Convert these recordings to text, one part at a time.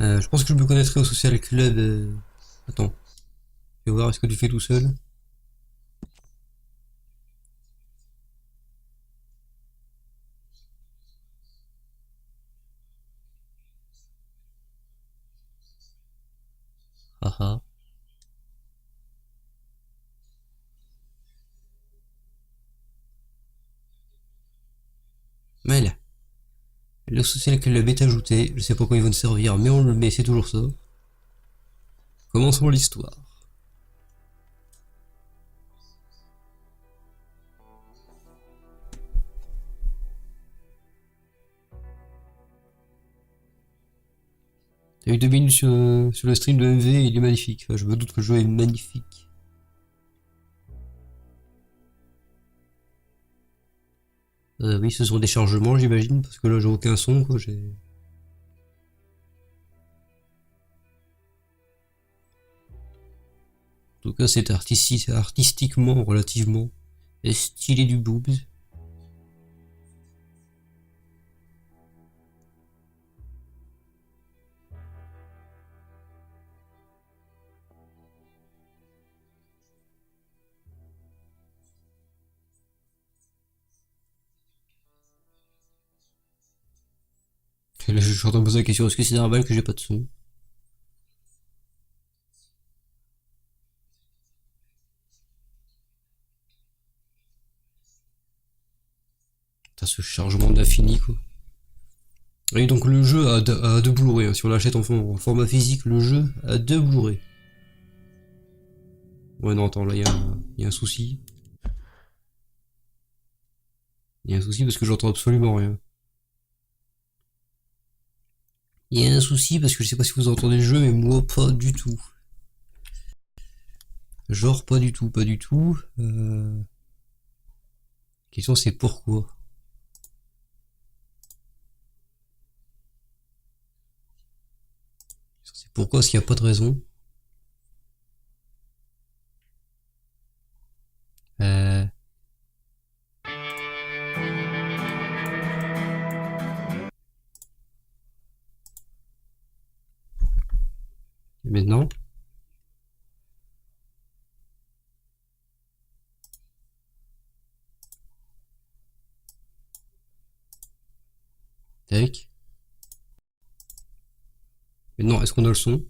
Je pense que je me connaîtrai au social club. Attends, je vais voir, est-ce que tu fais tout seul? Ah ah. Mais là, le social club est ajouté. Je sais pas quoi ils vont te servir, mais on le met, c'est toujours ça. Commençons l'histoire. T'as eu 2 minutes sur le stream de MV, il est magnifique. Enfin, je me doute que le jeu est magnifique. Oui, ce sont des chargements, j'imagine, parce que là j'ai aucun son, quoi. En tout cas, c'est artistiquement, relativement stylé du boobs. Et là, je suis en train de poser la question, est-ce que c'est normal que j'ai pas de son? T'as ce chargement d'infini, quoi. Et donc le jeu a 2 Blu-ray, hein. Si on l'achète en format physique, le jeu a 2 Blu-ray. Ouais, non, attends, là, y a un souci. Il y a un souci parce que j'entends absolument rien. Il y a un souci parce que je sais pas si vous entendez le jeu, mais moi, pas du tout. Genre, pas du tout, pas du tout. Question, c'est pourquoi? C'est pourquoi, est-ce qu'il n'y a pas de raison? Euh... Et maintenant? Tac. Maintenant, est-ce qu'on a le son?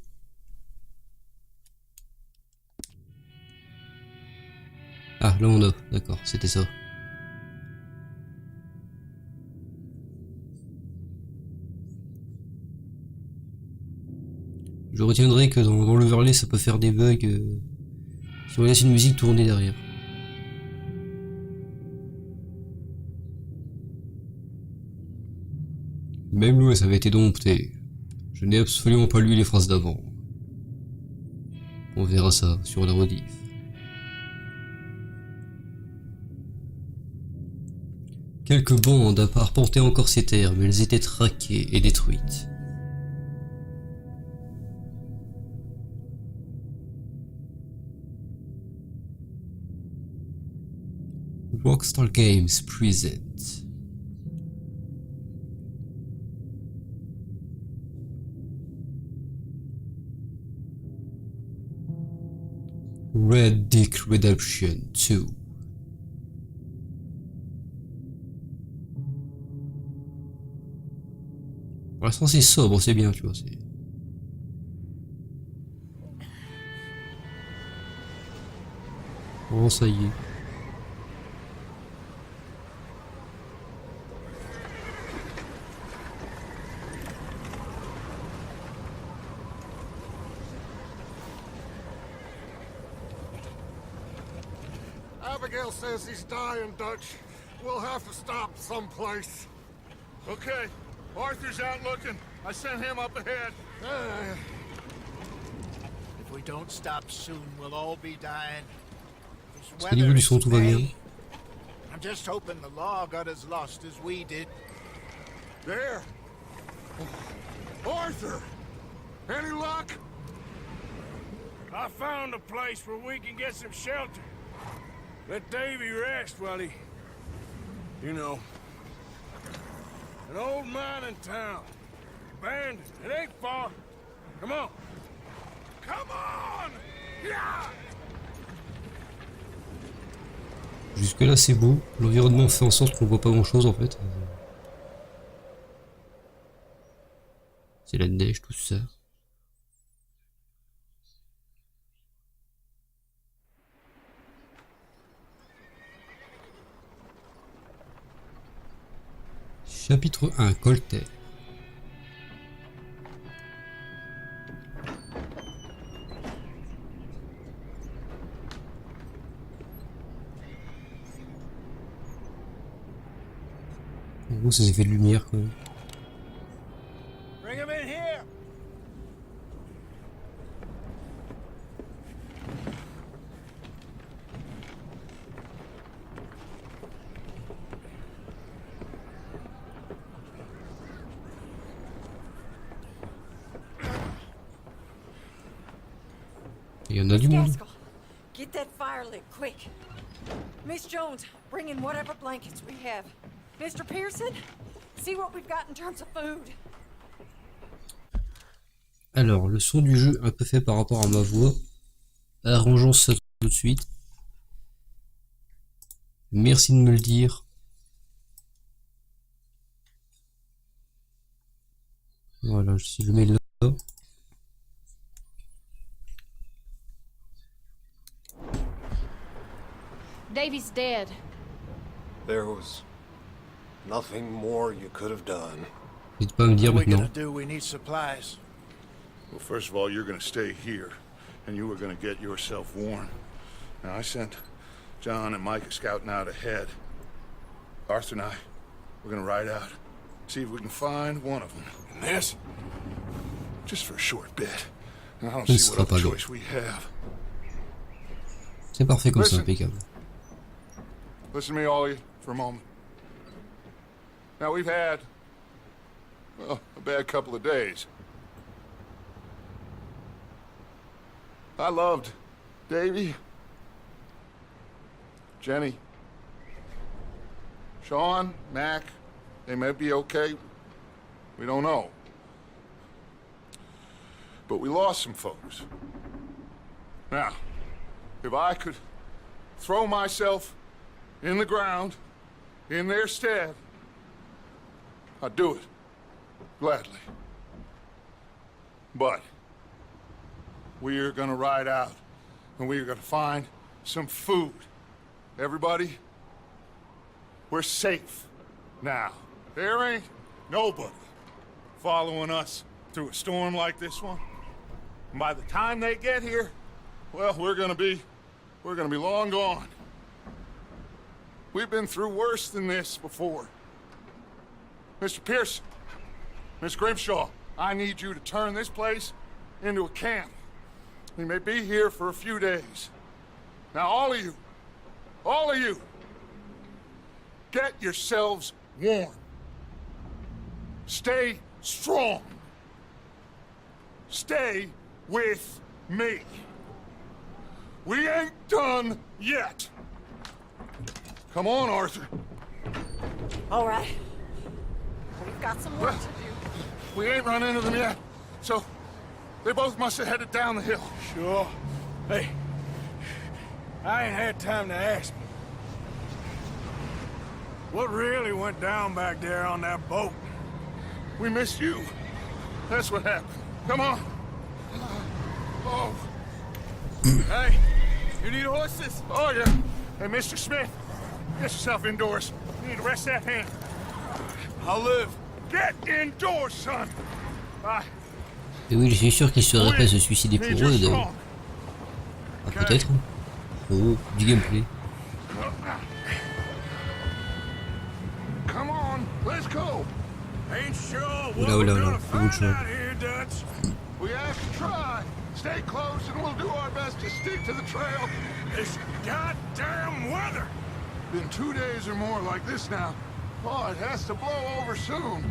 Ah, là on a. D'accord, c'était ça. Je retiendrai que dans l'overlay, ça peut faire des bugs si on laisse une musique tourner derrière. Même lui, ça avait été dompté. Je n'ai absolument pas lu les phrases d'avant. On verra ça sur la rediff. Quelques bandes arpentaient encore ces terres, mais elles étaient traquées et détruites. Rockstar Games present Red Dead Redemption 2. Pour l'instant c'est sobre, c'est bien, tu vois. Oh, ça y est. Abigail says he's dying, Dutch. We'll have to stop someplace. Okay. Arthur's out looking. I sent him up ahead. If we don't stop soon, we'll all be dying. This Au niveau du son, tout va bien. I'm just hoping the law got as lost as we did. There. Arthur! Any luck? I found a place where we can get some shelter. Let Davy rest while he... You know. An old mining town. Abandoned. It ain't far. Come on! Come on! Yeah! Jusque là c'est beau, l'environnement fait en sorte qu'on voit pas grand chose en fait. C'est la neige, tout ça. Chapitre 1, Colter. En gros, ces effets de lumière quand même. Bring him in here. Il y en a du monde. Gaskell, get that fire lit quick. Miss Jones, bring in whatever blankets we have. Mr. Pearson, see what we've got in terms of food. Alors, le son du jeu un peu fait par rapport à ma voix. Arrangeons ça tout de suite. Merci de me le dire. Voilà, je le mets là. Davy's dead. There was nothing more you could have done. N'hésite pas à me dire What are we maintenant. gonna do? We need supplies. Well, first of all, you're gonna stay here, and you are gonna get yourself warm. Now, I sent John and Micah scouting out ahead. Arthur and I, we're gonna ride out, see if we can find one of them. And this? Just for a short bit. And I don't Ce see what sera pas other long. choice we have. C'est parfait comme ça, Listen. impeccable. Listen to me, all of you, for a moment. Now, we've had, well, a bad couple of days. I loved Davy, Jenny, Sean, Mac. They may be okay. We don't know. But we lost some folks. Now, if I could throw myself in the ground, in their stead, I'd do it, gladly. But we are gonna ride out, and we are gonna find some food. Everybody, we're safe now. There ain't nobody following us through a storm like this one. And by the time they get here, well, we're gonna be long gone. We've been through worse than this before. Mr. Pearson, Miss Grimshaw, I need you to turn this place into a camp. We may be here for a few days. Now, all of you, get yourselves warm. Stay strong. Stay with me. We ain't done yet. Come on, Arthur. All right. We've got some work to do. We ain't run into them yet, so they both must have headed down the hill. Sure. Hey, I ain't had time to ask. What really went down back there on that boat? We missed you. That's what happened. Come on. Oh. Hey, you need horses? Oh, yeah. Hey, Mr. Smith, get yourself indoors. You need to rest that hand. I'll live. Get indoors, son. Bye. Et oui, je suis sûr qu'il serait prêt à se suicider pour Need eux. you De... strong. Ah, peut-être. Oh, du gameplay. Come on, let's go. Ain't sure what Oula, we're oula, gonna oula, faut find autre chose. out here, Dutch. We have to try. Stay close and we'll do our best to stick to the trail. This goddamn weather. Been 2 days or more like this now. Oh, it has to blow over soon.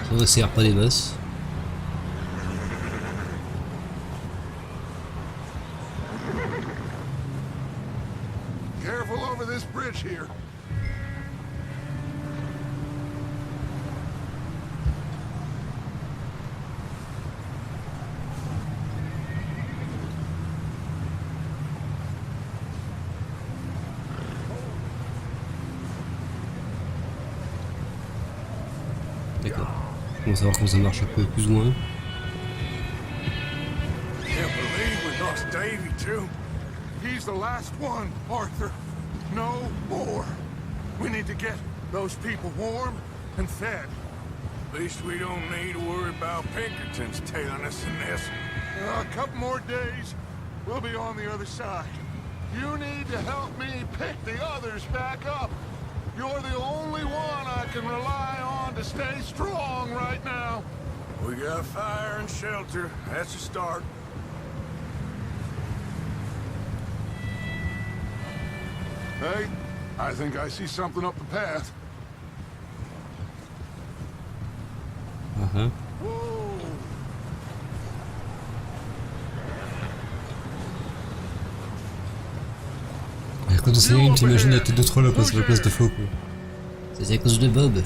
Ça va, ça pas des masses. Careful over this bridge here. D'accord. On va savoir comment ça marche un peu plus ou moins. Can't believe we lost Davy too. He's the last one, Arthur. No more. We need to get those people warm and fed. At least we don't need to worry about Pinkertons tailing us in this. A couple more days, we'll be on the other side. You need to help me pick the others back up. You're the only one I can rely on to stay strong right now. We got fire and shelter. That's a start. Hey, I think I see something up the path. Uh-huh. Whoa. À cause de ça, il t'imagine la tête de troll à la place de Flo, quoi. C'est à cause de Bob.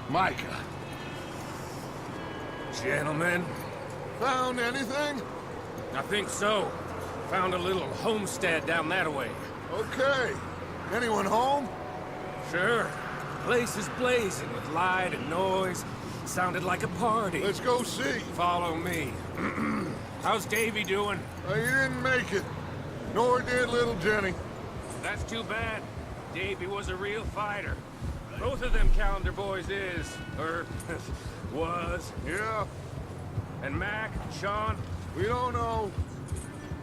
Micah. Gentlemen, Found anything? I think so. Found a little homestead down that way. Okay. Anyone home? Sure. Place is blazing with light and noise. Sounded like a party. Let's go see. Follow me. How's Davy doing? He didn't make it. Nor did little Jenny. That's too bad. Davy was a real fighter. Both of them Calendar boys is, or was. Yeah, And Mac, Sean, we don't know.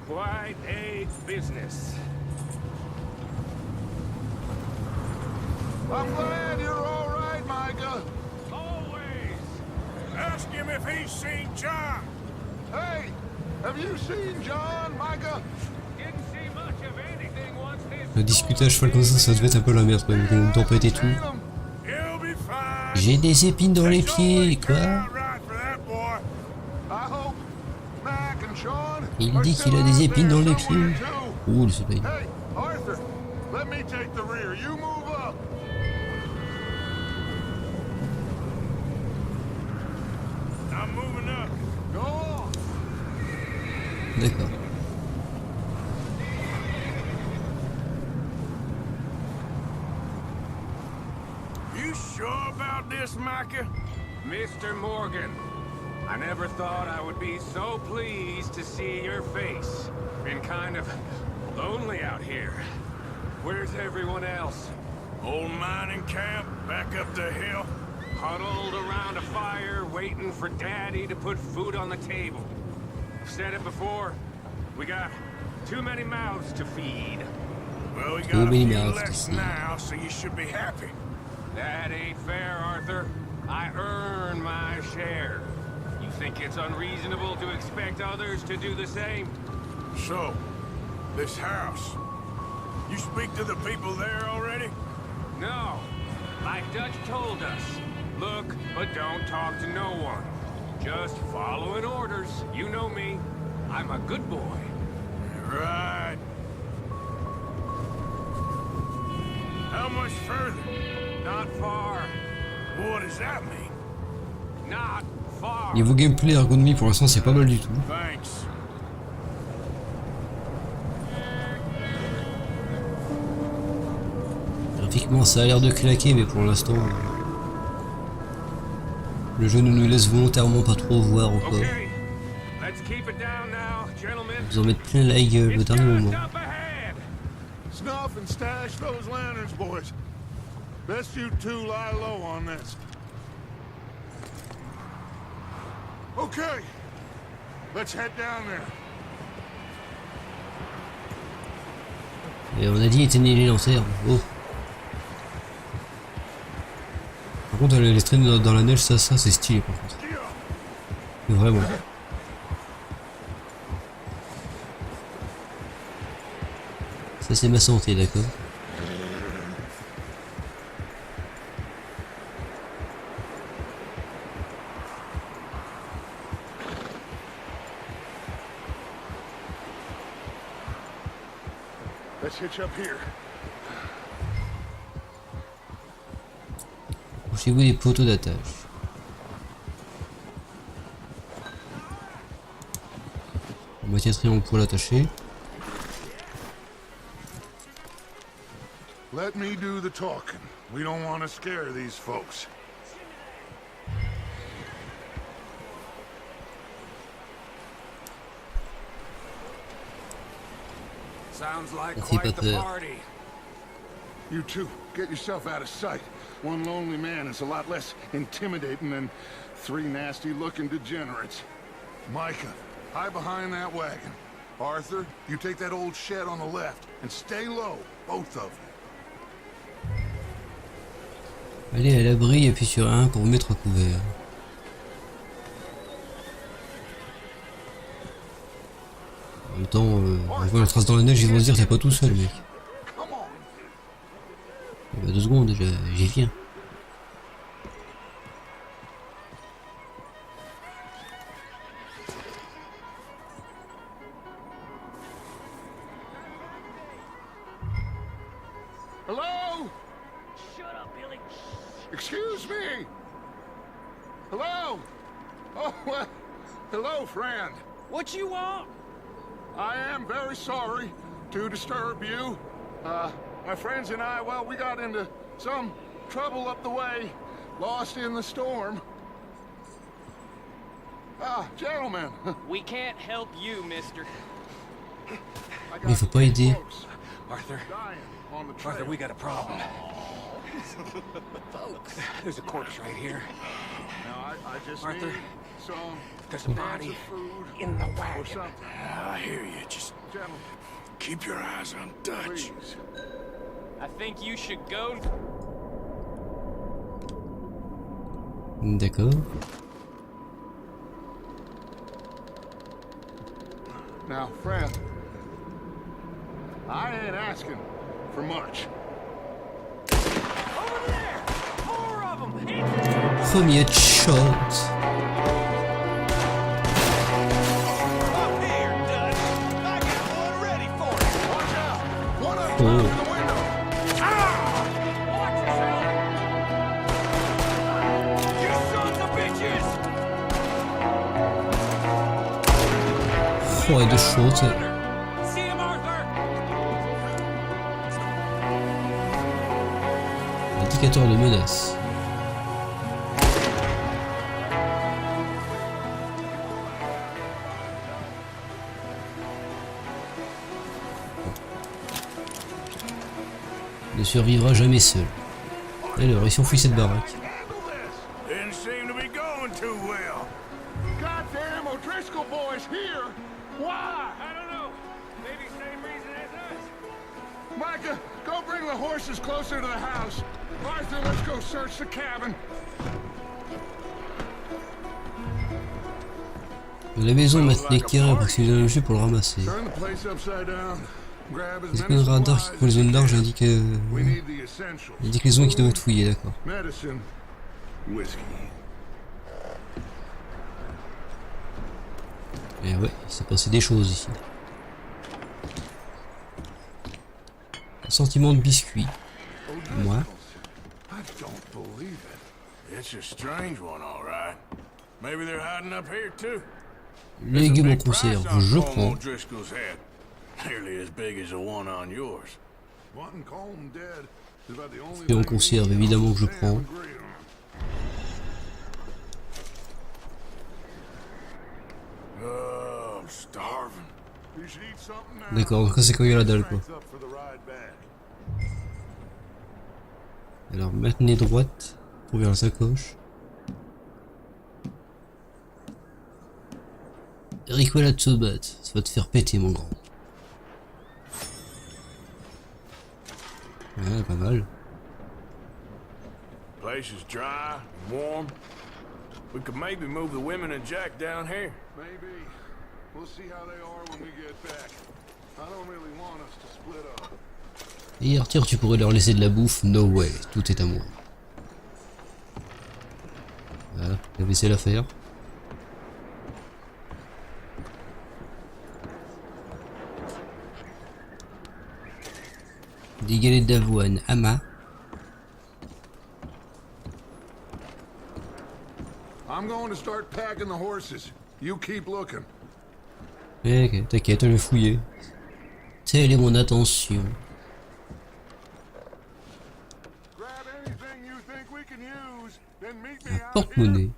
quite a business. I'm glad you're all right, Micah. Always. Ask him if he's seen John. Hey, have you seen John, Micah? Didn't see much of anything once this. Le discuter à cheval comme ça devait être un peu la merde, même une tempête et tout. Seen him? He'll be fine. J'ai des épines dans les pieds, quoi. Right for that boy. I hope Mac and Sean Il are dit still qu'il a des out épines there dans les somewhere, pieds. too. Ouh, le soleil. Hey, Arthur, let me take the rear. You move up. I'm moving up. Go on. D'accord. You sure about this, Micah? Mr. Morgan, I never thought I would be so pleased to see your face. Been kind of lonely out here. Where's everyone else? Old mining camp back up the hill. Huddled around a fire, waiting for Daddy to put food on the table. I've said it before, we got too many mouths to feed. Well, we Too got a many few mouths to less feed. now, so you should be happy. That ain't fair, Arthur. I earn my share. You think it's unreasonable to expect others to do the same? So, this house. You speak to the people there already? No. Like Dutch told us. Look, but don't talk to no one. Just following orders. You know me. I'm a good boy. Right. How much further? Not far. What does that mean? Not far. Niveau gameplay, ergonomie, pour l'instant, c'est pas mal du tout. Thanks. Graphiquement, ça a l'air de claquer, mais pour l'instant, le jeu ne nous laisse volontairement pas trop voir encore. Okay. Let's keep it down now, gentlemen. Vous en mettre plein la gueule au It's dernier gonna moment. stop ahead. Snuff and stash those lanterns, boys. Best you two lie low on this. Okay. Let's head down there. Et on a dit éteignez les lanternes. Oh. Par contre, les traîner dans la neige, ça c'est stylé par contre. Vraiment. Ça c'est ma santé, d'accord. Let's hitch up here. Couchez-vous les poteaux d'attache. Moitié triangle pour l'attacher. Let me do the talking. We don't want to scare these folks. Sounds like Fais pas quite the peur. party. You two, get yourself out of sight. One lonely man is a lot less intimidating than three nasty-looking degenerates. Micah, hide behind that wagon. Arthur, you take that old shed on the left, and stay low, both of you. Allez à l'abri et puis sur un pour vous mettre à couvert. En même temps, on voit la trace dans la neige, ils vont se dire t'es pas tout seul mec. Come on. Bah 2 secondes, j'y viens. Hello? Shut up, Billy. Excuse me. Hello? Oh, well, hello, friend. What you want? I am very sorry to disturb you. My friends and I, well, we got into some trouble up the way, lost in the storm. Ah, gentlemen. We can't help you, mister. I got Mais faut pas aider. folks Arthur, dying on the trail. Arthur, we got a problem. Folks, there's a corpse right here. Now, I just Arthur. need some There's a body food in the or wagon. something. I hear you. Just Gentlemen, keep your eyes on Dutch. please. I think you should go. D'accord. Now, friend, I ain't asking for much. Over there! More of them! Premier shot. Up here, Dutch. I got one ready for you. Watch out! One of them Oh. through the window! Watch yourself! You sons of bitches! Oh, et 2 shots. See him, Arthur! Indicateur de menace. Ne survivra jamais seul. Alors, et si on fouille cette baraque? Didn't seem to be going too well. Goddamn O'Driscoll boys here! Why? I don't know. Maybe same reason as us. Micah, go bring the horses closer to the house. Arthur, let's go search the cabin. La maison maintenait Kira pour qu'il vienne le jeu pour le ramasser. Turn the place upside down. Grab as Est-ce que many le radar qui supplies couvre les zones as larges you can. indique, We need the essentials. indique les zones qui doivent être fouillées, d'accord. Medicine, whiskey. Et ouais, il s'est passé des choses ici. Un sentiment de biscuit. Moi. I don't believe it. It's a strange one, all right. Maybe they're hiding up here too. Légumes en Big price conserve, on je Colm prends. O'Driscoll's head. Nearly as big as the one on yours. Wanting Colm dead is about the only Et en thing conserve, we évidemment que je Sam prends. agree on. I'm starving. You should eat something now. D'accord, donc ça c'est quand il y a la dalle quoi. Strength up for the ride back. Alors maintenez droite pour vers la sacoche. Ricola de Sobat, ça va te faire péter mon grand. Ouais, pas mal. Place is dry and warm. We could maybe move the women and Jack down here. Maybe. We'll see how they are when we get back. I don't really want us to split up. Et Arthur, tu pourrais leur laisser de la bouffe? No way, tout est à moi. Voilà, la vaisselle à faire. Des galettes d'avoine, Ama. I'm going to start packing the horses. You keep looking. Ok, t'inquiète, je vais fouiller. Telle est mon attention. Grab anything you think we can use, then meet me Un out here. porte-monnaie.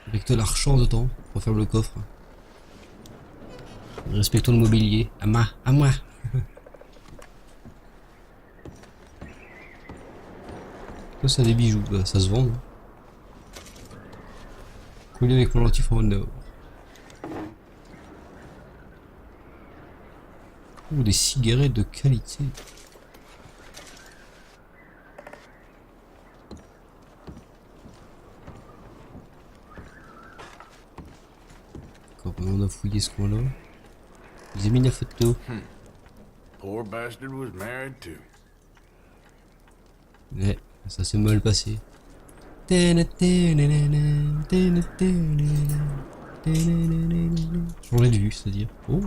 Avec de l'argent dedans pour faire le coffre. Respectons le mobilier. À moi. Ça des bijoux, bah, ça se vend. Hein. Collé avec mon lentille en or. Oh, des cigarettes de qualité. Quand on a fouillé ce coin-là, ils ont mis la photo. Poor bastard was married too. Ouais, ça s'est mal passé. Changer de vue, c'est-à-dire. Oh.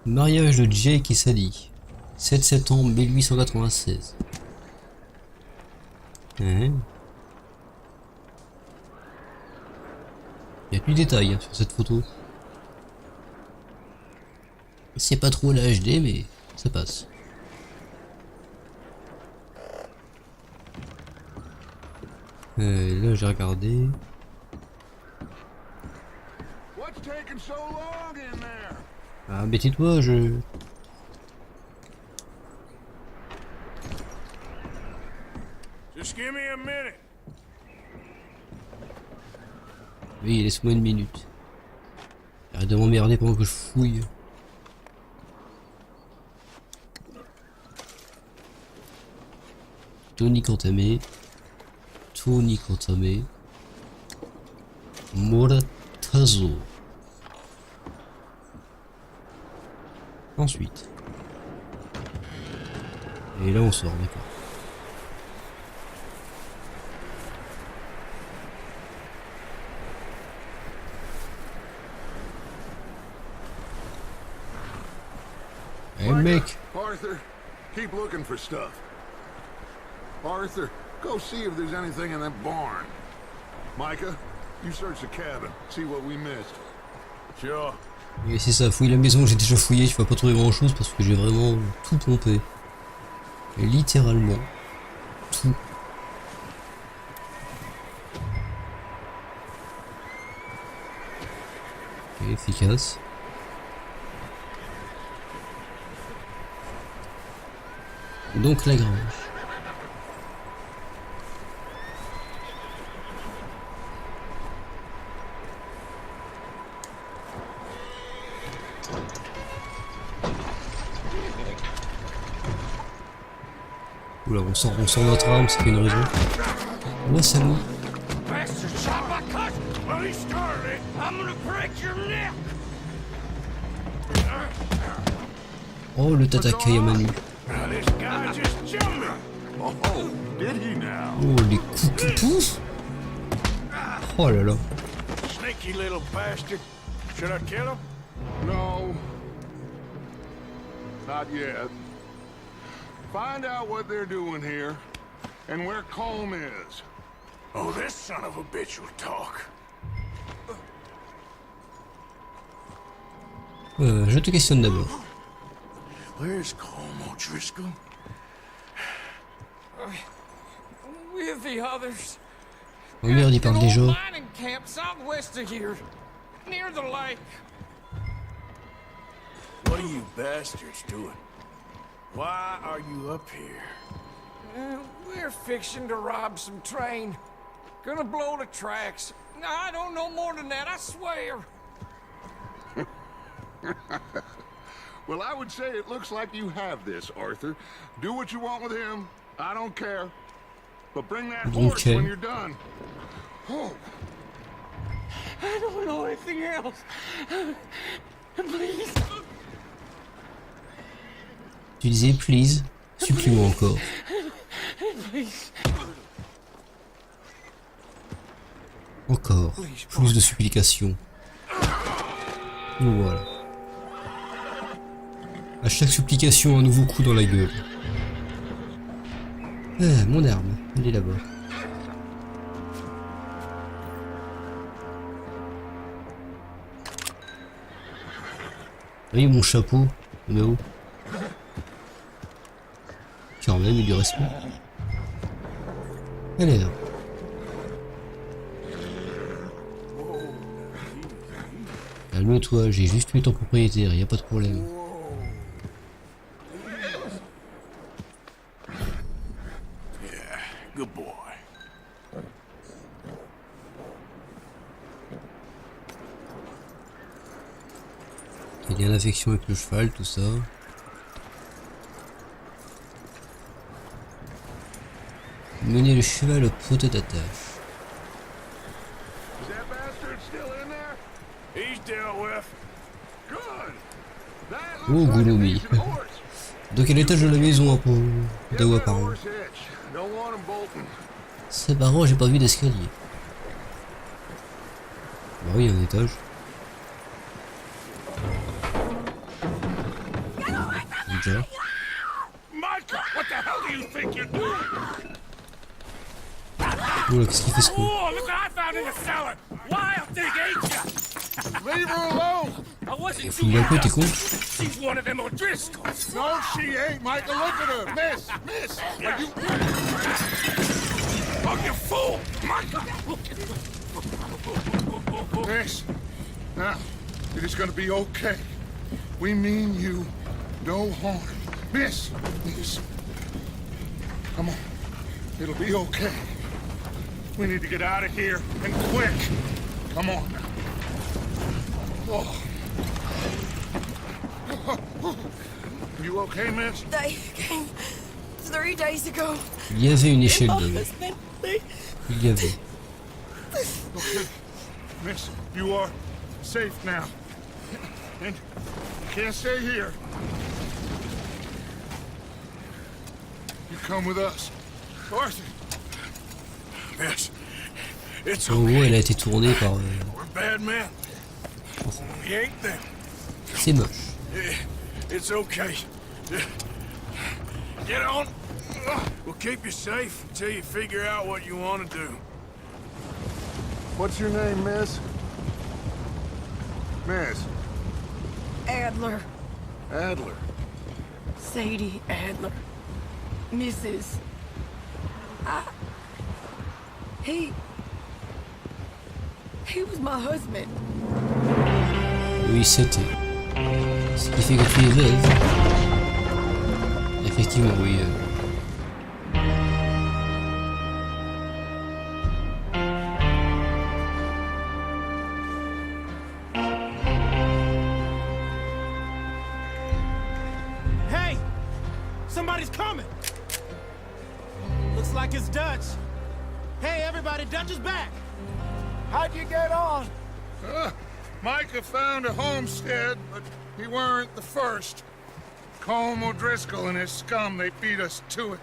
Mariage de Jake et Sadie. 7 septembre 1896. Hein? Il y a plus de détails hein, sur cette photo. C'est pas trop la HD mais ça passe. Là j'ai regardé. What's taking so long in there? Ah mais tais-toi, je... Just give me a minute. Oui, laisse-moi une minute. Arrête de m'emmerder pendant que je fouille. Tonique entamé. Tonique entamé. Mortazo. Ensuite. Et là on sort, d'accord. Hey mec. Arthur, keep looking for stuff. Arthur, go see if there's anything in that barn. Micah, you search the cabin, see what we missed. Sure. Et c'est ça, fouille la maison, j'ai déjà fouillé, tu vas pas trouver grand chose parce que j'ai vraiment tout pompé. Et littéralement. Tout. Ok, efficace. Donc la grange. Oula, on sent notre âme, c'est une raison. Ouais, c'est nous. Bastard shot my cousin! Well, he started it. I'm gonna break your neck! Oh, le Tatakai à Manu. Now this guy just jumped me. Oh, did he now? Oh, les coups qui poussent. Oh là là. Sneaky little bastard. Should I kill him? No. Not yet. Find out what they're doing here, and where Colm is. Oh, this son of a bitch will talk. Je te questionne d'abord. Where's Colm O'Driscoll? With the others. Oh merde, il parle An déjà. old mining camp southwest of here, near the lake. What are you bastards doing? Why are you up here? We're fixing to rob some train. Gonna blow the tracks. I don't know more than that, I swear. Well, I would say it looks like you have this, Arthur. Do what you want with him. I don't care. But bring that horse Okay. when you're done. Oh. I don't know anything else. Please. Tu disais please. Supplions encore. Encore. Plus de supplications. Voilà. À chaque supplication, un nouveau coup dans la gueule. Ah, mon arme, elle est là-bas. Oui, mon chapeau. Mais où? Quand même, il lui reste pas. Elle est là. Calme-toi, j'ai juste tué ton propriétaire, y a pas de problème. Good boy. Il y a une affection avec le cheval, tout ça. Mener le cheval au poteau d'attache. Is that bastard still in there? He's dealt with. Good. That Oh, looks like a Gouloumi. decent horse. De quel étage de la maison, pour Give Dawa that par an? horse hitch. Don't want him bolting. C'est marrant, j'ai pas vu d'escalier. Bah oui, un étage. Déjà. Micah, what the hell do you think you're doing? Oula, qu'est-ce qu'il fait ce con? Oh, look what I found in the cellar. Wild thing, ain't ya? Leave her alone. I wasn't Fous le balcon, t'es con? She's one of them O'Driscolls. No, she ain't, Michael. Look at her. Miss. Are you... Oh, you fool! Micah! Miss. Now, it is gonna be okay. We mean you no harm. Miss. Come on. It'll be okay. We need to get out of here, and quick. Come on. Oh. You okay, miss? They came 3 days ago. Il y avait une échelle My de... husband, they... Il y avait. Okay. Miss, you are safe now. And you can't stay here. You come with us. Arthur. Miss, it's En gros, elle a été tournée par... We're bad men. We ain't them. C'est moche. It's okay. Get on. We'll keep you safe until you figure out what you want to do. What's your name, miss? Miss Adler. Adler. Sadie Adler. Mrs. He was my husband. Oui, c'était. Ce qui fait que tu es veuve. Effectivement, oui. Hey! Somebody's coming! Looks like it's Dutch. Hey, everybody, Dutch is back! How'd you get on? Micah found a homestead, but he weren't the first. Colm O'Driscoll and his scum, they beat us to it.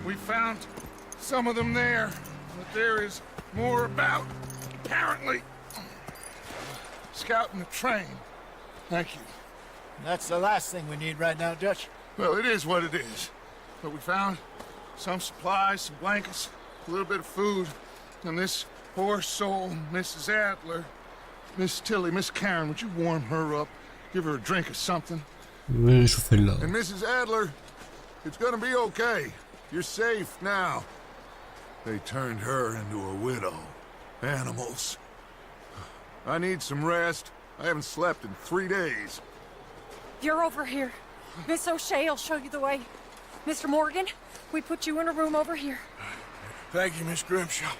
We found some of them there, but there is more about, apparently. Scouting the train. Thank you. That's the last thing we need right now, Dutch. Well, it is what it is. But we found some supplies, some blankets, a little bit of food, and this poor soul, Mrs. Adler, Miss Tilly, Miss Karen, would you warm her up? Give her a drink or something? Ouais, je fais là. And Mrs. Adler, it's gonna be okay. You're safe now. They turned her into a widow. Animals. I need some rest. I haven't slept in 3 days. You're over here. Miss O'Shea will show you the way. Mr. Morgan, we put you in a room over here. Thank you, Miss Grimshaw.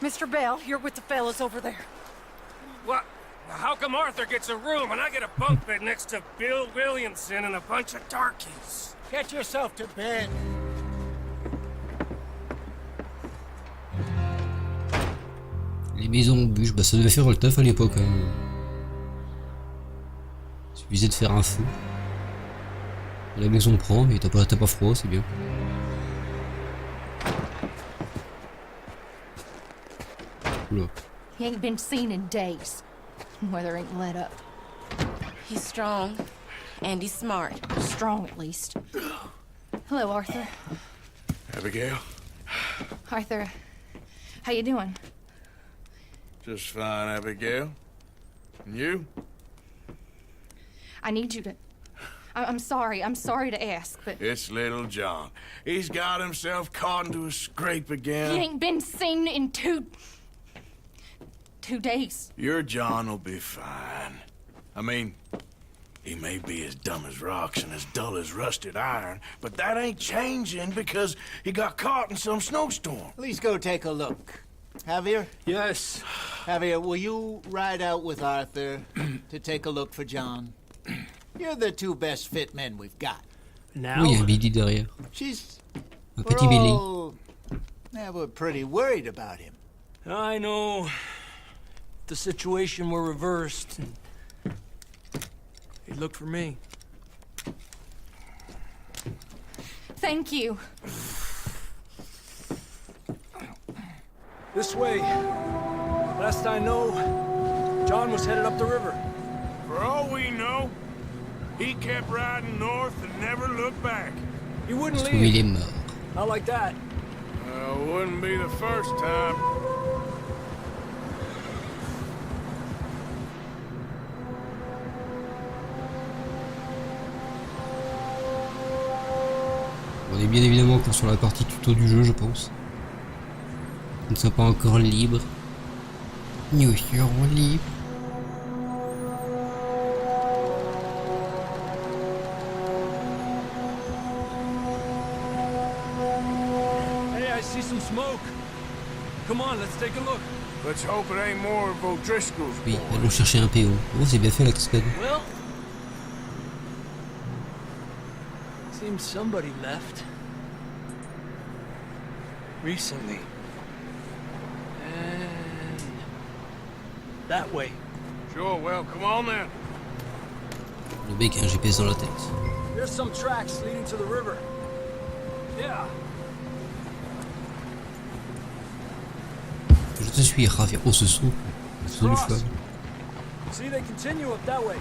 Mr. Bell, you're with the fellas over there. What? How come Arthur gets a room and I get a bunk bed next to Bill Williamson and a bunch of darkies? Get yourself to bed. Les maisons en bûche, bah ça devait faire le taf à l'époque. Hein. Il suffisait de faire un feu. La maison prend, mais t'as pas froid, c'est bien. Oula. He ain't been seen in days. Weather ain't let up. He's strong, and he's smart. Strong, at least. Hello, Arthur. Abigail? Arthur, how you doing? Just fine, Abigail. And you? I need you to... I'm sorry to ask, but... It's little John. He's got himself caught into a scrape again. He ain't been seen in 2 days. Your John will be fine. I mean, he may be as dumb as rocks and as dull as rusted iron, but that ain't changing because he got caught in some snowstorm. Please go take a look. Javier? Yes. Javier, will you ride out with Arthur to take a look for John? You're the 2 best fit men we've got. Now? Oui, il y a un Billy derrière. She's... Un petit Billy. Yeah, we're pretty worried about him. I know. If the situation were reversed, he'd look for me. Thank you. This way. Last I know, John was headed up the river. For all we know, he kept riding north and never looked back. He wouldn't Parce que il est leave. mort. Not like that. Wouldn't be the first time. On est bien évidemment encore sur la partie tuto du jeu, je pense. Nous ne sommes pas encore libres. Nous serons libres. Hey, I see some smoke. Come on, let's take a look. Let's hope it ain't more of O'Driscoll's Oui, boys. allons chercher un PO. Oh, c'est bien fait la cascade. Well, seems somebody left. Recently. And that way. Sure, well, come on then. Le mec a un GPS dans la tête. There's some tracks leading to the river. Yeah. Je te suis, Javier. Oh, ce son. Ce son du cheval. See, they continue up that way.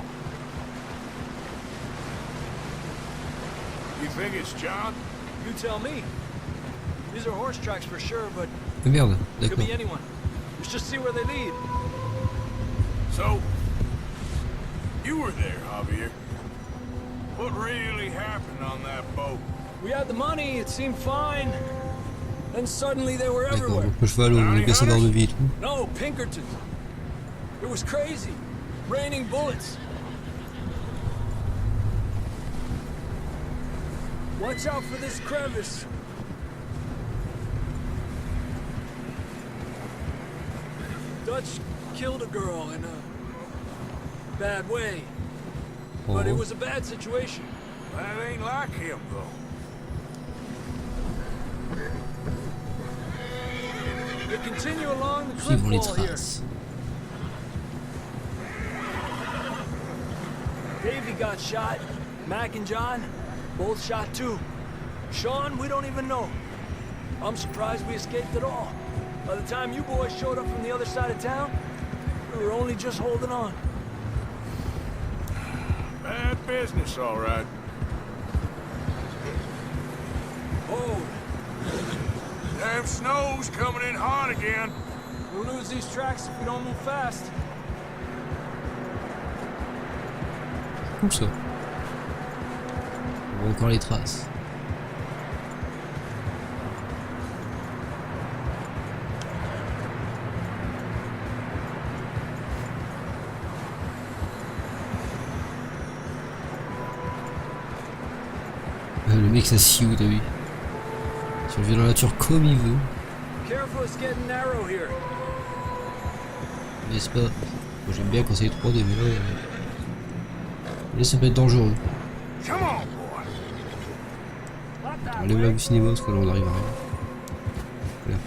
You think it's John? You tell me. These are horse tracks for sure, but Ah merde, could d'accord. be anyone. Let's just see where they lead. So, you were there, Javier. What really happened on that boat? We had the money, it seemed fine. Then suddenly they were D'accord, everywhere. donc le cheval, on est bien sa barre de vie et tout. No, Pinkerton. It was crazy. Raining bullets. Watch out for this crevice. Dutch killed a girl in a bad way. But it Oh. was a bad situation. That ain't like him, though. They continue along the cliff Suivons les wall here. traces. Davey got shot. Mac and John, both shot too. Sean, we don't even know. I'm surprised we escaped at all. By the time you boys showed up from the other side of town, we were only just holding on. Bad business, all right. Oh, Damn snow's coming in hot again. we'll lose these tracks if we don't move fast. Cool ça. On voit encore les traces. Le mec ça scie où t'as vu. Il survit dans la nature comme il veut. Careful, it's getting narrow here. N'est-ce pas? Moi j'aime bien quand c'est 3D mais là ça peut être dangereux. Come on, boy. On lève la vue cinéma parce que là on arrive à rien. Voilà.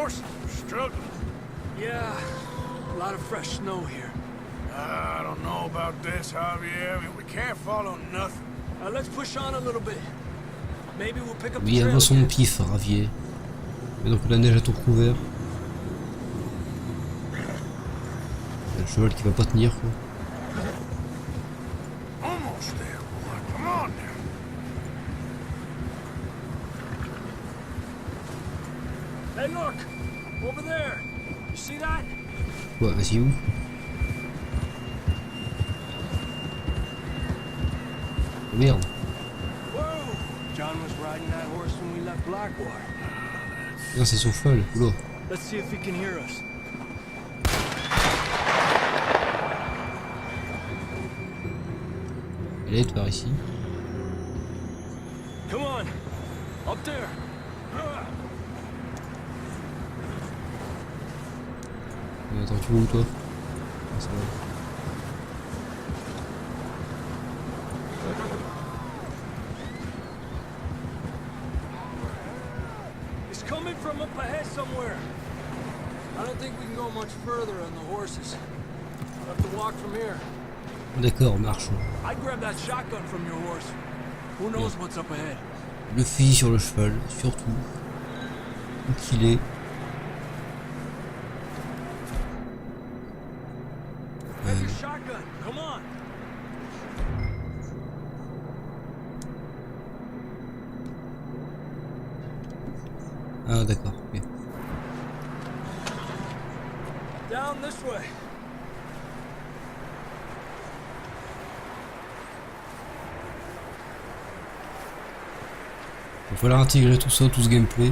Horses are struggling. Yeah, a lot of fresh snow here. I don't know about this, Javier. I mean, we can't follow nothing. Let's push on a little bit. Maybe we'll pick up the Oui, trail avance son again. pif, Ravier. Et donc la neige à tout couvert. Le cheval qui va pas tenir quoi. Almost there, boy. Come on now. Hey, look! Over there! You see that? Ouais, vas-y où? Oh, merde. Whoa! John was riding that horse when we left Blackwater. Non, c'est son cheval. Oula. Let's see if he can hear us. Elle est par ici. Come on! Up there! Attends, tu vas où toi? Ah, ça va. It's coming from up ahead somewhere. I don't think we can go much further on the horses. We'll have to walk from here. D'accord, marchons. I'd grab that shotgun from your horse. Who knows what's up ahead? Le fusil sur le cheval, surtout. Où qu'il est. Grab your shotgun. Come on. Ah d'accord, ok. Down this way. Il va falloir intégrer tout ça, tout ce gameplay.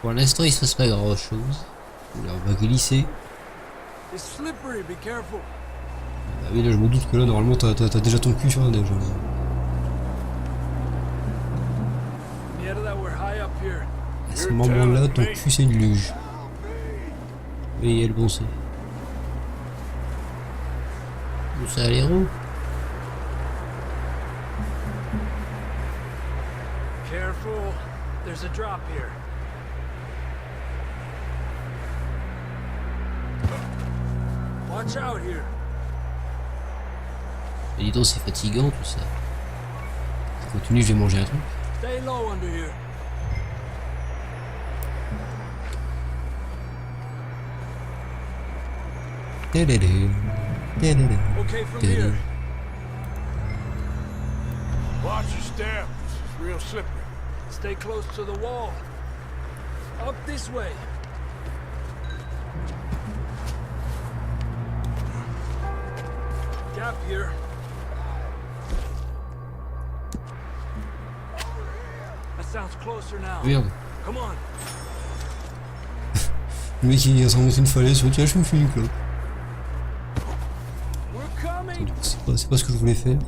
Pour l'instant il se passe pas grand chose. Là, on va glisser. It's slippery, be careful. Ah oui là je me doute que là normalement t'as déjà ton cul sur la neige. À ce moment-là, ton cul c'est une luge. Oui, elle bon c'est. Où ça l'héros? Careful. There's a drop here. Watch out here. Et dis donc c'est fatigant tout ça. Si je continue je vais manger un truc. Stay low under here. Okay, from here. Watch your step. This is real slippery. Stay close to the wall. Up this way. Gap here. That sounds closer now. Merde. Come on. Le mec il vient de remonter une falaise, je tiens je me fais une clope. We're coming. C'est pas ce que je voulais faire.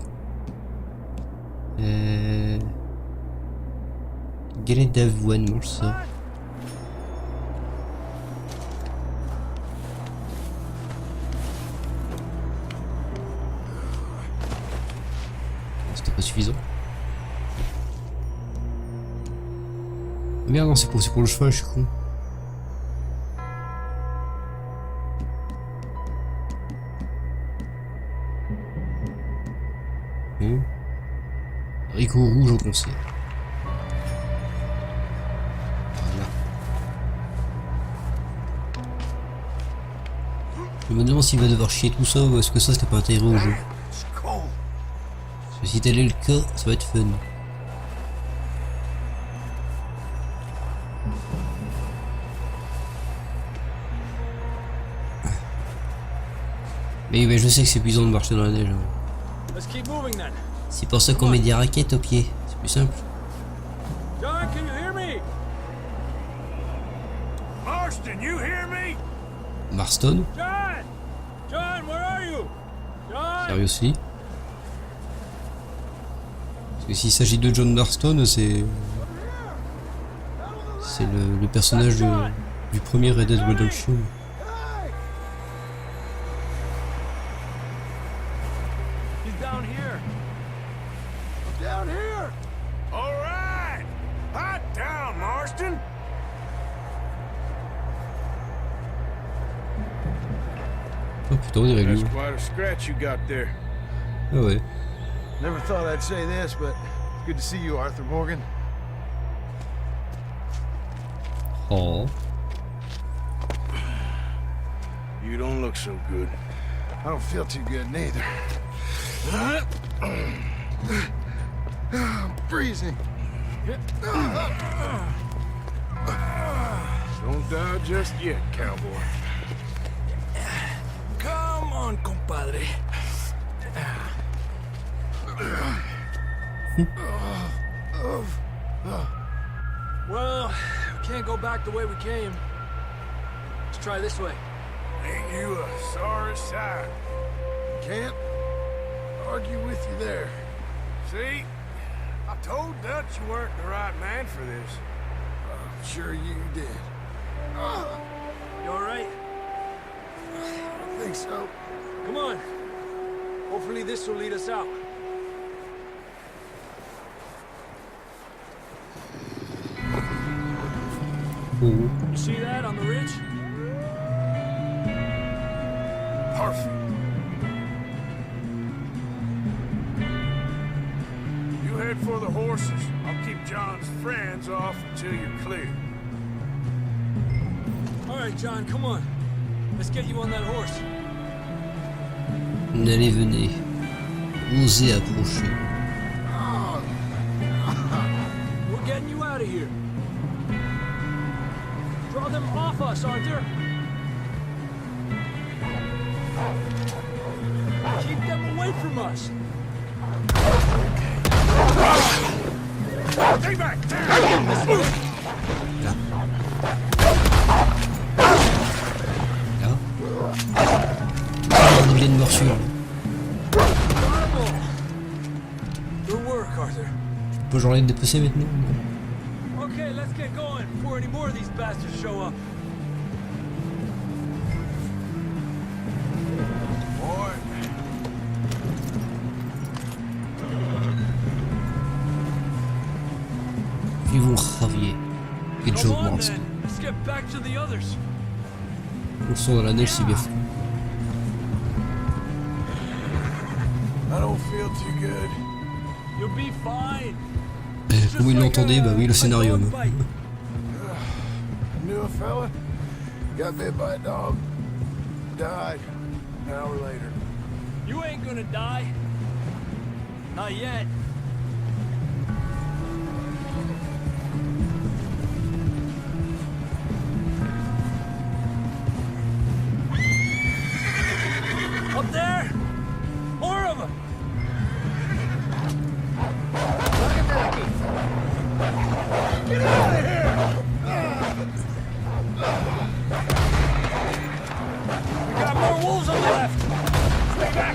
Galette d'avoine, mange ça. C'était pas suffisant. Merde non c'est pour le cheval, je suis con. Haricot rouge au concert. Voilà. Je me demande s'il va devoir chier tout ça ou est-ce que ça c'était pas intégré au jeu. Parce que si tel est le cas, ça va être fun. Mais je sais que c'est épuisant de marcher dans la neige. Let's keep moving then. C'est pour ça qu'on met des raquettes aux pieds, c'est plus simple. John, can you hear me? Marston, you hear me? Marston? John! John, where are you? John! Sérieux aussi? Parce que s'il s'agit de John Marston, c'est le personnage du premier Red Dead Redemption. on dirait lui. That's quite a scratch you got there. Ah ouais. Never thought I'd say this, but it's good to see you, Arthur Morgan. Oh. You don't look so good. I don't feel too good neither. I'm freezing. Don't die just yet, cowboy. Come on, compadre. Well, we can't go back the way we came. Let's try this way. Ain't you a sorry sight? Can't argue with you there. See? I told Dutch you weren't the right man for this. I'm sure you did. You alright? I don't think so. Come on. Hopefully this will lead us out. Oh. You see that on the ridge? Perfect. You head for the horses. I'll keep John's friends off until you're clear. Alright, John, come on. Let's get you on that horse. Allez, venez. Osez approcher. We're getting you out of here. Draw them off us, Arthur. Keep them away from us. Stay back! Là. Un gilet de morsure. Good work, Arthur. Tu peux genre les dépecer maintenant? Okay, let's get going before any more of these bastards show up. Boy. Vivons Javier et Joe Come on, Marston. then. Let's get back to the others. On sort dans la neige, c'est bien fou. I don't feel too good. You'll be fine. Comment il l'entendait? Bah oui, le scénario. I knew a fella, got bit by a dog, died an hour later. You ain't gonna die. Not yet. Up there! More of them! Get out of here! We got more wolves on the left! Stay back!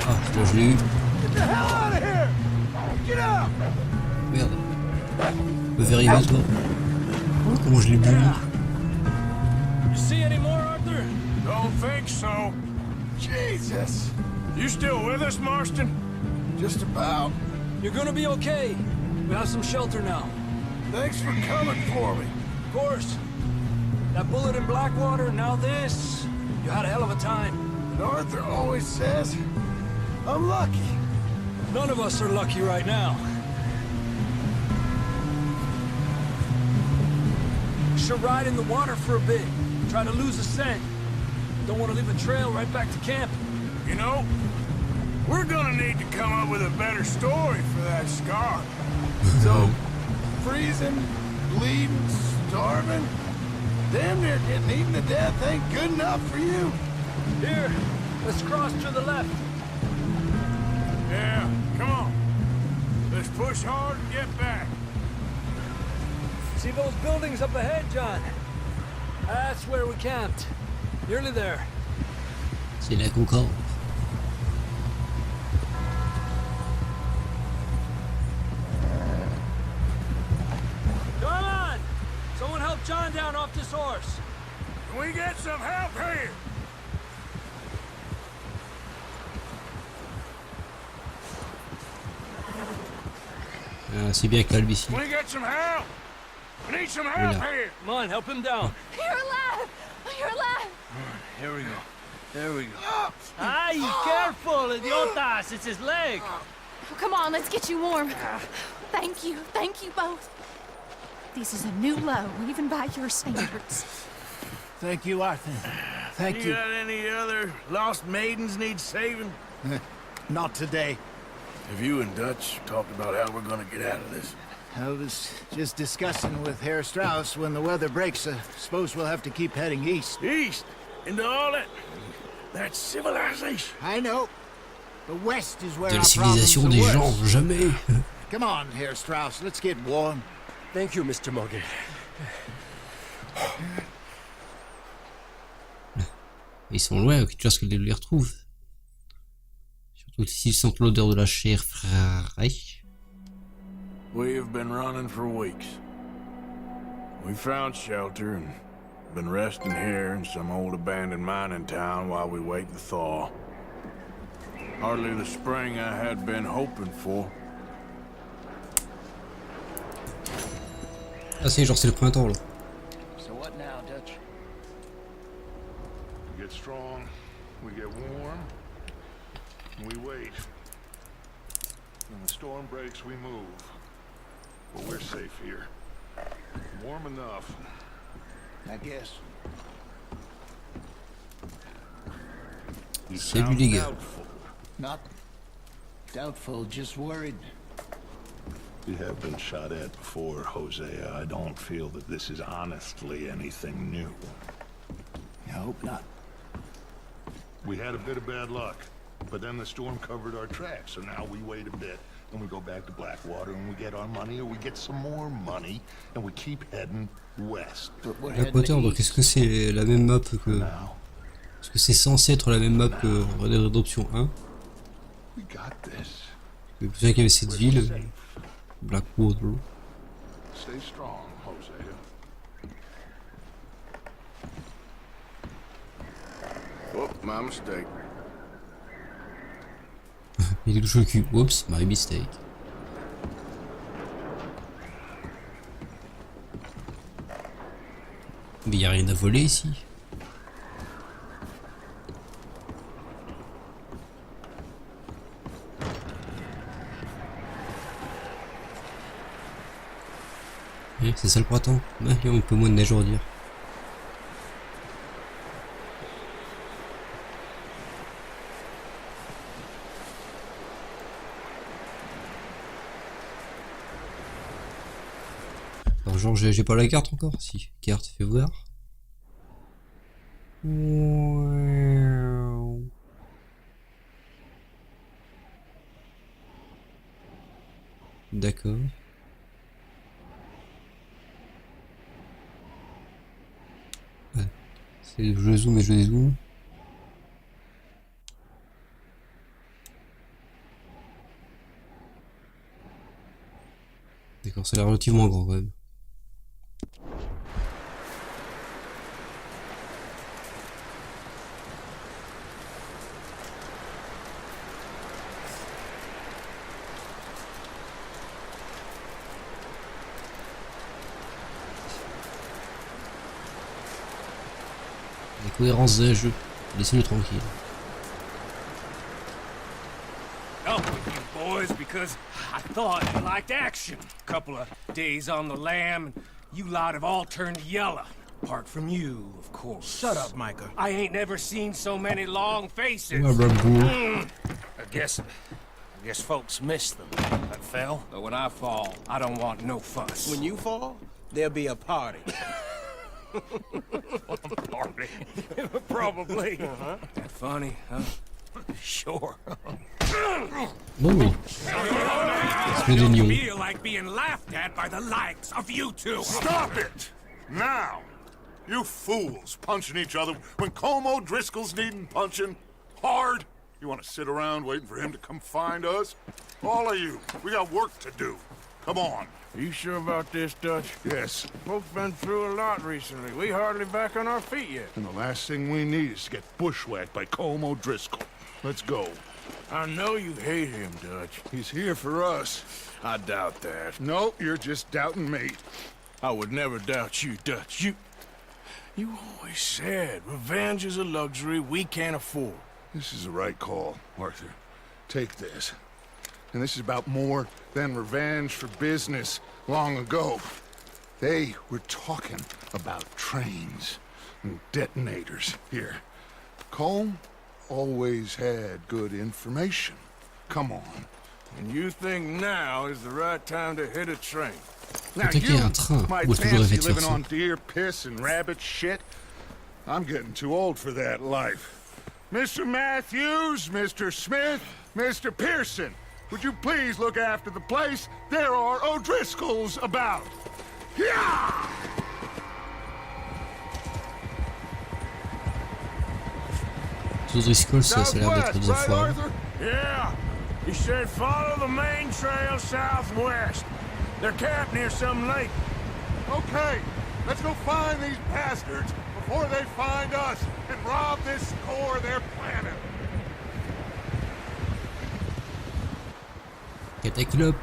Ah, là je l'ai eu. Get the hell out of here! Get out! Merde. Me faire arriver toi. Oh, comment je l'ai bu. You see any more, Arthur? Don't think so. Jesus! You still with us, Marston? Just about. You're gonna be okay. We have some shelter now. Thanks for coming for me. Of course. That bullet in Blackwater, now this. You had a hell of a time. And Arthur always says, I'm lucky. None of us are lucky right now. Should ride in the water for a bit. Try to lose the scent. Don't want to leave a trail right back to camp. You know, we're gonna need to come up with a better story for that scar. So, freezing, bleeding, starving, damn near getting eaten to death ain't good enough for you. Here, let's cross to the left. Yeah, come on. Let's push hard and get back. See those buildings up ahead, John? That's where we camped. Nearly there. C'est la Concorde. Come on! Someone help John down off this horse. Can we get some help here? Ah, c'est bien calme ici. Can we get some help? We need some help Voilà. here. Come on, help him down. You're alive! You're alive! Here we go. There we go. Ay, careful, idiotas! It's his leg! Oh, come on, let's get you warm. Thank you both. This is a new low, even by your standards. Thank you, Arthur. Thank you. You got any other lost maidens need saving? Not today. Have you and Dutch talked about how we're gonna get out of this? I was just discussing with Herr Strauss when the weather breaks. I suppose we'll have to keep heading east. East? Into all that civilization? I know. The west is where De la our problems civilisation are des worst. gens, jamais. Come on, Herr Strauss, let's get warm. Thank you, Mr. Morgan. Ils sont loin, que tu vois ce qu'ils les retrouvent. Surtout s'ils sentent l'odeur de la chair fraîche. We've been running for weeks. We found shelter and been resting here in some old abandoned mining town while we wait the thaw. Hardly the spring I had been hoping for. Ah c'est genre c'est le printemps là. So what now, Dutch? We get strong, we get warm, and we wait. When the storm breaks, we move. But we're safe here. Warm enough. I guess. You Salut sound les gars. doubtful. Not doubtful, just worried. You have been shot at before, Hosea. I don't feel that this is honestly anything new. I hope not. We had a bit of bad luck, but then the storm covered our tracks, so now we wait a bit, and we go back to Blackwater, and we get our money, or we get some more money, and we keep heading west. But we're Blackwater, heading donc east. est-ce que c'est la même map que... Now, Est-ce que c'est censé être la même map que Red Dead Redemption 1? we got this. Je me souviens qu'il y avait cette ville, Blackwater. Stay strong, Hosea. Oh, my mistake. Il est touché le cul. Oups, my mistake. Mais y a rien à voler ici. C'est ça le printemps. Il y a un peu moins de neige, on va dire. Alors genre j'ai pas la carte encore. Si, carte, fais voir. D'accord. Je zoome et je dézoome. D'accord, ça a l'air relativement grand quand même. La cohérence d'un jeu, laissez-le tranquille. Up with you boys because I thought you liked action. Couple of days on the lam, and you lot have all turned yellow. Apart from you, of course. Shut up, Micah. I ain't never seen so many long faces. Ouais, bravo. I guess folks miss them. I fell, but when I fall, I don't want no fuss. When you fall, there'll be a party. Party. Probably. That funny, huh? Sure. Oh, Don't feel like being laughed at by the likes of you two. Stop it! Now! You fools punching each other when Como Driscoll's needing punching. Hard? You want to sit around waiting for him to come find us? All of you, we got work to do. Come on. Are you sure about this, Dutch? Yes. Folks been through a lot recently. We hardly back on our feet yet. And the last thing we need is to get bushwhacked by Como Driscoll. Let's go. I know you hate him, Dutch. He's here for us. I doubt that. No, you're just doubting me. I would never doubt you, Dutch. You always said revenge is a luxury we can't afford. This is the right call, Arthur. Take this. And this is about more than revenge for business long ago. They were talking about trains and detonators here. Colm always had good information. Come on. And you think now is the right time to hit a train? Now Peut-être qu'il y a you un train. might Moi, j'ai toujours fancy rêvé de faire living ça. on deer piss and rabbit shit. I'm getting too old for that life. Mr. Matthews, Mr. Smith, Mr. Pearson, would you please look after the place? There are O'Driscolls about. Yeah! O'Driscoll, ça a l'air d'être des Southwest, right, fois. Arthur? Yeah. He said follow the main trail southwest. They're camped near some lake. Okay, let's go find these bastards before they find us and rob this core of their planet. Cataclope.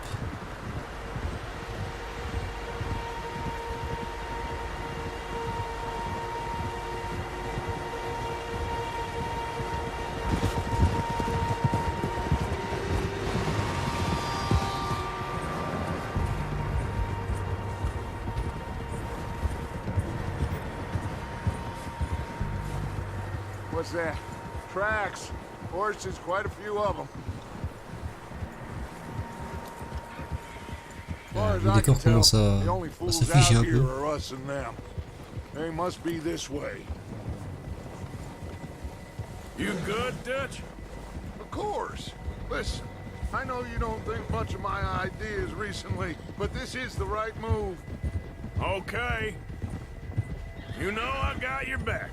What's that? Tracks. Horses, quite a few of them. Le décor commence à s'afficher un peu. are us and them. They must be this way. You good, Dutch? Of course. Listen, I know you don't think much of my ideas recently, but this is the right move. Okay. You know I got your back.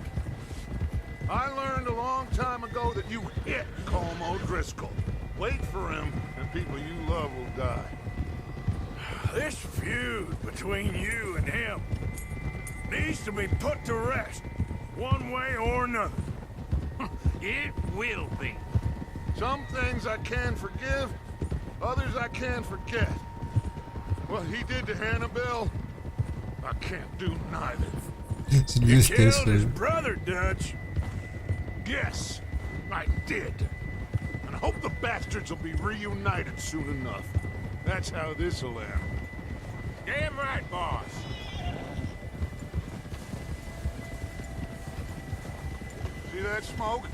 I learned a long time ago that you hit Colm O'Driscoll. Wait for him, and people you love will die. This feud between you and him needs to be put to rest, one way or another. It will be. Some things I can forgive, others I can forget. What he did to Annabelle, I can't do neither. C'est du You FPS, killed his là. brother, Dutch. Yes, I did. And I hope the bastards will be reunited soon enough. That's how this'll end. Damn right, boss. See that smoke?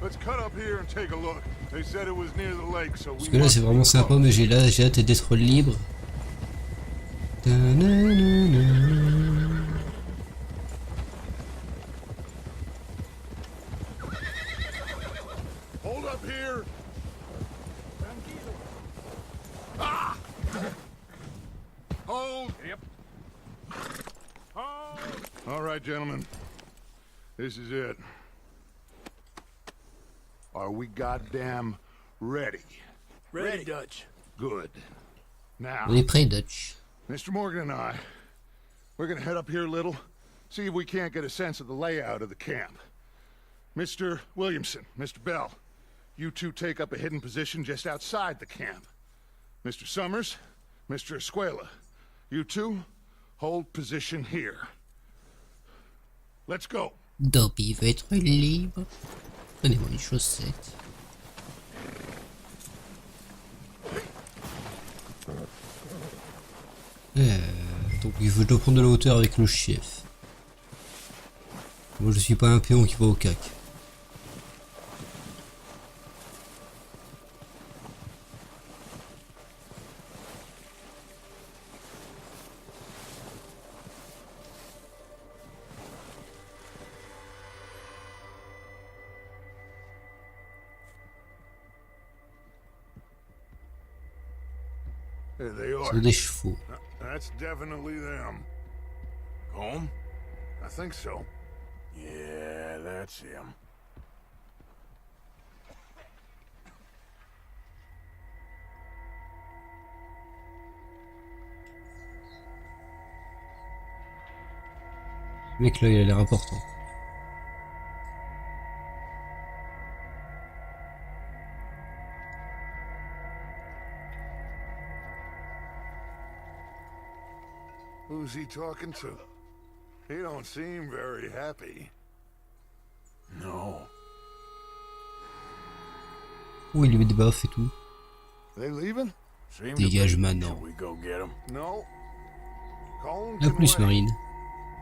Let's cut up here and take a look. They said it was near the lake, so Parce we que là, must c'est be vraiment sympa, close. mais j'ai hâte d'être libre. Ta-na-na-na. Hold up here. Ah! Hold. Yep. All right, gentlemen. This is it. Are we goddamn ready? Ready, Dutch. Good. Now, On est prêt, Dutch. Mr. Morgan and I, we're gonna head up here a little, see if we can't get a sense of the layout of the camp. Mr. Williamson, Mr. Bell, you two take up a hidden position just outside the camp. Mr. Summers, Mr. Escuela, you two hold position here. Let's go. Dobby veut être libre. Donnez-moi une chaussette. Donc il faut doit prendre de la hauteur avec le chef. Moi je suis pas un péon qui va au cac. There they Ce are. sont des chevaux. That's definitely them. Home? I think so. Yeah, that's him. Le mec là il a l'air important. Who's he talking to? He don't seem very happy. No. Oh, il lui met des baffes et tout. They leaving? Seem to Dégage be. maintenant. Should we go get them? No. Colm La can plus wait. marine.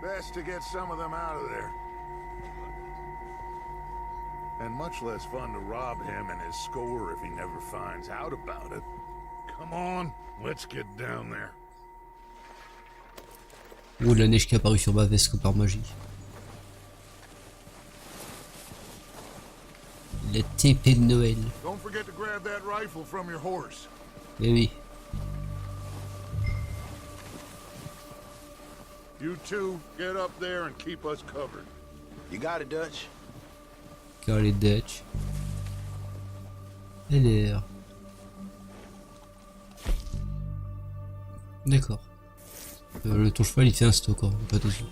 Best to get some of them out of there. And much less fun to rob him and his score if he never finds out about it. Come on, let's get down there. Oh, la neige qui est apparue sur ma veste comme par magie. La TP de Noël. Don't forget to grab that rifle from your horse. Eh oui. You two, get up there and keep us covered. You got it, Dutch. Car les Dutch. LR. D'accord. Le ton cheval il fait un stock, hein, pas de soucis.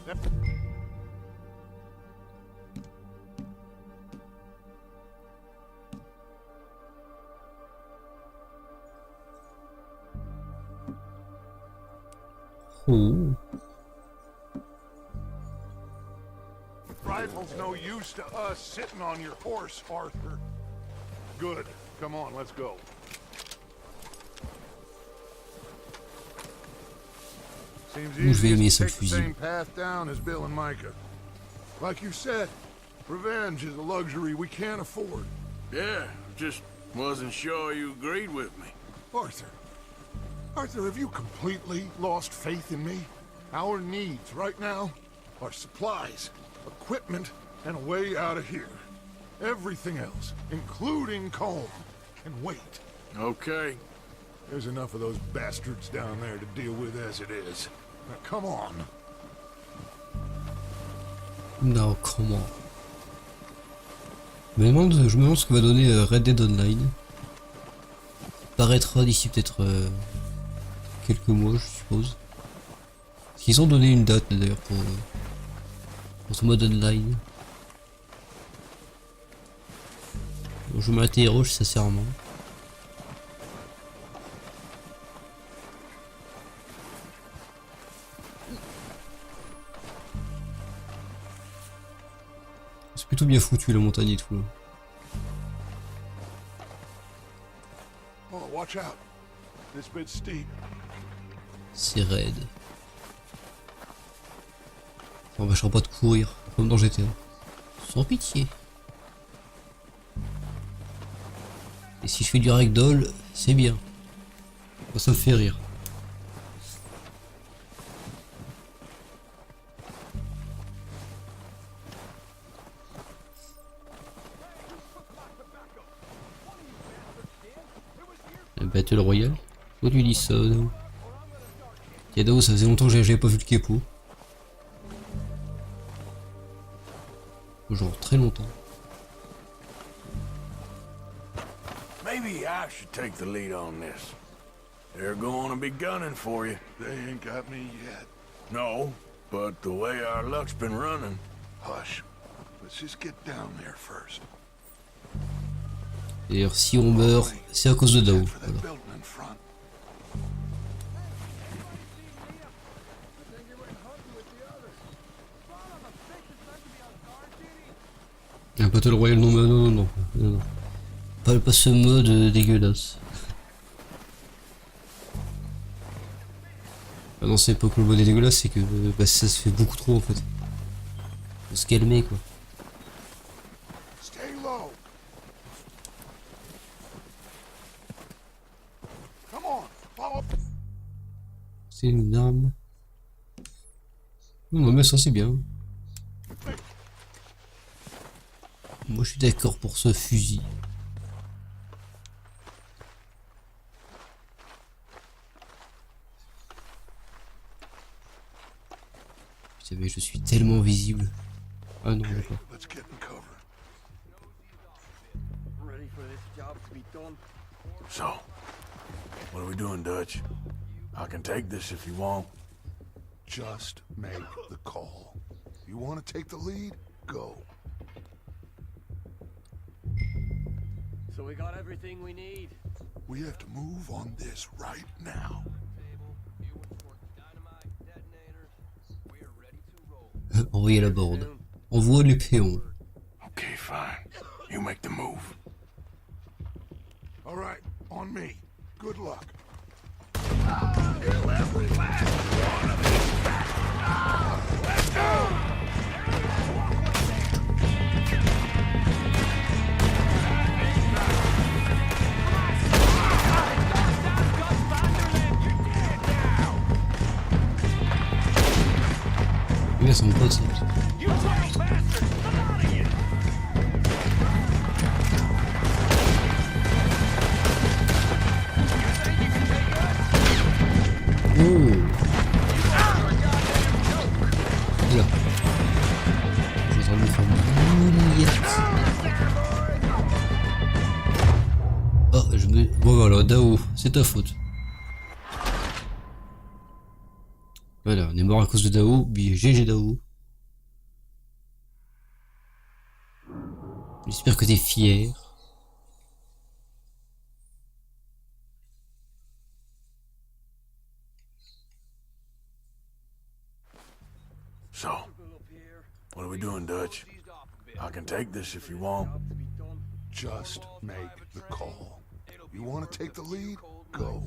Oh. Rifle's no use to us sitting on your horse, Arthur. Good. Come on, let's go. Seems Je vais aimer easy ce to take the fusil. same path down as Bill and Micah. Like you said, revenge is a luxury we can't afford. Yeah, just wasn't sure you agreed with me. Arthur. Arthur, have you completely lost faith in me? Our needs right now are supplies, equipment, and a way out of here. Everything else, including Colm, can wait. Okay. There's enough of those bastards down there to deal with as it is. Now, come on. Non, comment? Je me demande ce que va donner Red Dead Online. Paraîtra d'ici peut-être quelques mois, je suppose. Ils ont donné une date d'ailleurs pour ce mode online. Bon, je m'interroge sincèrement. C'est plutôt bien foutu la montagne et tout là. Oh, watch out. This bit's steep. C'est raide. Ça m'empêchera pas de courir, comme dans GTA. Sans pitié. Et si je fais du ragdoll, c'est bien. Moi, ça me fait rire. La Battle Royale. Où tu dis ça, non? Tiado, ça faisait longtemps que j'avais pas vu le Kepo. Genre très longtemps. Maybe I should take the lead on this. They're going to be gunning for you. They ain't got me yet. No, but the way our luck's been running. Hush. Let's just get down there first. D'ailleurs, si on meurt, c'est à cause de Dao. Head for that Voilà. building in front. Un Battle Royale, non, non. Pas ce mode dégueulasse. Ah non, c'est pas que le mode est dégueulasse, c'est que bah, ça se fait beaucoup trop en fait. Faut se calmer quoi. Stay low. Come on, follow. C'est une arme. Non, mais ça c'est bien. Moi je suis d'accord pour ce fusil. Putain mais je suis tellement visible. Ah non, d'accord. Let's get in cover. So, what are we doing, Dutch? I can take this if you want. Just make the call. You want to take the lead? Go. So we got everything we need. We have to move on this right now. Envoyez la borde. Envoie les péons. Okay, fine. You make the move. All right, on me. Good luck. Là, c'est mon pote, ça. Oh. Oula. Je suis en train de me faire une miette. Oh, je me... Bon voilà, Dao, c'est ta faute. Voilà, on est mort à cause de Dao, puis GG Dao. J'espère que t'es fier. So, what are we doing, Dutch? I can take this if you want. Just make the call. You want to take the lead? Go.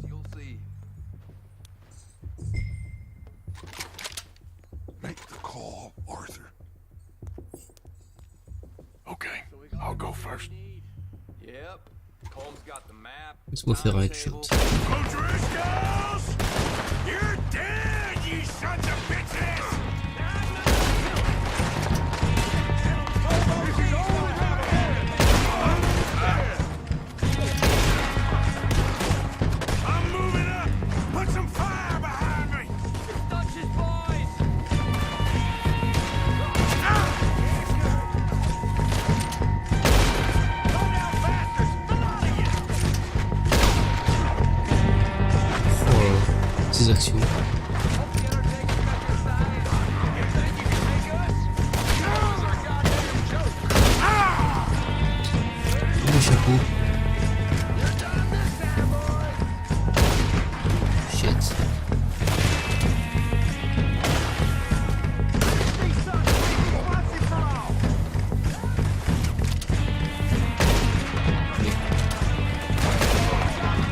Make the call, Arthur. Okay, I'll go first. Yep. Cole's got the map. Laisse-moi faire un headshot. O'Driscolls! You're dead, you sons of bitches! I'm moving up! Put some fire behind me! Dutch's boys! Go down, bastards! The lot of you! Oh, ces actions. Le chapeau. Shit. Il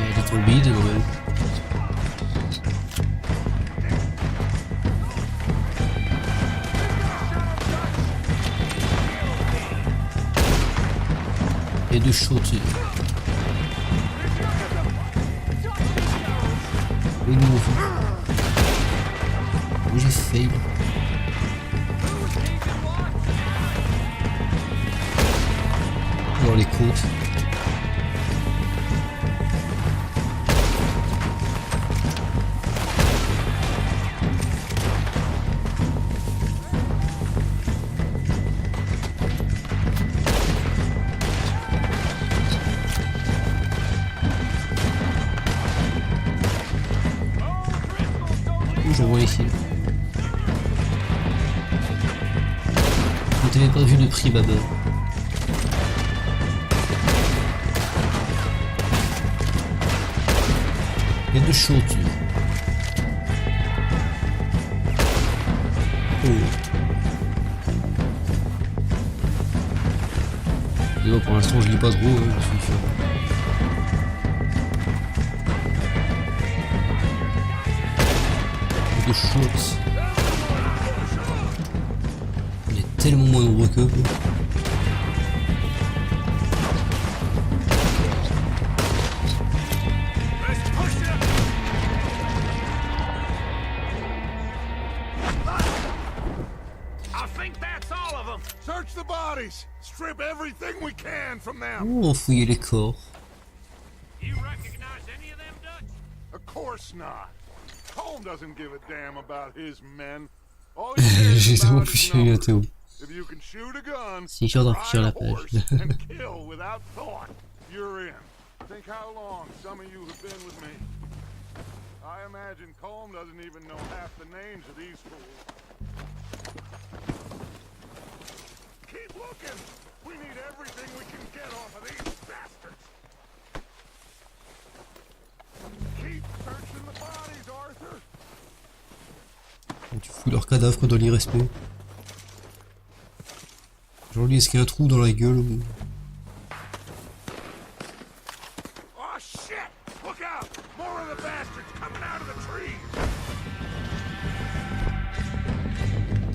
y a des trombides quand même. Et de shooter. Et nouveau. J'ai fail. Alors les côtes. Je vois ici. Vous n'avez pas vu le prix, Baba. Il y a deux chaussures. Oh. Mais bon, pour l'instant, je lis pas trop, je suis sûr. De shorts. On est tellement moins nombreux qu'eux. I think that's all of them. Search the bodies. Strip everything we can from them. Oh, fouiller les corps. You recognize any of them, Dutch? Of course not. Colm doesn't give a damn about his men. All he cares J'ai tellement about plus is fini la numbers. Théo. If you can shoot a gun, Si je suis en train de ride ficher a la page. horse, and kill without thought, you're in. Think how long some of you have been with me. I imagine Colm doesn't even know half the names of these fools. Keep looking. We need everything we can get off of these bastards. Keep searching the bodies, Arthur. Tu fous leur cadavre dans l'irrespect. Genre lui, est-ce qu'il y a un trou dans la gueule ou... Oh shit! Look out! More of the bastards coming out of the trees!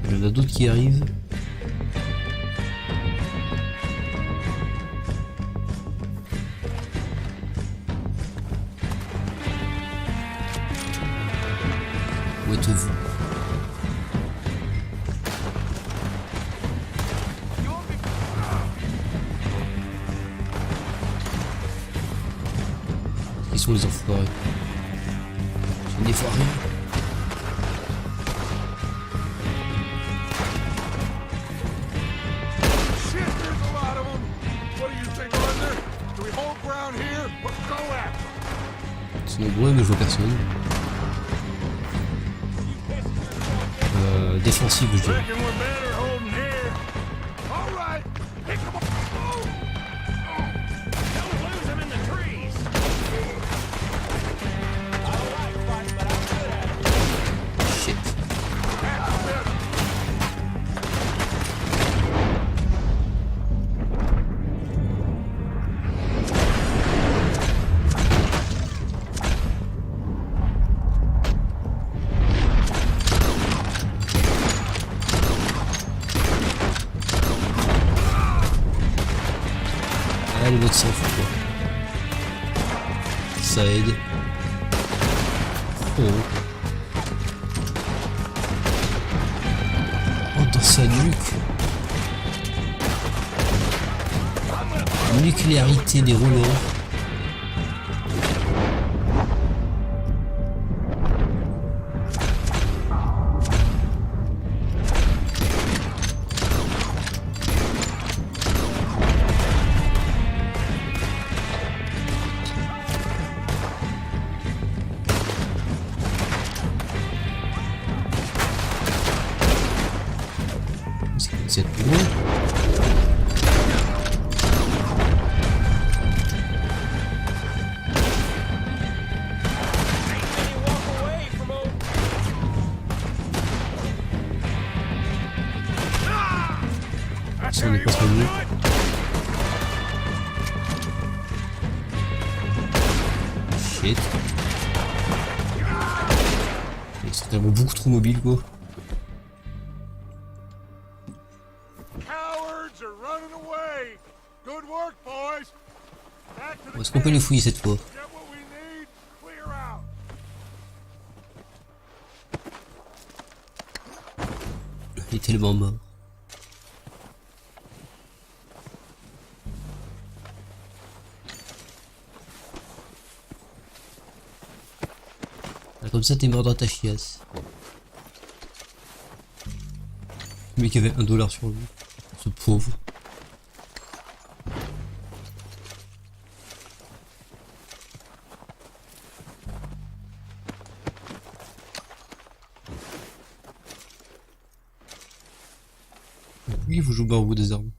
Il y en a d'autres qui arrivent. Où êtes-vous? Qui sont les enfoirés? C'est des enfoirés. Shit, there's a lot of them! What do you think, Arthur? Do we hold ground here or go after them? Ils sont nombreux mais je vois personne. Défensive je dirais. Reckon we're better holding here. All right, pick 'em up. Oh. Don't lose them in the trees. I don't like fighting, but I'm good at it. Shit. Ah, le mode sang fout quoi. Ça aide. Oh. Oh, dans sa nuque. Nucléarité des rollers. C'est plus loin. Si on est pas trop mieux. Shit. C'est tellement beaucoup trop mobile quoi. Cowards are running away. Good work, boys. Back to the Est-ce qu'on peut les fouiller cette fois? Get what we need. Clear out. Il est tellement mort. Ah, comme ça t'es mort dans ta chiasse. Le mec avait $1 sur lui. Ce pauvre. Oui, il faut jouer au bout des armes.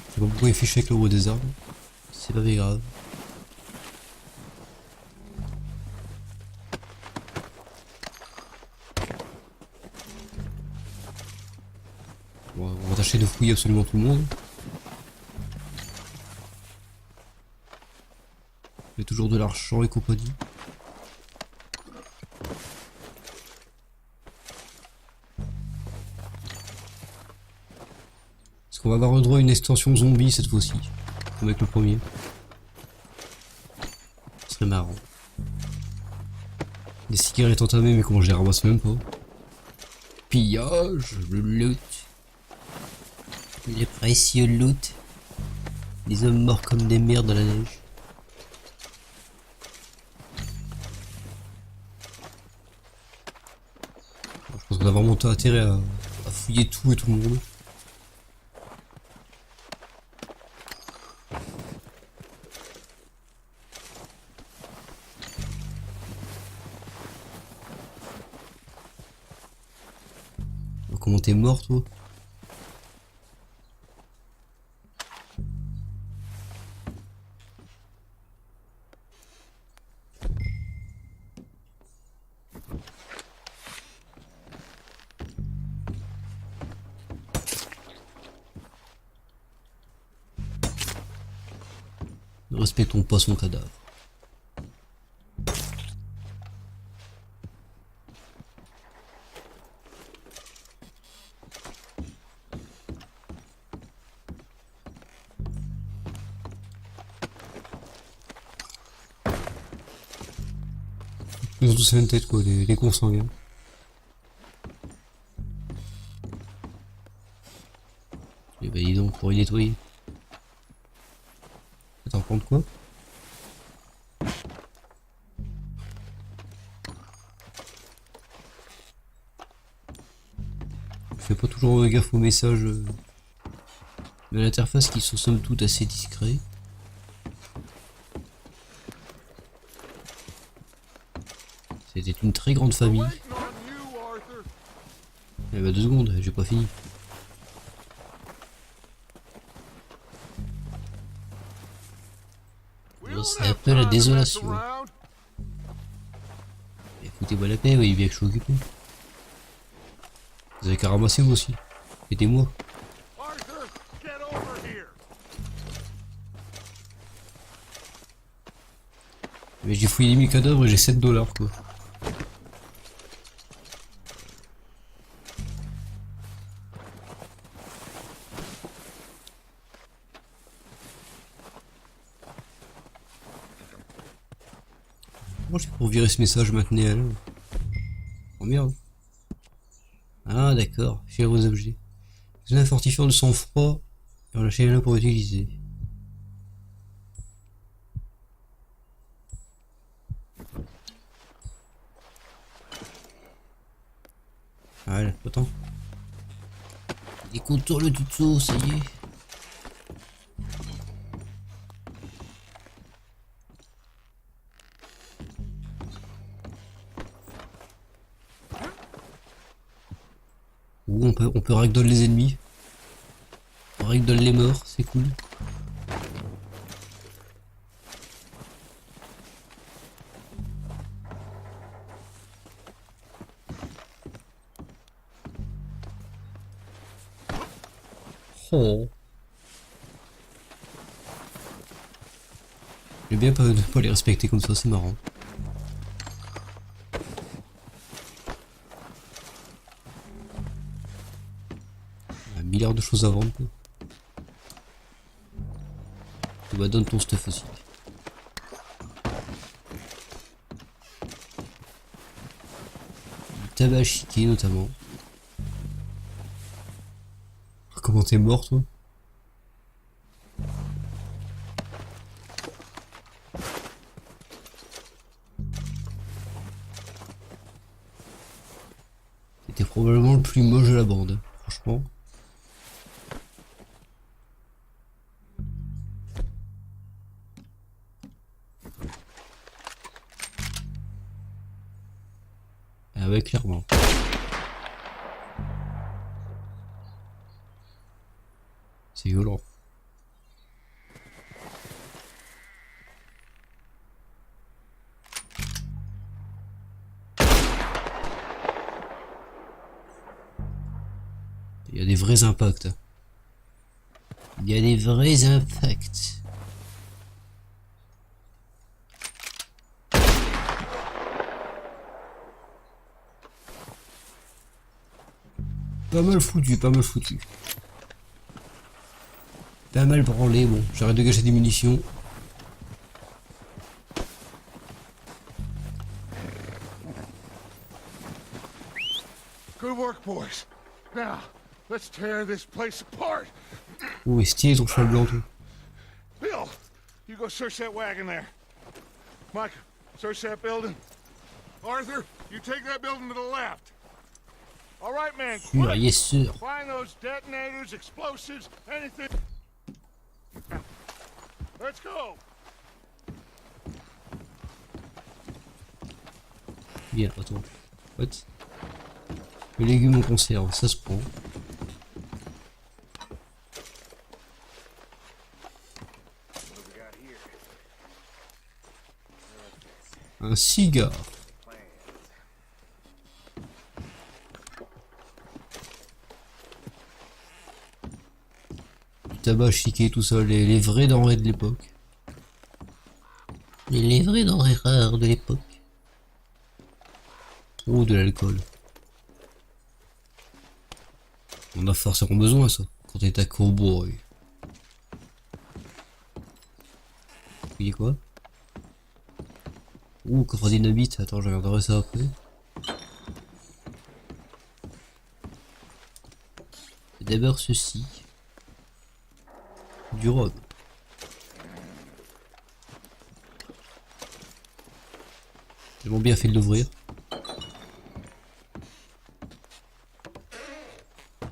Je sais pas pourquoi il fait chier avec le haut des arbres. C'est pas très grave. Bon, on va tâcher de fouiller absolument tout le monde. Il y a toujours de l'argent et compagnie. Est-ce qu'on va avoir le droit à une extension zombie cette fois-ci? Comme avec le premier. Ce serait marrant. Des cigarettes entamées mais comment je les ramasse même pas. Pillage, le loot. Les précieux loot. Les hommes morts comme des merdes dans la neige. Je pense qu'on a vraiment intérêt à fouiller tout et tout le monde. Comment t'es mort toi? Ne respectons pas son cadavre. Ils ont tous la même tête quoi, les consanguins. Et bah dis donc, pour y nettoyer. Attends, prendre quoi? Je fais pas toujours gaffe aux messages de l'interface qui sont somme toute assez discrets. C'était une très grande famille. Eh bah 2 secondes, j'ai pas fini. C'est un peu la désolation. Écoutez-moi la paix, oui, bien que je suis occupé. Vous avez qu'à ramasser vous aussi. Aidez-moi. Mais j'ai fouillé mes cadavres et j'ai 7 $ quoi. Comment je fais pour virer ce message maintenant alors? Oh merde. Ah d'accord, fier aux objets. C'est un fortifiant de sang-froid et on lâche là pour utiliser. Voilà, attends. Il contourne le tuto, ça y est. Ou on peut ragdoll les ennemis. On ragdoll les morts, c'est cool. Oh. J'aime bien ne pas les respecter comme ça, c'est marrant. Il y a 1 milliard de choses à vendre. Quoi. Tu vas donner ton stuff aussi. Du tabac chiqué notamment. Comment t'es mort toi? C'était probablement le plus moche de la bande, franchement. Ah ouais, clairement. C'est violent. Il y a des vrais impacts. Il y a des vrais impacts. Pas mal foutu, pas mal foutu. Pas mal branlé, bon, j'arrête de gâcher des munitions. Good work, boys. Now, let's tear this place apart. Oh, et stylé ton cheval blanc, tout. Bill, you go search that wagon there. Mike, search that building. Arthur, you take that building to the left. All right, man. Sure, yes, sir. Find those detonators, explosives, anything. Let's go. Bien, attends. What? Le légume en conserve, ça se prend. Un cigare. Du tabac chiqué, tout ça, les vraies denrées de l'époque. Les vrais denrées rares de l'époque. Ou de l'alcool. On a forcément besoin ça, quand t'es à cowboy. Il y a quoi? Ouh, coffre dynamite, attends, je regarderai ça après. C'est d'abord ceci. Du rhum. J'ai bien fait de l'ouvrir.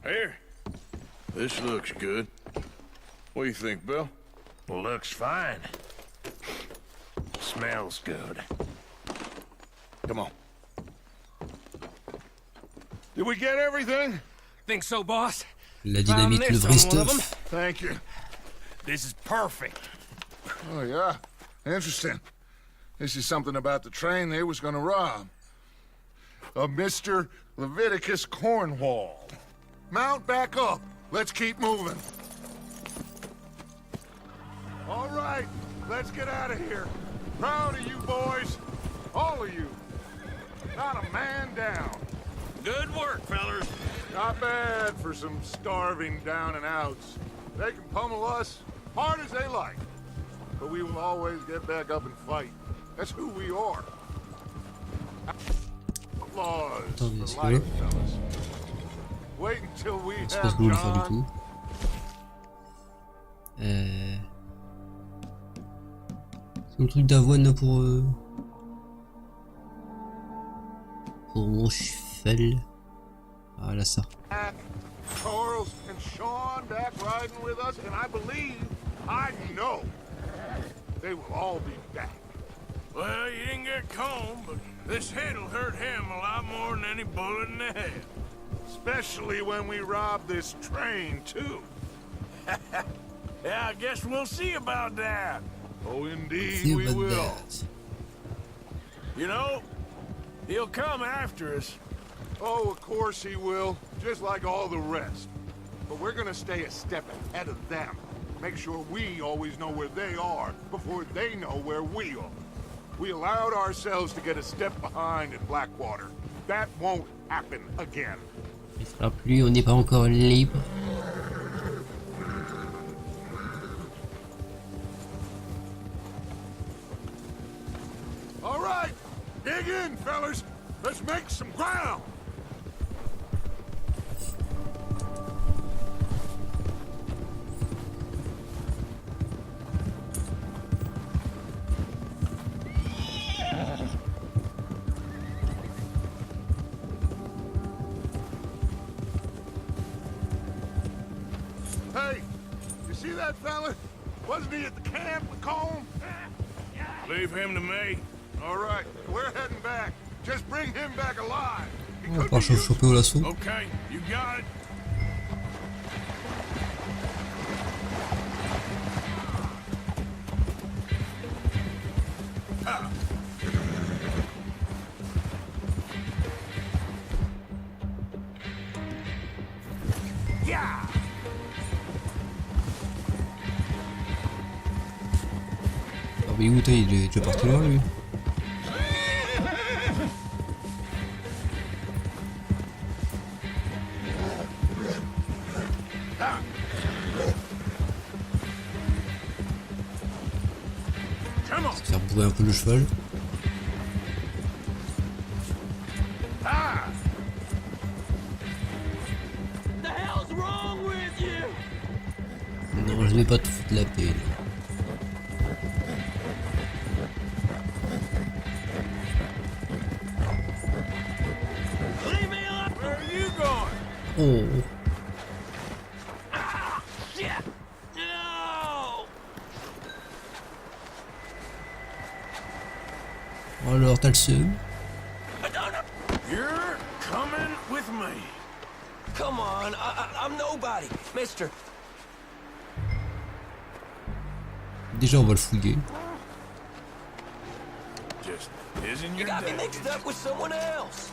Here. This looks good. What do you think, Bill? Looks fine. Smells good. Come on. Did we get everything? Think so, boss? La dynamite, le vrai stuff. Thank you. This is perfect. Oh, yeah? Interesting. This is something about the train they was gonna rob. A Mr. Leviticus Cornwall. Mount back up. Let's keep moving. All right, let's get out of here. Proud of you boys. All of you. Not a man down. Good work, fellers. Not bad for some starving down and outs. They can pummel us hard as they like. But we will always get back up and fight. That's who we are. Applause Attendez, for life, fellas. Wait until we c'est pas ce have que je voulais faire du John. tout. C'est le truc d'avoine là pour mon cheval. Ah là ça. Charles and Sean back riding with us, and I believe, I know, they will all be back. Well, you didn't get Combe, but this hit'll hurt him a lot more than any bullet in the head. Especially when we rob this train, too. Yeah, I guess we'll see about that. Oh, indeed See we about will. that. You know, he'll come after us. Oh, of course he will, just like all the rest. But we're gonna stay a step ahead of them. Make sure we always know where they are before they know where we are. We allowed ourselves to get a step behind in Blackwater. That won't happen again. Il fera plus, on n'est pas encore libre. All right, dig in, fellas. Let's make some ground. Hey, you see that fella? Wasn't he at the camp with Colm? Leave him to me. All right, we're heading back. Just bring him back alive. He On va could pas be useful. choper au lasso. Okay, you got it. Yeah! Ah mais où t'es, il est déjà parti loin lui. Come on. Se faire bourrer un peu le cheval. The hell's wrong with you? Non, je vais pas te foutre la paix. Là. Leave me alone! Where are you going? Oh. Shit! No! Alors t'as le seum. You're coming with me. Come on, I'm nobody, mister. Déjà on va le fouiller. Just isn't You your got me day. mixed up with someone else.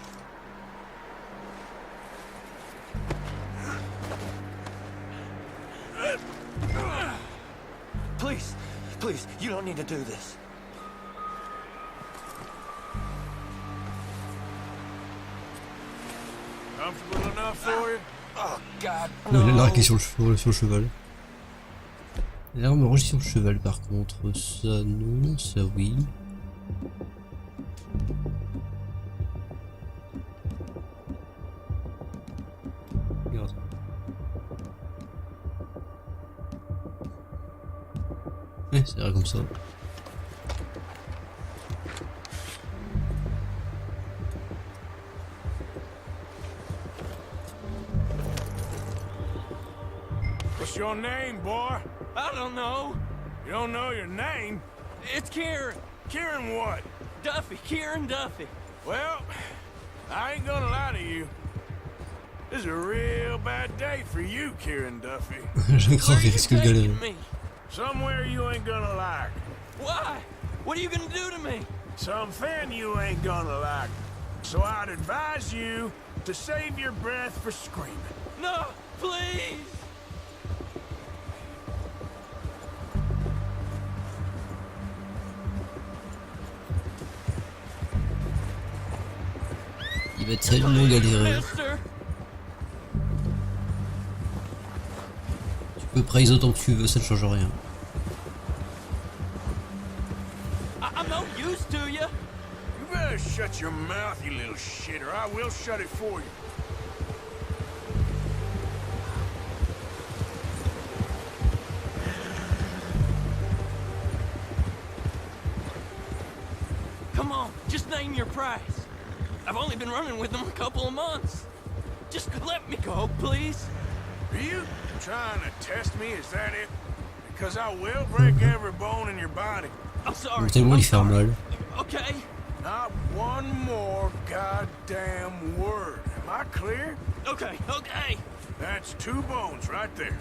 Please, please, you don't need to do this. Comfortable enough for you? Oh, God, Il est no. largué sur le cheval. L'arme rangée sur le cheval par contre, ça non, ça oui. Regarde. C'est vrai comme ça. What's your name, boy? I don't know. You don't know your name? It's Kieran. Kieran what? Duffy. Kieran Duffy. Well, I ain't gonna lie to you. This is a real bad day for you, Kieran Duffy. J'ai grave risque de galérer. Me? Somewhere you ain't gonna like. Why? What are you gonna do to me? Something you ain't gonna like. So I'd advise you to save your breath for screaming. No, please. Il va tellement galérer. Mister. Tu peux praise autant que tu veux, ça ne change rien. I'm no use to you. You better shut your mouth, you little shit, or I will shut it for you. Come on, just name your price. I've only been running with them a couple of months. Just let me go, please. Are you trying to test me? Is that it? Because I will break every bone in your body. I'm sorry. Tellement I'm lui faire sorry. mal. Okay. Not one more goddamn word. Am I clear? Okay, okay. That's 2 bones right there.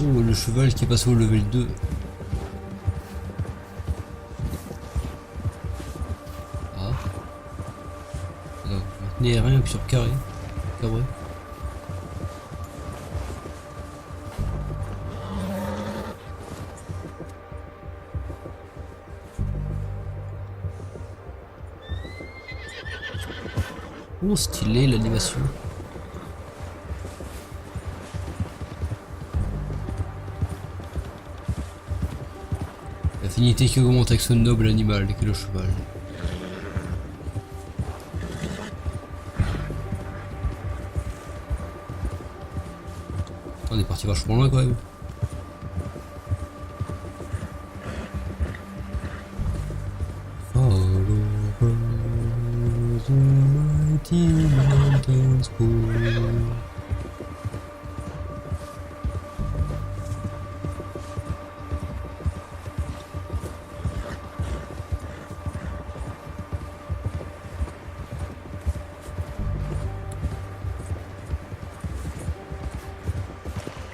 Oh, le cheval qui est passé au level 2. Ah. Alors, maintenez rien sur carré. Carré. Oh, stylé l'animation. L'affinité qui augmente avec ce noble animal qu'est le cheval. On est parti vachement loin quand même.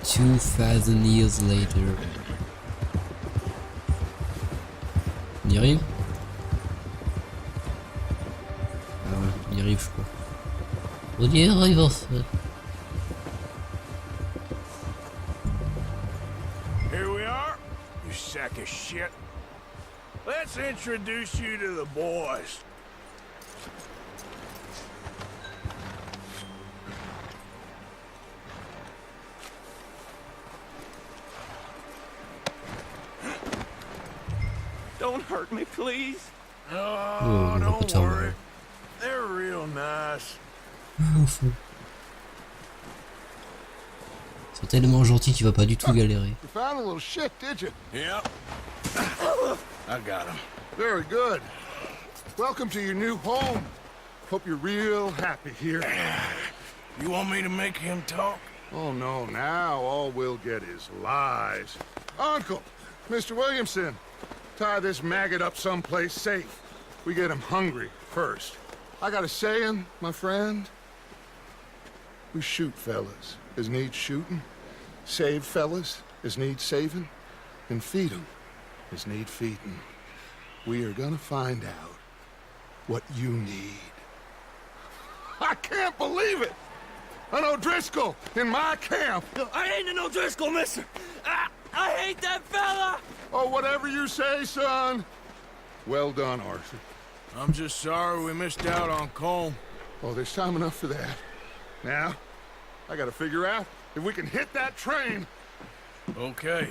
Two thousand years later. On y arrive? Ah ouais, on y arrive je crois. On y arrive en fait. Here we are, you sack of shit. Let's introduce you to the boys. Don't hurt me, please. Oh, don't worry. They're real nice. Ils sont tellement gentils qu'il va pas du tout galérer. You found a little shit, did you? Yep. I got him. Very good. Welcome to your new home. Hope you're real happy here. You want me to make him talk? Oh, no, now all we'll get is lies. Uncle, Mr. Williamson, tie this maggot up someplace safe. We get him hungry first. I got a saying, my friend. We shoot fellas as need shooting, save fellas as need saving, and feed 'em as need feeding. We are gonna find out what you need. I can't believe it! an O'Driscoll in my camp. I ain't an O'Driscoll, mister. I hate that fella. Oh, whatever you say, son. Well done, Arthur. I'm just sorry we missed out on Colm. Oh, there's time enough for that. Now, I gotta figure out if we can hit that train. Okay.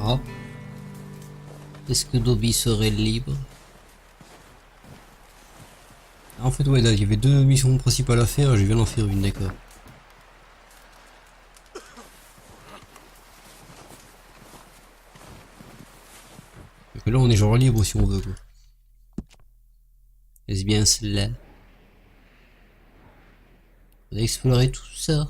Ah. Est-ce que Dobby serait libre? En fait, ouais, il y avait deux missions principales à faire, je viens d'en faire une, d'accord. Donc là, on est genre libre si on veut, quoi. Est-ce bien cela? On a exploré tout ça.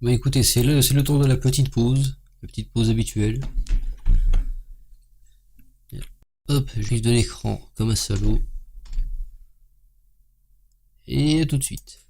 Bah écoutez, c'est le tour de la petite pause habituelle. Hop, j'arrive de l'écran comme un salaud. Et à tout de suite.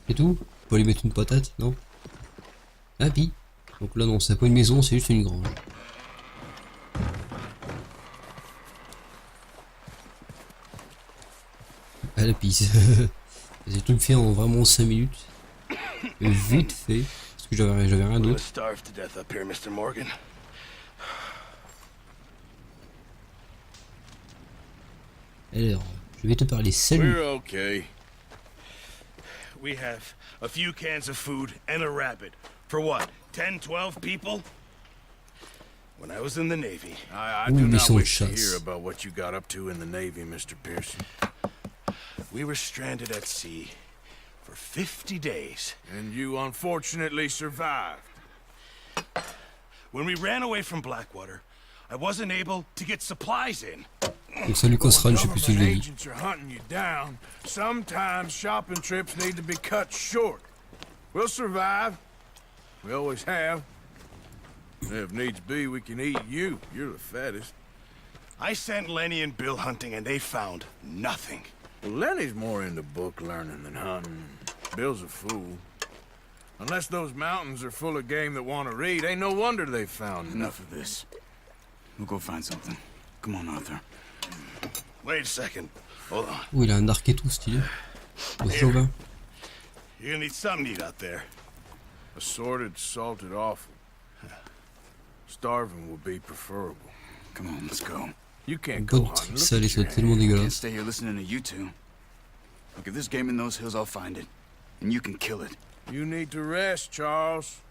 C'est tout? On peut aller mettre une patate, non? Ah puis. Donc là non, c'est pas une maison, c'est juste une grange. Ah la pisse. J'ai tout fait en vraiment 5 minutes. Vite fait. Parce que j'avais rien d'autre. Starve to death up here, Mr. Morgan. Alors, je vais te parler salut. We're okay. We have a few cans of food and a rabbit. For what? 10, 12 people? When I was in the Navy. I do not wish to hear about what you got up to in the Navy, Mr. Pearson. We were stranded at sea for 50 days. And you unfortunately survived. When we ran away from Blackwater, I wasn't able to get supplies in. Donc ça lui causera, je sais plus si je l'ai dit. Agents are hunting you down. Sometimes shopping trips need to be cut short. We'll survive. We always have. If needs be, we can eat you. You're the fattest. I sent Lenny and Bill hunting and they found nothing. Well, Lenny's more into book learning than hunting. Bill's a fool. Unless those mountains are full of game that want to read, ain't no wonder they found Enough of this. We'll go find something. Come on, Arthur. Wait a second. Hold on. Oh, il a un arc et tout stylé. Au chauvin. You're gonna need something to eat out there. Assorted, salted offal. Starving will be preferable. Come on, let's go. You can't Pas go de hunting. trucs Look salés, at c'est your tellement I can't dégueulasse. stay here listening to you two. Look, if there's game in those hills, I'll find it. And you can kill it. You need to rest, Charles.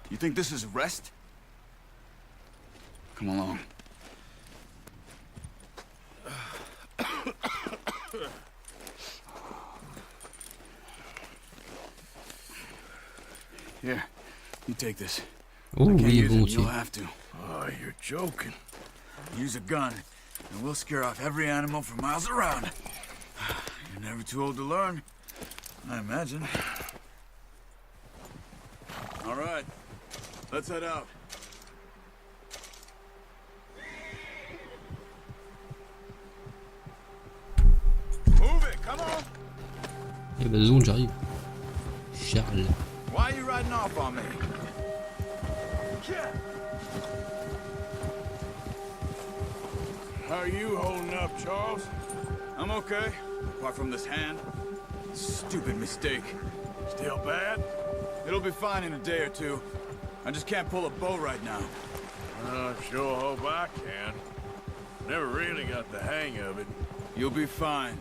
You think this is rest? Come along. Here, you take this. Oh I can't oui, use it, volontiers. you'll have to. Oh, you're joking. Use a gun, and we'll scare off every animal for miles around. You're never too old to learn, I imagine. All right, let's head out. Move it, come on. Eh bah 2 secondes, j'arrive. Charles. Why are you riding off on me? How are you holding up, Charles? I'm okay, apart from this hand. Stupid mistake. Still bad? It'll be fine in a day or two. I just can't pull a bow right now. I sure hope I can. Never really got the hang of it. You'll be fine.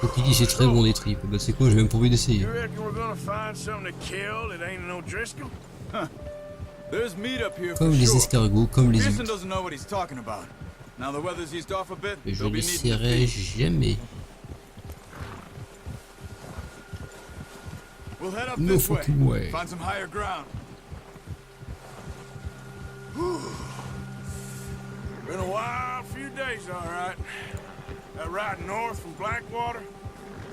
Quand il dit c'est très bon des tripes, bah c'est quoi, j'ai même pas envie d'essayer. You reckon we're gonna find something to kill that ain't no Driscoll? There's meat up here Comme for les sure. escargots, comme les Pearson huîtres. doesn't know what he's talking about. Now the weather's eased off a bit. Mais je they'll be needing to l'essaierai feed. jamais. We'll head up No this way. fucking way. Find some higher ground. Been a wild few days, all right. That ride north from Blackwater,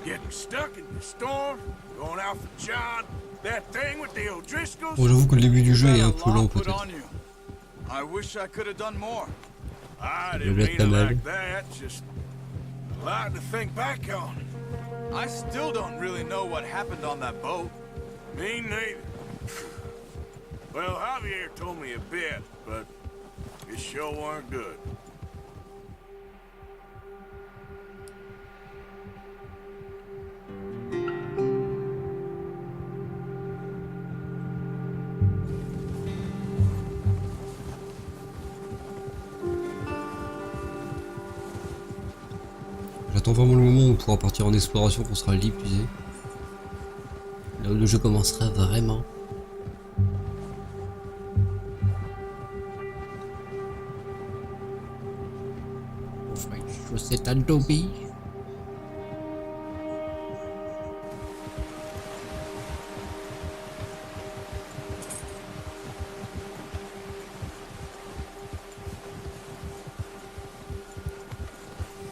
getting stuck in the storm, going out for John, that thing with the O'Driscolls. Bon, j'avoue que le début du jeu est un Got a peu long lot put peut-être. on you. I wish I could have done more. I Ça didn't devait mean être pas it mal. like that, just a lot to think back on. I still don't really know what happened on that boat. Me neither. Well, Javier told me a bit, but it sure weren't good. J'attends vraiment le moment où on pourra partir en exploration, qu'on sera l'épuisé. Là où le jeu commencera vraiment. C'est un Dobby.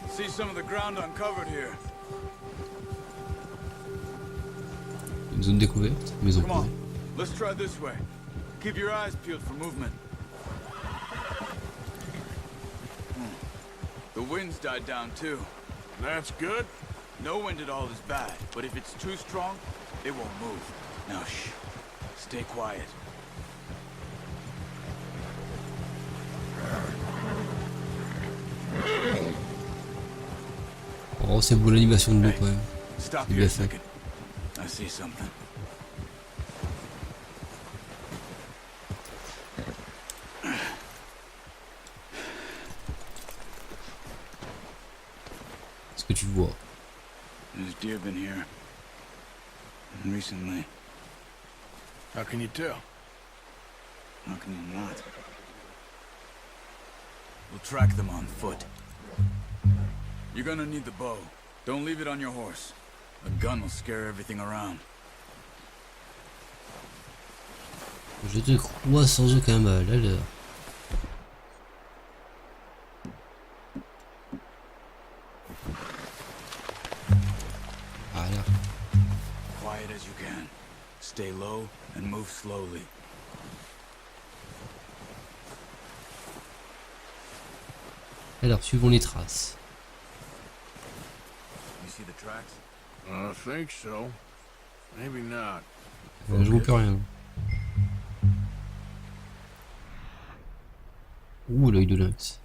See some of the ground uncovered here. Une zone découverte, maison Come on, privée. let's try this way. Keep your eyes peeled for movement. The wind's died down too. That's good. No wind at all is bad, but if it's too strong, it won't move. Now shh. Stay quiet. Oh, c'est beau l'animation de l'eau quand même. Stop C'est here bien a fait. second. I see something. Qu'est-ce que tu vois? There's deer been here. Recently. How can you tell? How can you not? We'll track them on foot. You're gonna need the bow. Don't leave it on your horse. A gun will scare everything around. Je te crois sans aucun mal, alors. Voilà. Quiet as you can. Stay low and move slowly. Alors, suivons les traces. You see the tracks? I think so. Maybe not. Je vois plus rien. Ouh, l'œil de lynx.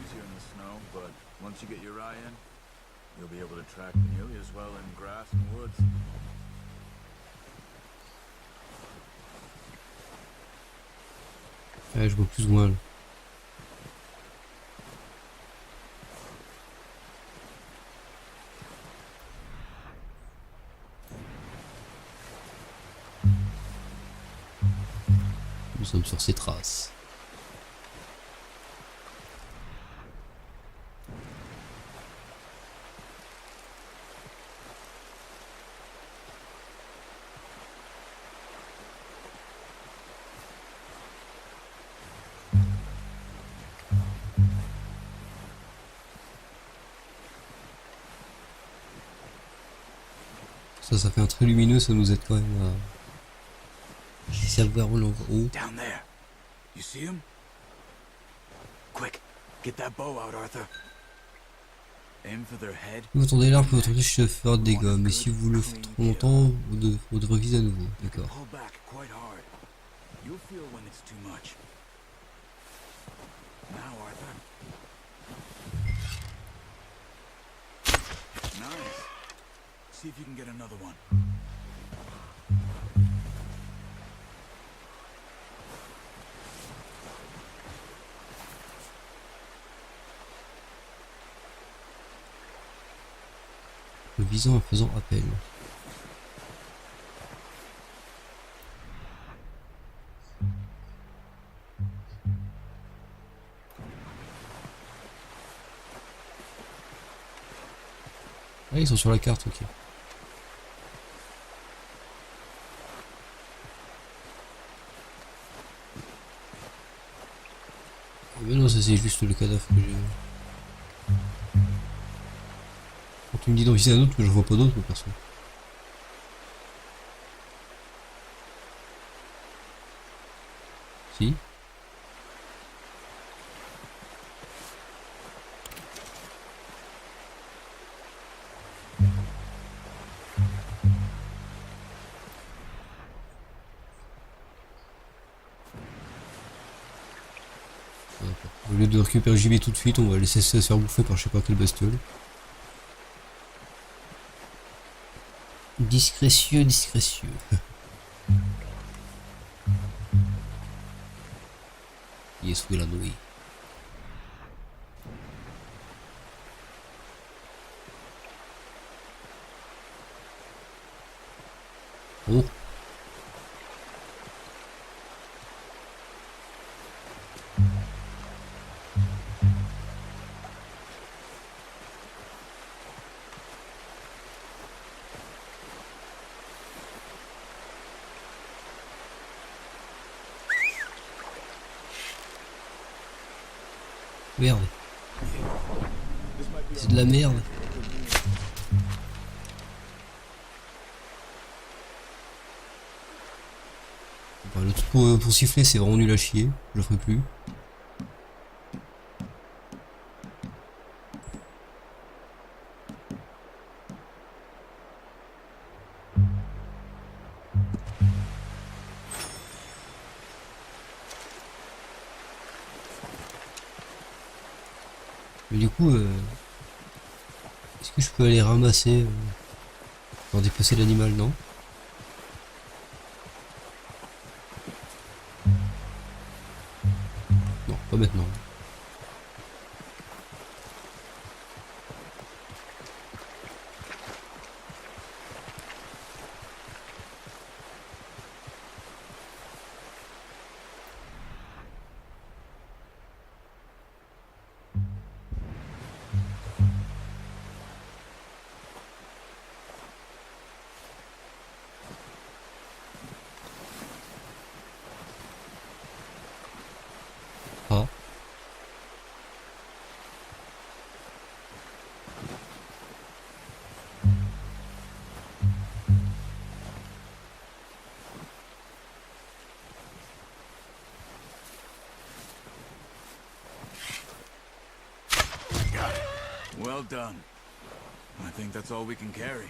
Easier in the snow, but once you get your eye in, you'll be able to track nearly as well in grass and woods. Ouais, je vois plus ou moins là. Nous sommes sur ces traces. Ça fait un trait lumineux, ça nous aide quand même à savoir où l'on va. Oh. Down there. You see him? Quick, get that bow out, Arthur. Aim for their head. Si vous tendez l'arme, vous tentez de faire des dégâts, mais si vous le faites trop longtemps, vous devrez viser à nouveau. D'accord. Pull back quite hard. You'll feel when it's too much. Now, Arthur. Nice. See if you can get another one. Le visant en faisant appel. Ah, ils sont sur la carte, ok. Mais non, ça c'est juste le cadavre que j'ai. Quand tu me dis d'en viser un autre, je vois pas d'autre perso. Si. Au lieu de récupérer le gibier tout de suite, on va laisser ça se faire bouffer par je sais pas quelle bestiole. Discrétieux, discrétieux. Yes, we la nouille. Oh. Merde. C'est de la merde. Enfin, le truc pour siffler, c'est vraiment nul à chier. Je le ferai plus. Mais du coup, est-ce que je peux aller ramasser pour dépecer l'animal? Non. Non, pas maintenant. Ah. Well done. I think that's all we can carry.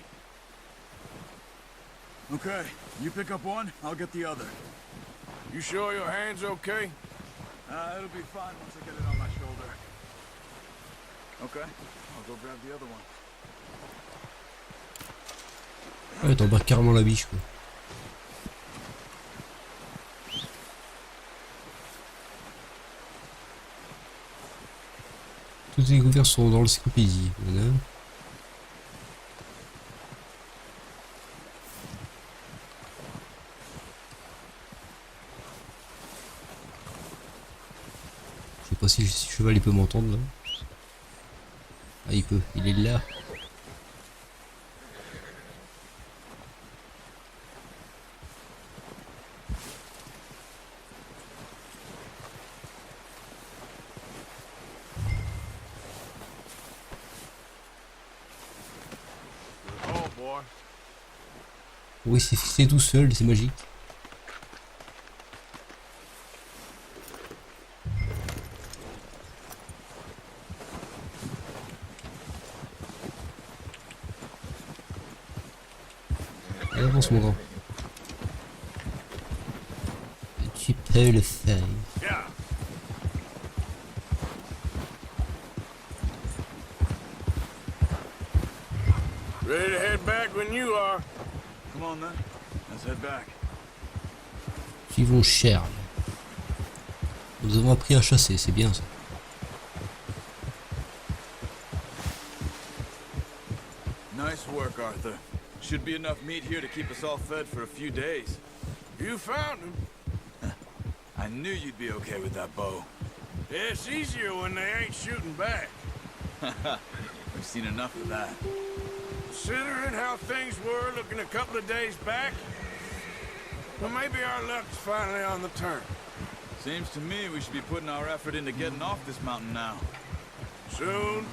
Okay, you pick up one, I'll get the other. You sure your hand's okay? It'll be fine once I get it on my shoulder. Okay, I'll go grab the other one. Ouais, t'embarques carrément la biche, quoi. Toutes les découvertes sont dans l'encyclopédie. Voilà. Je sais pas si le cheval il peut m'entendre là. Ah, il peut, il est là. Oh boy. Oui, c'est tout seul, c'est magique. Allez, avance mon grand. Tu peux le faire. Yeah. Ready to head back when you are. Come on then, let's head back. Suivons Charles. Nous avons appris à chasser, c'est bien ça. Nice work, Arthur. Should be enough meat here to keep us all fed for a few days. You found him. I knew you'd be okay with that bow. Yeah, it's easier when they ain't shooting back. We've seen enough of that. Considering how things were looking a couple of days back, well, maybe our luck's finally on the turn. Seems to me we should be putting our effort into getting off this mountain now. Soon.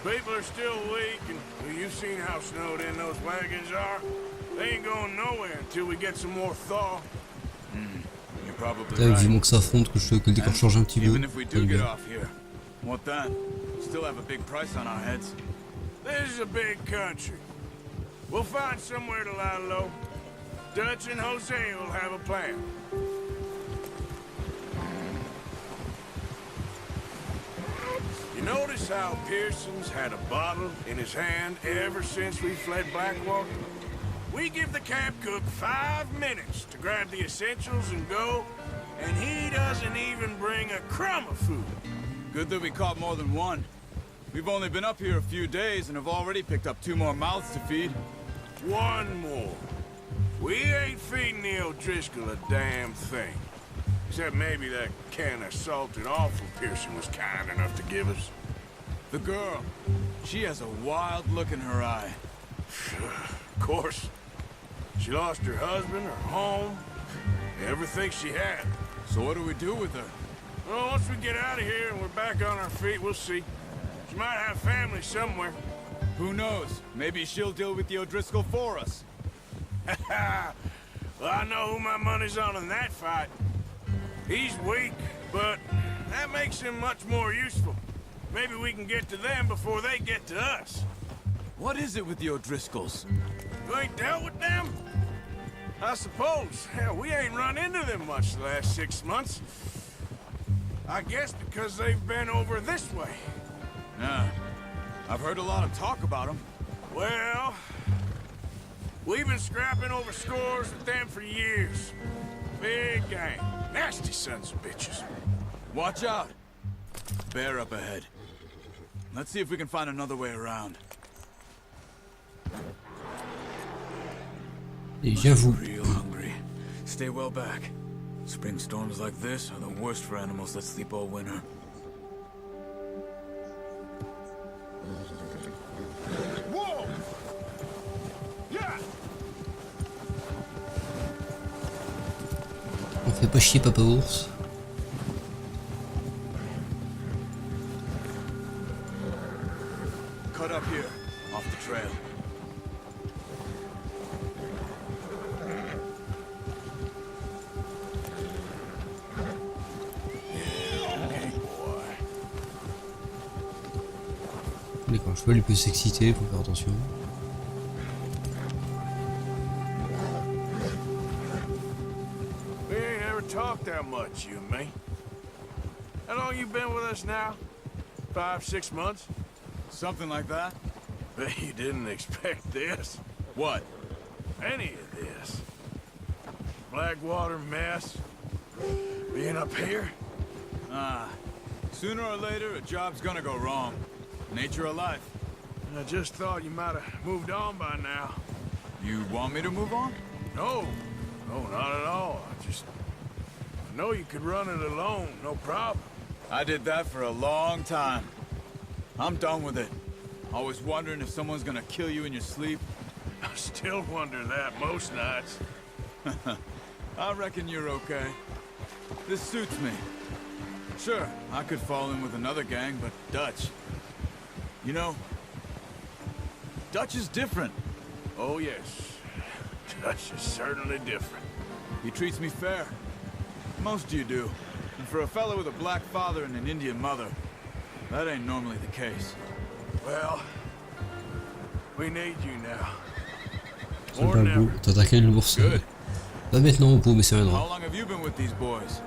People are still weak, and well, you've seen how snowed in those wagons are. They ain't going nowhere until we get some more thaw. You're probably T'as vu right. mon que ça fonde, que le décor change un petit peu. Even if we do Très get bien. off here, what then? Still have a big price on our heads. This is a big country. We'll find somewhere to lie low. Dutch and Jose will have a plan. You notice how Pearson's had a bottle in his hand ever since we fled Blackwater? We give the camp cook 5 minutes to grab the essentials and go, and he doesn't even bring a crumb of food. Good that we caught more than one. We've only been up here a few days and have already picked up 2 more mouths to feed. One more. We ain't feeding the O'Driscoll a damn thing. Except maybe that can of salted offal Pearson was kind enough to give us. The girl, she has a wild look in her eye. Of course. She lost her husband, her home, everything she had. So what do we do with her? Well, once we get out of here and we're back on our feet, we'll see. She might have family somewhere. Who knows? Maybe she'll deal with the O'Driscoll for us. Well, I know who my money's on in that fight. He's weak, but that makes him much more useful. Maybe we can get to them before they get to us. What is it with the O'Driscolls? You ain't dealt with them? I suppose. Hell, we ain't run into them much the last 6 months. I guess because they've been over this way. Yeah. I've heard a lot of talk about them. Well, we've been scrapping over scores with them for years. Big gang. Nasty sons of bitches. Watch out. Bear up ahead. Let's see if we can find another way around. Et j'avoue. Real hungry. Stay well back. Spring storms like this are the worst for animals that sleep all winter. Whoa! Yeah! On fait pas chier Papa Ours. Cut up here, off the trail. D'accord, je vois, il peut s'exciter, faut faire attention. We ain't ever talked that much, you and me. How long you been with us now? 5, 6 months? Something like that? Bet you didn't expect this. What? Any of this. Blackwater mess. Being up here? Sooner or later, a job's gonna go wrong. Nature of life. I just thought you might have moved on by now. You want me to move on? No. No, not at all. I know you could run it alone, no problem. I did that for a long time. I'm done with it. Always wondering if someone's gonna kill you in your sleep. I still wonder that most nights. I reckon you're okay. This suits me. Sure, I could fall in with another gang, but Dutch... You know, Dutch is different. Oh, yes. Dutch is certainly different. He treats me fair. Most of you do. And for a fellow with a black father and an Indian mother, that ain't normally the case. Well, we need you now. C'est pas beau, t'attaquer l'ours. Pas maintenant, on peut, mais c'est un How drap. long have you been with these boys?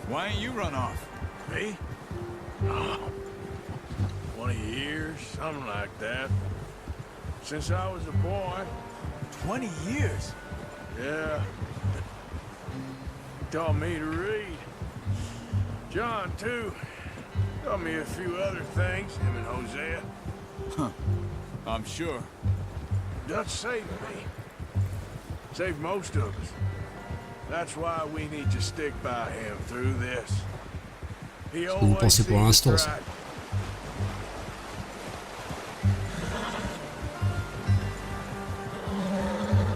Why ain't you run off? Me? Oh, 20 years, something like that. Since I was a boy. 20 years? Yeah. Taught me to read. John, too. Taught me a few other things, him and Hosea. Huh. I'm sure. Dutch saved me. Saved most of us. That's why we need to stick by him through this. He Ce que vous pensez pour l'instant, ça.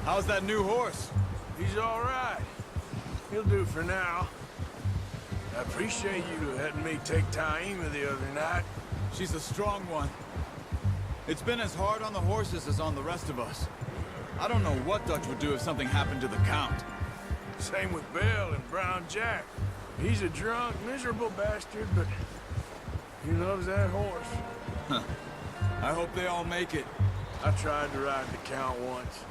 How's that new horse? He's all right. He'll do for now. I appreciate you letting me take Taima the other night. She's a strong one. It's been as hard on the horses as on the rest of us. I don't know what Dutch would do if something happened to the Count. Same with Bill and Brown Jack. He's a drunk, miserable bastard, but he loves that horse. Huh. I hope they all make it. I tried to ride the Count once.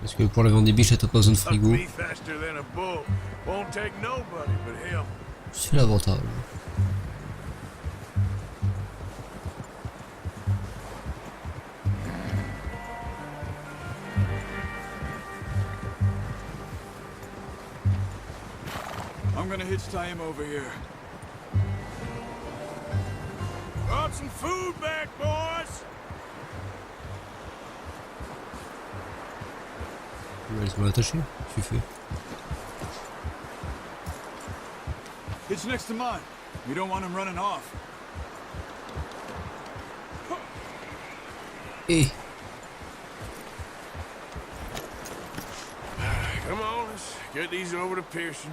Parce que pour la viande des biches, t'as pas besoin de frigo. Me faster than a bull. Won't take nobody but him. C'est l'avantage. I'm gonna hitch Taima over here. Brought some food back, boys! Laisse-moi l'attacher, je suis fait. Hitch next to mine. We don't want him running off. Eh. Come on, let's get these over to Pearson.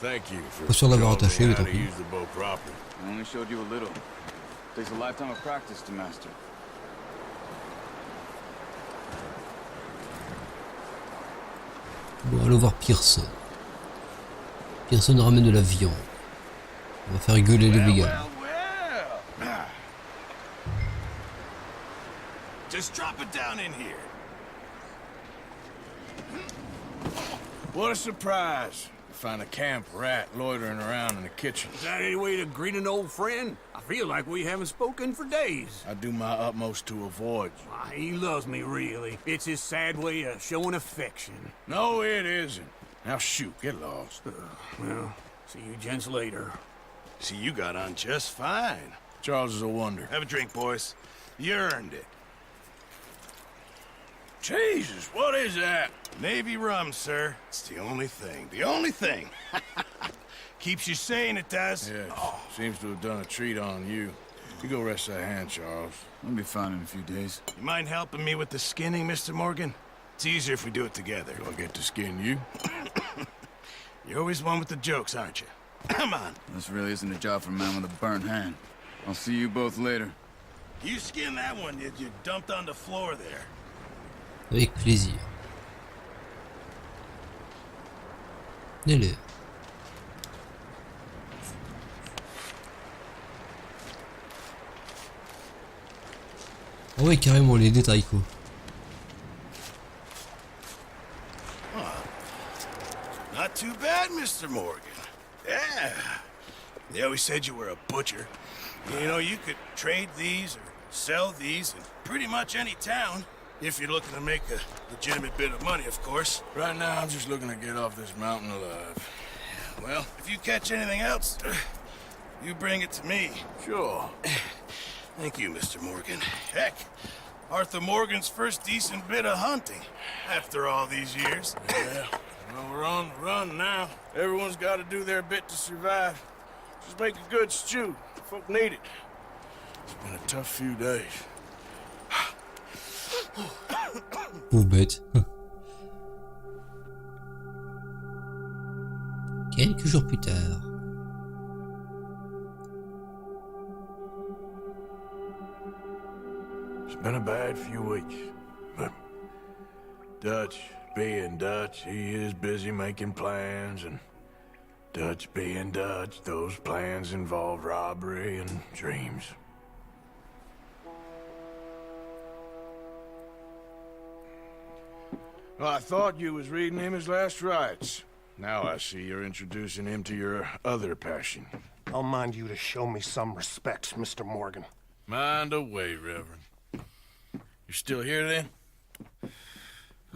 Thank you for Pas sûr d'avoir attaché, mais tant how to pis. use the bow properly. I only showed you a little. Takes a lifetime of practice to master. Bon, allons voir Pearson. Pearson ramène de la viande. On va faire gueuler les véganes. Just drop it down in here. What a surprise. Find a camp rat loitering around in the kitchen. Is that any way to greet an old friend? I feel like we haven't spoken for days. I do my utmost to avoid you. He loves me, really. It's his sad way of showing affection. No, it isn't. Now shoot, get lost. Well, see you gents later. See, you got on just fine. Charles is a wonder. Have a drink, boys. You earned it. Jesus, what is that? Navy rum, sir. It's the only thing. The only thing. Keeps you sane, it does. Yes, seems to have done a treat on you. You go rest that hand, Charles. I'll be fine in a few days. You mind helping me with the skinning, Mr. Morgan? It's easier if we do it together. Do I get to skin you? You're always one with the jokes, aren't you? Come on. This really isn't a job for a man with a burnt hand. I'll see you both later. You skin that one you dumped on the floor there. Avec plaisir. Allez. Ah ouais, carrément les détails quoi. Not too bad, Mr. Morgan. Yeah. They always said you were a butcher. You know, you could trade these or sell these in pretty much any town. If you're looking to make a legitimate bit of money, of course. Right now, I'm just looking to get off this mountain alive. Well, if you catch anything else, you bring it to me. Sure. Thank you, Mr. Morgan. Heck, Arthur Morgan's first decent bit of hunting after all these years. Yeah, well, we're on the run now. Everyone's got to do their bit to survive. Just make a good stew. Folk need it. It's been a tough few days. Pauvre bête. Quelques jours plus tard. It's been a bad few weeks, but Dutch being Dutch, he is busy making plans, and Dutch being Dutch, those plans involve robbery and dreams. Well, I thought you was reading him his last rites. Now I see you're introducing him to your other passion. I'll mind you to show me some respect, Mr. Morgan. Mind away, Reverend. You still here, then?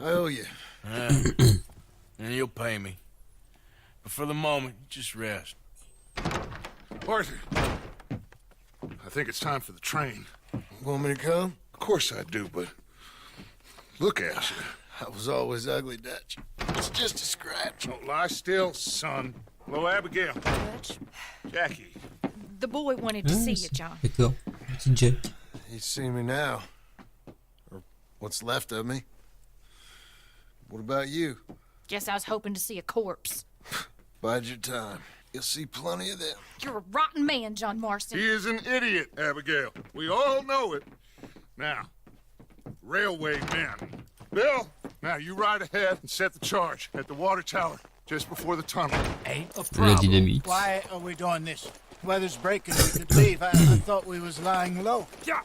I owe you. And you'll pay me. But for the moment, just rest. Arthur, I think it's time for the train. Want me to come? Of course I do, but look at you. I was always ugly, Dutch. It's just a scratch. Don't lie still, son. Hello, Abigail. Dutch, Jackie. the boy wanted to see you, John. D'accord. Petit Jack. He'd see me now. Or what's left of me. What about you? Guess I was hoping to see a corpse. Bide your time. You'll see plenty of them. You're a rotten man, John Marston. He is an idiot, Abigail. We all know it. Now, railway men. Bill, now you ride ahead and set the charge at the water tower just before the tunnel. Ain't a La problem. dynamite. Why are we doing this? Weather's breaking. We could leave. I thought we was lying low. Yeah,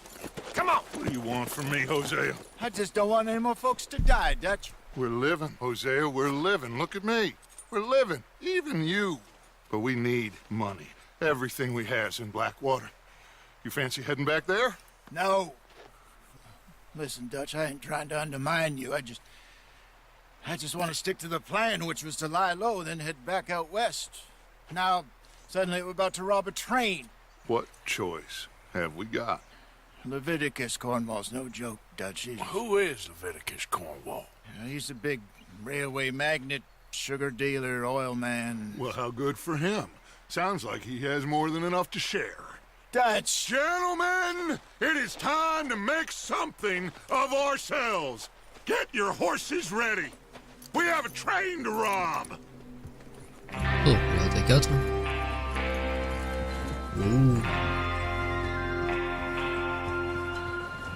come on. What do you want from me, Hosea? I just don't want any more folks to die, Dutch. We're living, Hosea. We're living. Look at me. We're living. Even you. But we need money. Everything we has in Blackwater. You fancy heading back there? No. Listen, Dutch, I ain't trying to undermine you. I just want to stick to the plan, which was to lie low, then head back out west. Now, suddenly we're about to rob a train. What choice have we got? Leviticus Cornwall's no joke, Dutch. Who is Leviticus Cornwall? He's a big railway magnate, sugar dealer, oil man. Well, how good for him. Sounds like he has more than enough to share. Dutch! Gentlemen, it is time to make something of ourselves. Get your horses ready. We have a train to rob. Oh, on va être à 4. Ouh.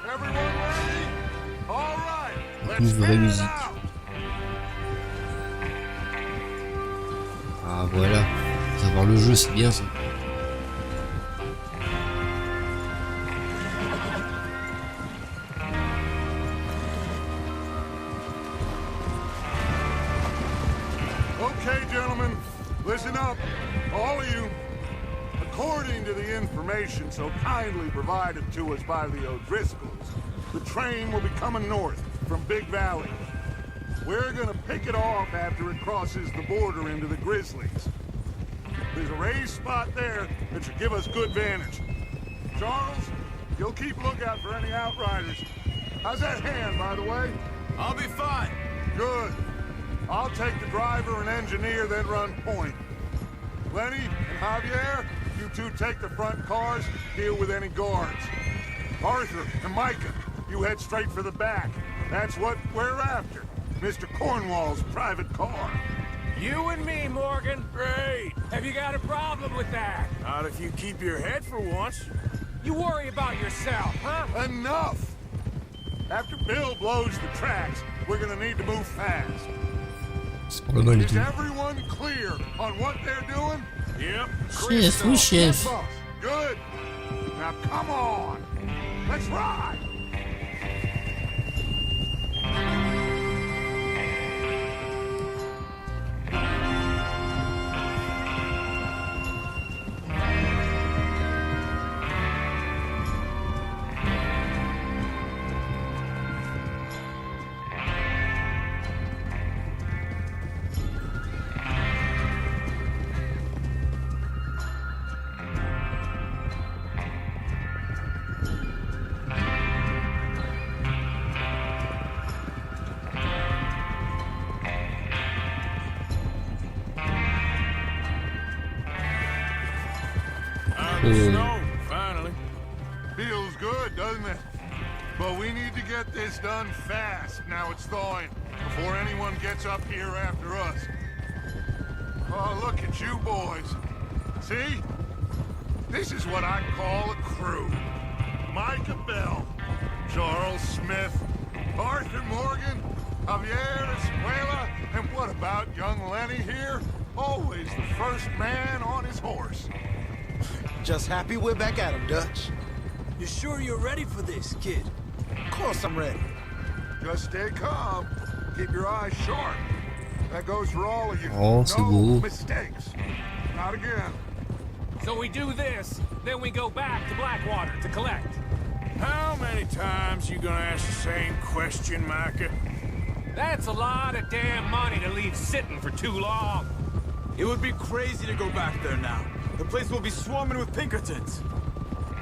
Everyone ready? All right. Let's Une vraie get it musique. out. voilà. Savoir le jeu, c'est bien ça. Okay, gentlemen, listen up, all of you. According to the information so kindly provided to us by the O'Driscolls, the train will be coming north from Big Valley. We're gonna pick it off after it crosses the border into the Grizzlies. There's a raised spot there that should give us good vantage. Charles, you'll keep lookout for any outriders. How's that hand, by the way? I'll be fine. Good. I'll take the driver and engineer, then run point. Lenny and Javier, you two take the front cars, deal with any guards. Arthur and Micah, you head straight for the back. That's what we're after. Mr. Cornwall's private car. You and me, Morgan. Great. Have you got a problem with that? Not if you keep your head for once. You worry about yourself, huh? Enough! After Bill blows the tracks, we're gonna need to move fast. C'est pour le mal et Is tout. everyone clear on what they're doing? Yep. Chef, oui chef. Boss. Good. Now come on. Let's ride. Snow, finally. Feels good, doesn't it? But we need to get this done fast. Now it's thawing, before anyone gets up here after us. Oh, look at you boys. See? This is what I call a crew. Micah Bell, Charles Smith, Arthur Morgan, Javier Escuela, and what about young Lenny here? Always the first man on his horse. Just happy we're back at him, Dutch. You sure you're ready for this, kid? Of course I'm ready. Just stay calm. Keep your eyes sharp. That goes for all of you. Oh, c'est No beau. mistakes. Not again. So we do this, then we go back to Blackwater to collect. How many times you gonna ask the same question, Micah? That's a lot of damn money to leave sitting for too long. It would be crazy to go back there now. The place will be swarming with Pinkertons.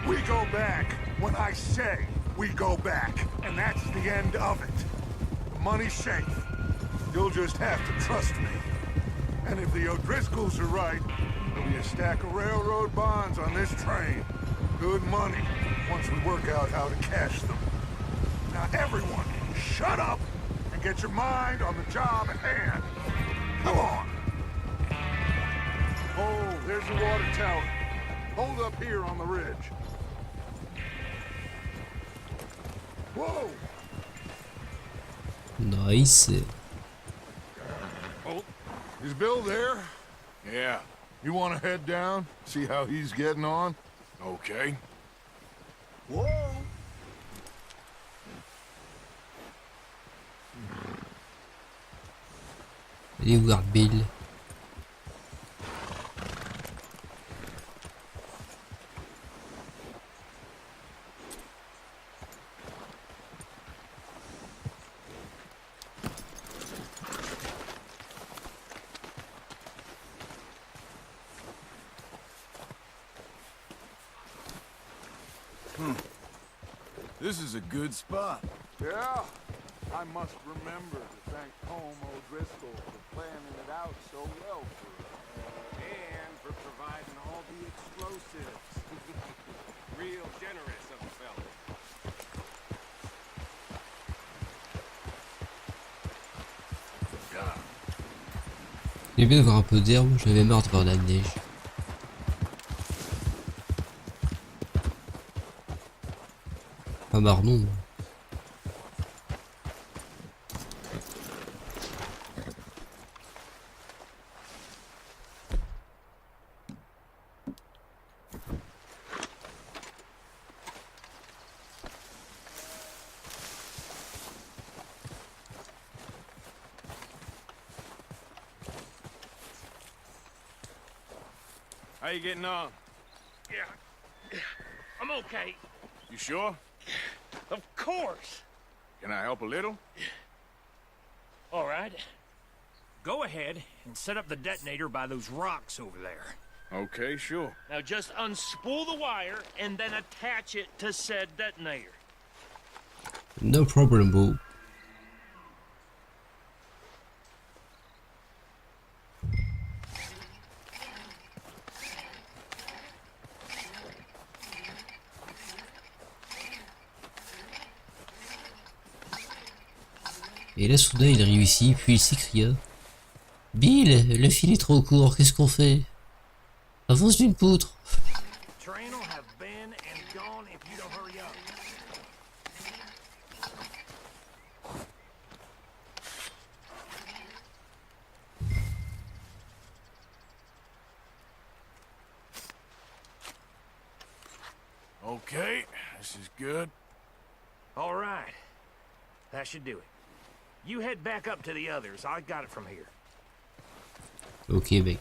We go back when I say we go back, and that's the end of it. The money's safe. You'll just have to trust me. And if the O'Driscolls are right, there'll be a stack of railroad bonds on this train. Good money, once we work out how to cash them. Now everyone, shut up and get your mind on the job at hand. Come on. Oh, there's the water tower. Hold up here on the ridge. Whoa! Nice. Oh, is Bill there? Yeah. You want to head down, see how he's getting on? Okay. Whoa! Allez voir Bill. This is a good spot. Yeah, I must remember to thank Home O'Driscoll for planning it out so well for us. And for providing all the explosives. Real generous of the fella. Il est bien d'avoir un peu d'herbe, j'avais marre de voir de la neige. Pas marre non. How you getting on? Yeah. I'm okay. You sure? Of course. Can I help a little? All right. Go ahead and set up the detonator by those rocks over there. Okay, sure. Now just unspool the wire and then attach it to said detonator. No problem, bro. Et là, soudain, il réussit, puis il s'écria. Bill, le fil est trop court, qu'est-ce qu'on fait? Avance d'une poutre. Train will have been and gone if you don't hurry up. Okay, this is good. All right. That should do it. You head back up to the others. I got it from here. Ok, mec.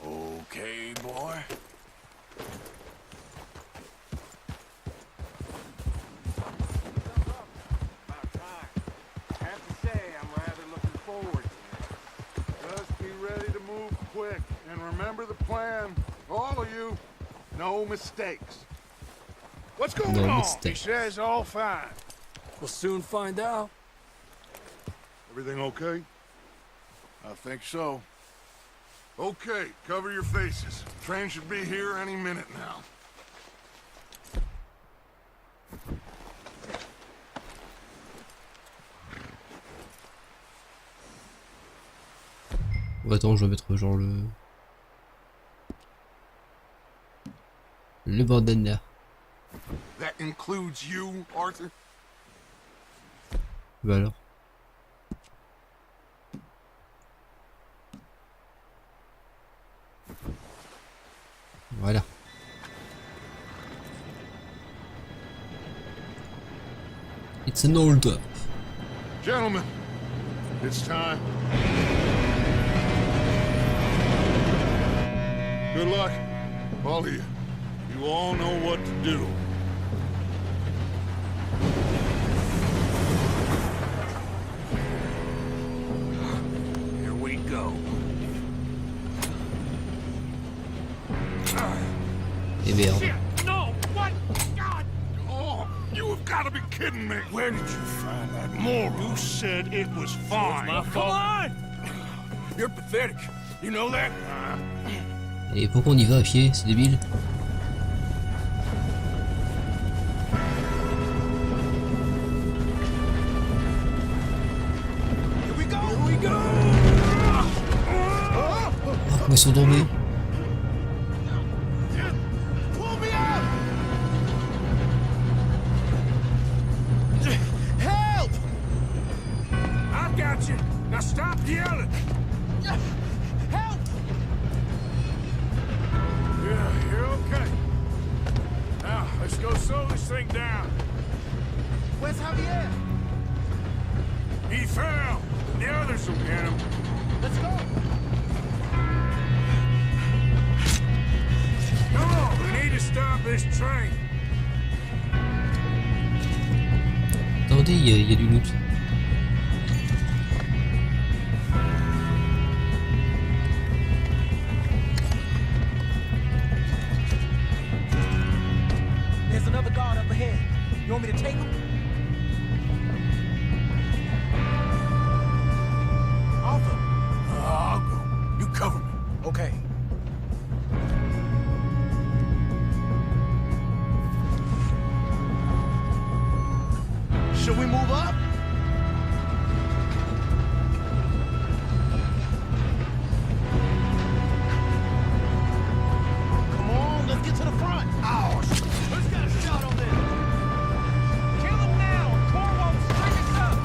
Okay, boy. I have to say, I'm rather looking forward to it. Just be ready to move quick, and remember the plan. All of you, no mistakes. What's going No on? mistake. He says all fine. We'll soon find out. Everything okay? I think so. Okay, cover your faces. Train should be here any minute now. Oh, attends, je vais mettre genre le bandana. That includes you, Arthur? Bah alors. Voilà. It's an hold up. Gentlemen, it's time. Good luck, all of you. You all know what to do. Here we go. Et merde. Shit! No! What? God! Oh, you have got to be kidding me. Where did you find that moron? You said it was fine. My fault. on! You're pathetic. You know that? Et pourquoi on y va à pied? C'est débile. Here we go! Here we go! Oh, ils sont tombés. Pull me out! Help! I got you. Now stop yelling. Help! Yeah, you're okay. Now, let's go slow this thing down. Where's Javier? He fell. The others will get him. Let's go! Come on, we need to stop this train. Attendez, il y a du loot. There's another guard up ahead. You want me to take him? Arthur. I'll go. You cover me. Okay. Should we move up? Come on, let's get to the front. Ow! Who's got a shot on this? Kill him now, or Corvo will string us up.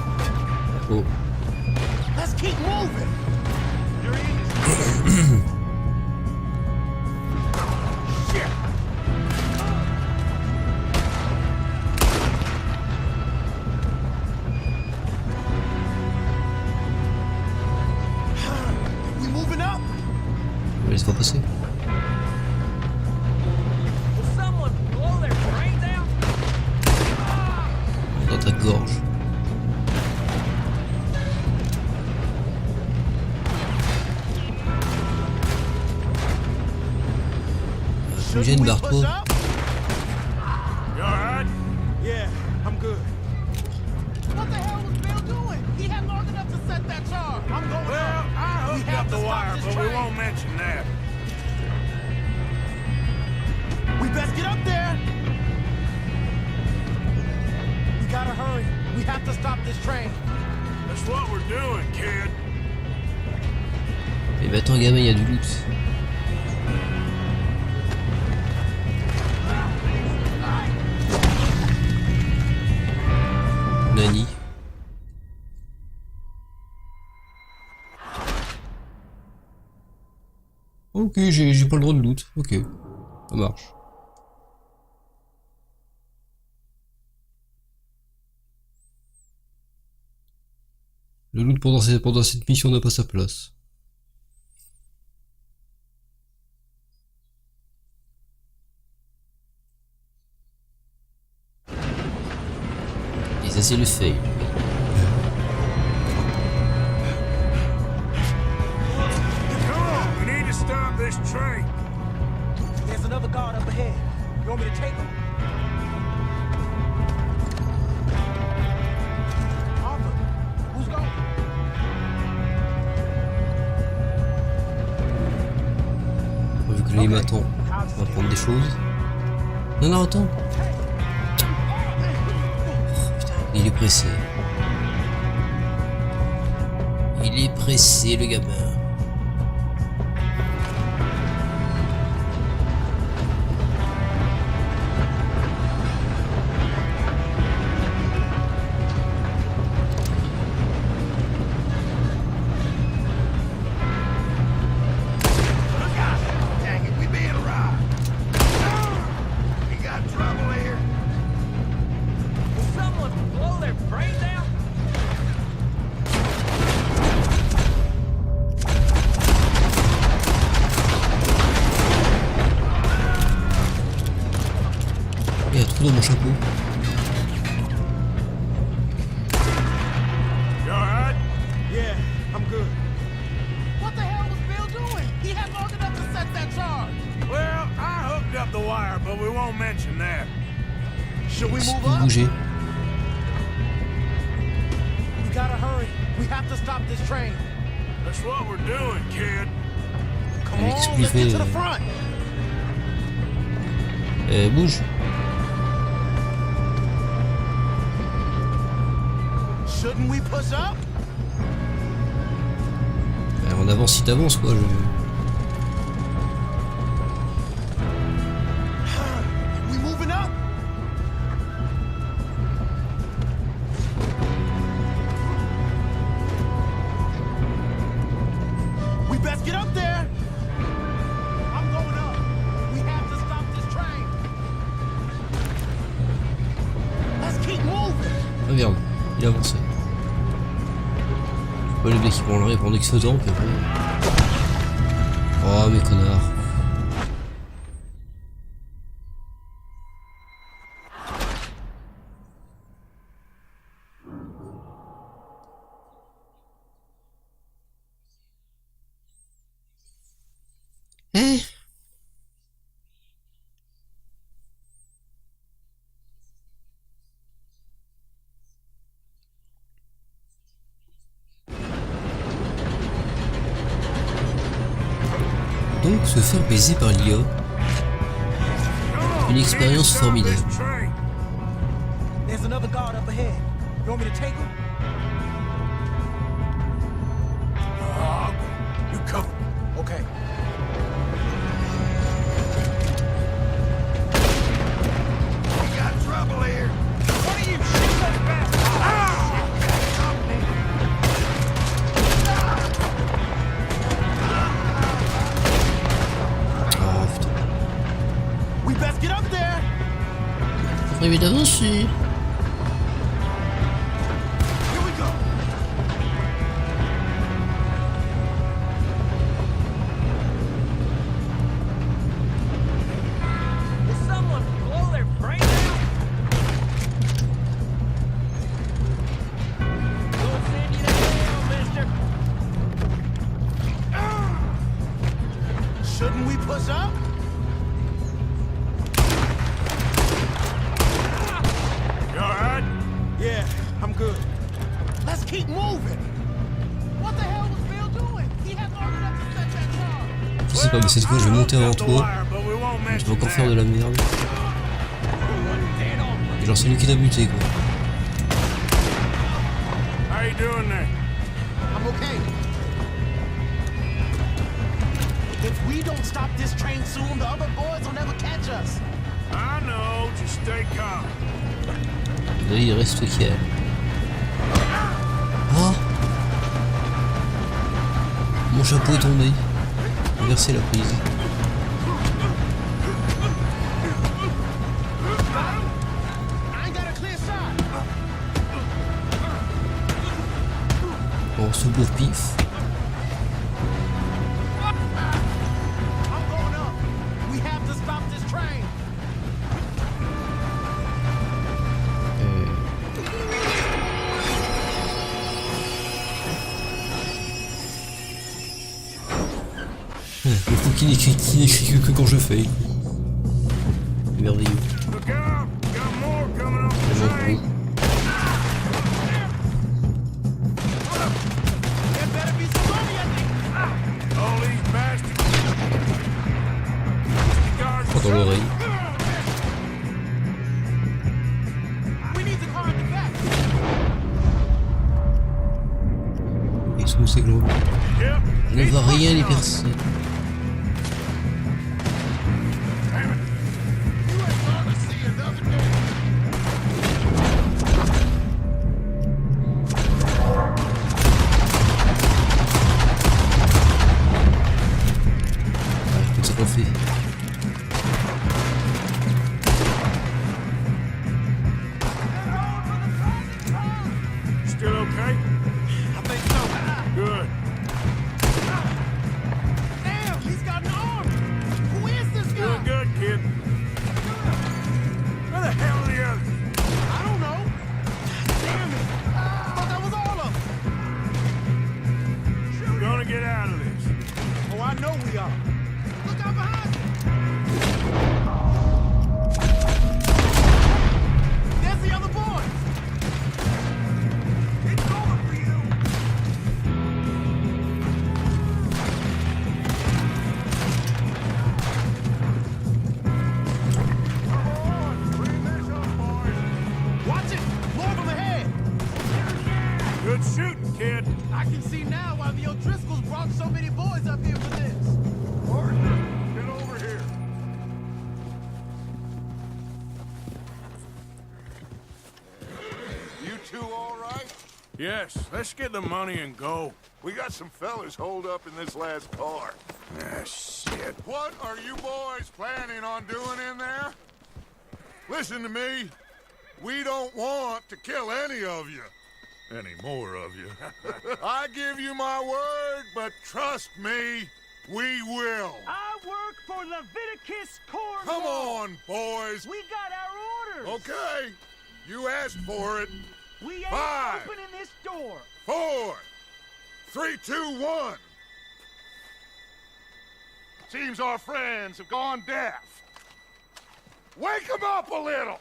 Oh. Let's keep moving. You're in this. Shit! We moving up? laisse-moi passer. Dans ta gorge. Eugène, barre-toi. You alright? Yeah, I'm good. What the hell was Bill doing? He had long enough to set that charge. I'm going Well, I hooked up the wire, but we won't mention that. We best get up there. We gotta hurry. We have to stop this train. That's what we're doing, kid. Mais bah attends gamin, il y a du loot. Nani. Ok, j'ai pas le droit de loot. Ok, ça marche. Le loot pendant cette mission n'a pas sa place. Et ça c'est le fail. We need to stop this train. There's another guard up ahead. You want me to take him? Arthur, who's going? Vu que là il m'attend, on va prendre des choses. Non, non, attends. Oh, putain, il est pressé. Il est pressé, le gamin. Il y a tout dans mon chapeau. You alright? Yeah, I'm good. What the hell was Bill doing? He had long enough to set that charge. Well, I hooked up the wire, but we won't mention that. Should we Il move up? bouger. We gotta hurry. We have to stop this train. That's what we're doing, kid. Come Il on, let's get to the expliquait. front. Bouge. Shouldn't we push up? On avance si t'avances quoi. We moving up? We best get up there. I'm going up. We have to stop this train. Let's keep moving. Ah merde, il a avancé. Pas le mec qui prend le ré pendant X temps, puis après. Oh mes connards. Donc se faire baiser par l'IA. Une expérience formidable. There's another guard up ahead. You want me to take him? You cover. Okay. We got trouble here. What are you shooting at? Oh putain. We best get up there. Faut prévu d'avancer. Here we go. What's up? You alright? Yeah, I'm good. Let's keep moving. What the hell was Bill doing? He had long enough to set that charge. Je sais pas, mais cette fois je vais monter avant toi. Je vais encore faire de la merde. Et genre c'est lui qui t'a buté quoi. How you doing there? I'm okay. If we don't stop this train soon, the other boys will never catch us. I know, just stay calm. Là il reste calme. Oh, mon chapeau est tombé. Inverser la prise. Bon, ce beau pif. Le fou qui n'écrit que quand je fais. Merveilleux. Tellement beau. Oh, dans l'oreille. Et sous ces globes. On ne va rien les percer. Still okay? I think so. Good. Damn, he's got an arm. Who is this guy? Doing good, kid. Where the hell are the others? I don't know. Damn it. Thought that was all of them. We're gonna get out of this. Oh, I know we are. Look out behind you. There's the other boys. It's over for you. Watch it! More of them ahead! Good shooting, kid. I can see now why the O'Driscolls brought so many boys up here for this. Partner, get over here. You two all right? Yes, let's get the money and go. We got some fellas holed up in this last car. Ah, shit. What are you boys planning on doing in there? Listen to me. We don't want to kill any of you. Any more of you. I give you my word, but trust me, we will. I work for Leviticus Corps. Come on, boys. We got our orders. Okay. You asked for it. We ain't 5, opening this door. 4, 3, 2, 1. Seems our friends have gone deaf. Wake them up a little.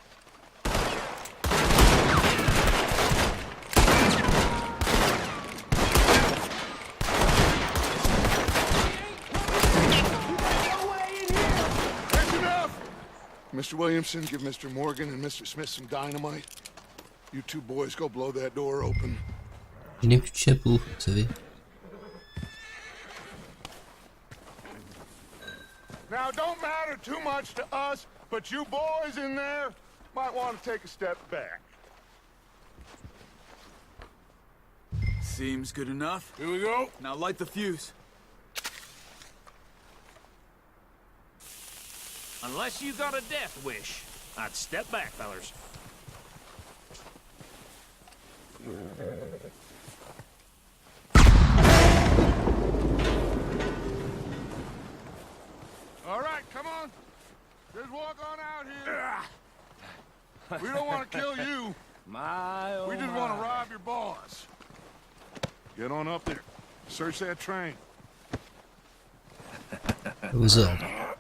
That's enough. Mr. Williamson, give Mr. Morgan and Mr. Smith some dynamite. You two boys go blow that door open. Je n'ai plus de chapeau, vous savez. Now, don't matter too much to us, but you boys in there might want to take a step back. Seems good enough. Here we go. Now light the fuse. Unless you got a death wish, I'd step back, fellers. All right, come on. Just walk on out here. We don't want to kill you. We just want to rob your boss. Get on up there. Search that train. Aux ordres.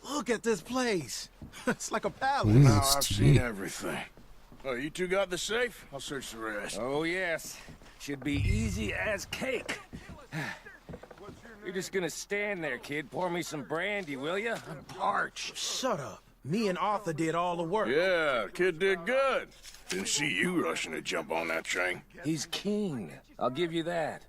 Look at this place. It's like a palace. Oui, Now I've stylé. seen everything. Oh, you two got the safe? I'll search the rest. Oh, yes. Should be easy as cake. You're just gonna stand there, kid. Pour me some brandy, will you? I'm parched. Shut up. Me and Arthur did all the work. Yeah, kid did good. Didn't see you rushing to jump on that train. He's king. I'll give you that.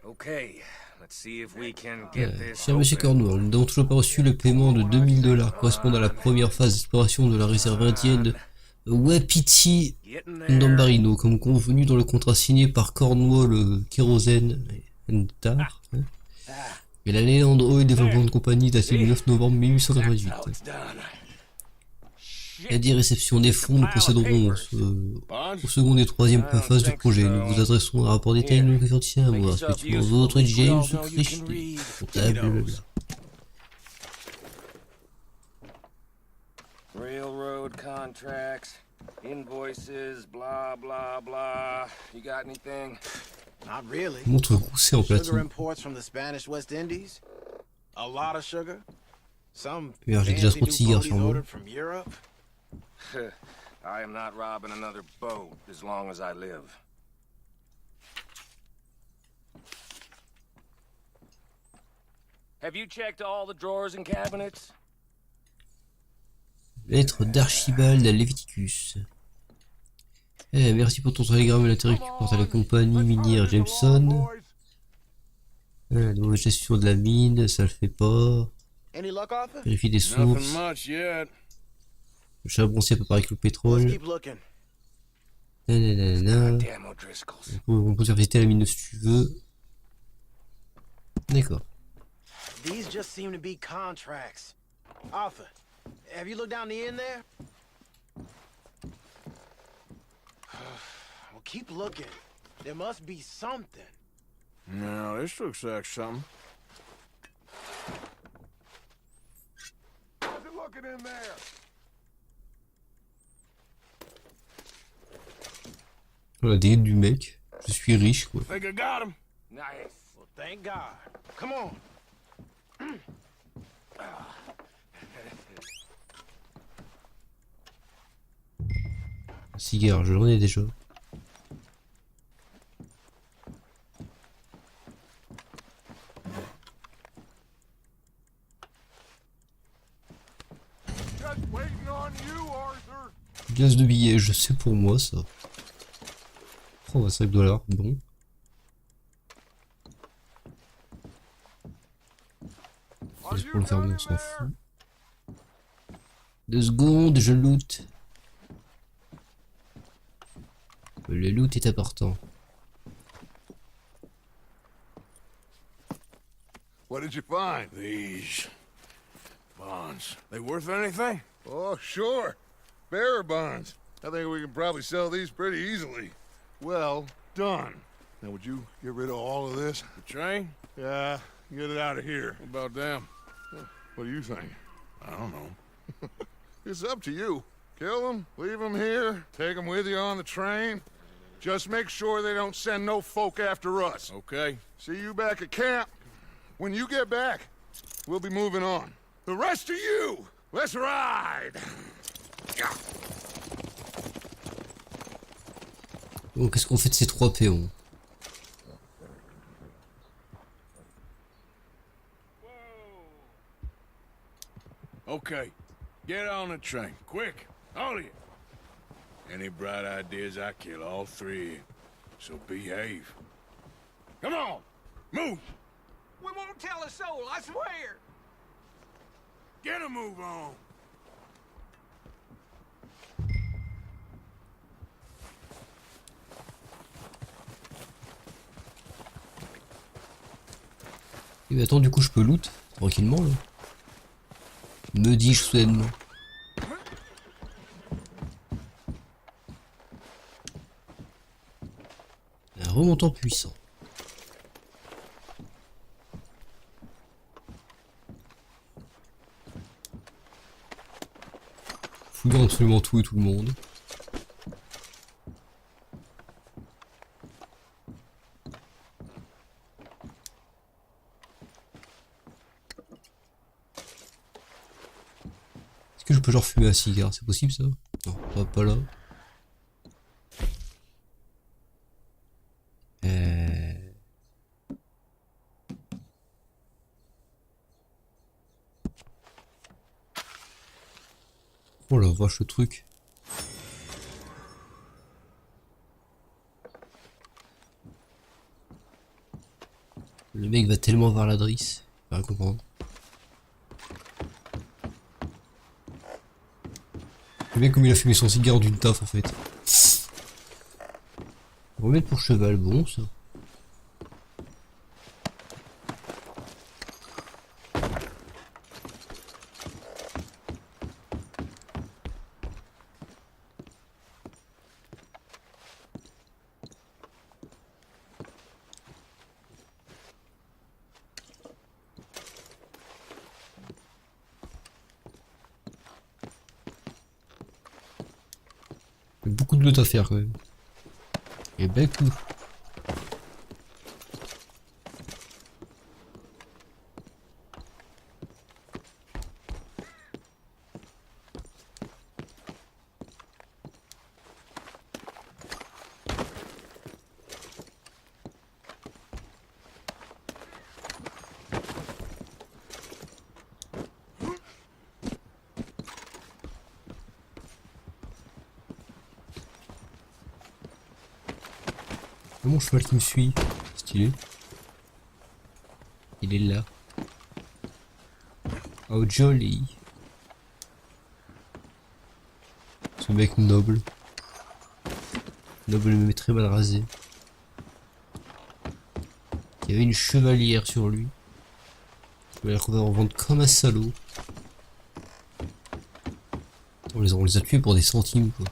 Okay, let's see if we can get this Cher Monsieur open. Cornwall, nous n'avons toujours pas reçu le paiement de 2000 $ correspondant à la première phase d'exploration de la réserve indienne Wapiti Ndambarino, comme convenu dans le contrat signé par Cornwall Kerosene and Tar, hein, et la Leyland Oil Development Company daté du 9 novembre 1898. La dit réception des fonds, nous procéderons au second et troisième phase du projet. Nous vous adresserons un rapport détaillé de l'entretien à moi, respectivement votre James Christie, comptable, blablabla. Railroad contracts, invoices, blah, blah, blah. You got anything? Not really. Montre coussé en Sugar platine. imports from the Spanish West Indies. A lot of sugar. Some Merde, j'ai déjà fancy trop de new cigares boaties sur moi. ordered from Europe. I am not robbing another boat as long as I live. Have you checked all the drawers and cabinets? Lettre d'Archibald à Leviticus. Merci pour ton télégramme et l'intérêt que tu portes à la compagnie minière Jameson. La nouvelle gestion de la mine, ça le fait pas. Any luck, Arthur? Vérifie des Nothing sources. much yet. Le charbon, c'est pas pareil que le Let's pétrole. keep looking. Nanana. Damn O'Driscolls. On peut faire visiter la mine si tu veux. D'accord. These just seem to be contracts. Arthur, have you looked down the end there? Well, keep looking. There must be something. No, this looks like something. How's it looking in there? La diète du mec. Je suis riche, quoi. Think I got him. Nice. Well, thank God. Come on. Un cigare, j'en ai déjà. Just waiting on you, Arthur. Gaz de billets, je sais pour moi ça. Oh, 5 $, bon. Juste pour le fermer, on s'en fout. 2 secondes, je loot. Le loot est important. What did you find? These bonds. They worth anything? Oh, sure. Bearer bonds. I think we can probably sell these pretty easily. Well done. Now, would you get rid of all of this? The train? Yeah, get it out of here. What about them? What do you think? I don't know. It's up to you. Kill them, leave them here, take them with you on the train. Just make sure they don't send no folk after us. Okay. See you back at camp. When you get back, we'll be moving on. The rest of you, let's ride! Bon, qu'est-ce qu'on fait de ces 3 péons? Okay. Get on the train. Quick. All of you. Any bright ideas, I kill all 3 of you. So behave. Come on. Move. We won't tell a soul, I swear. Get a move on. Et mais attends, du coup, je peux loot tranquillement là. Me dis-je soudainement. Un remontant puissant. Fouillant absolument tout et tout le monde. que je peux genre fumer un cigare? C'est possible ça? Non, pas là. Oh la vache, le truc. Le mec va tellement voir la drisse, il va rien comprendre. Le mec comme il a fumé son cigare d'une taf en fait. Remettre pour cheval, bon ça. Il y a beaucoup de loot à faire quand même. Et ben coup. Mon cheval qui me suit, stylé. Il est là. Oh jolly. Ce mec noble. Noble mais très mal rasé. Il y avait une chevalière sur lui. Il a l'air qu'on va en vendre comme un salaud. On les a tués pour des centimes quoi.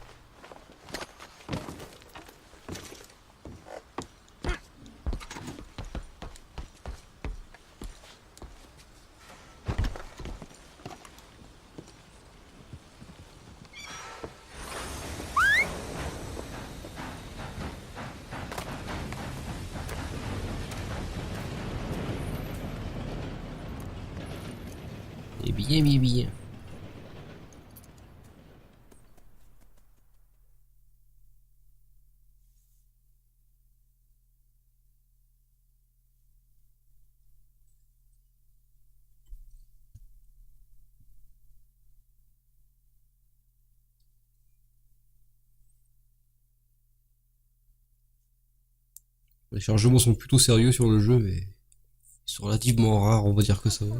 Bien. Les chargements sont plutôt sérieux sur le jeu, mais ils sont relativement rares, on va dire que ça va.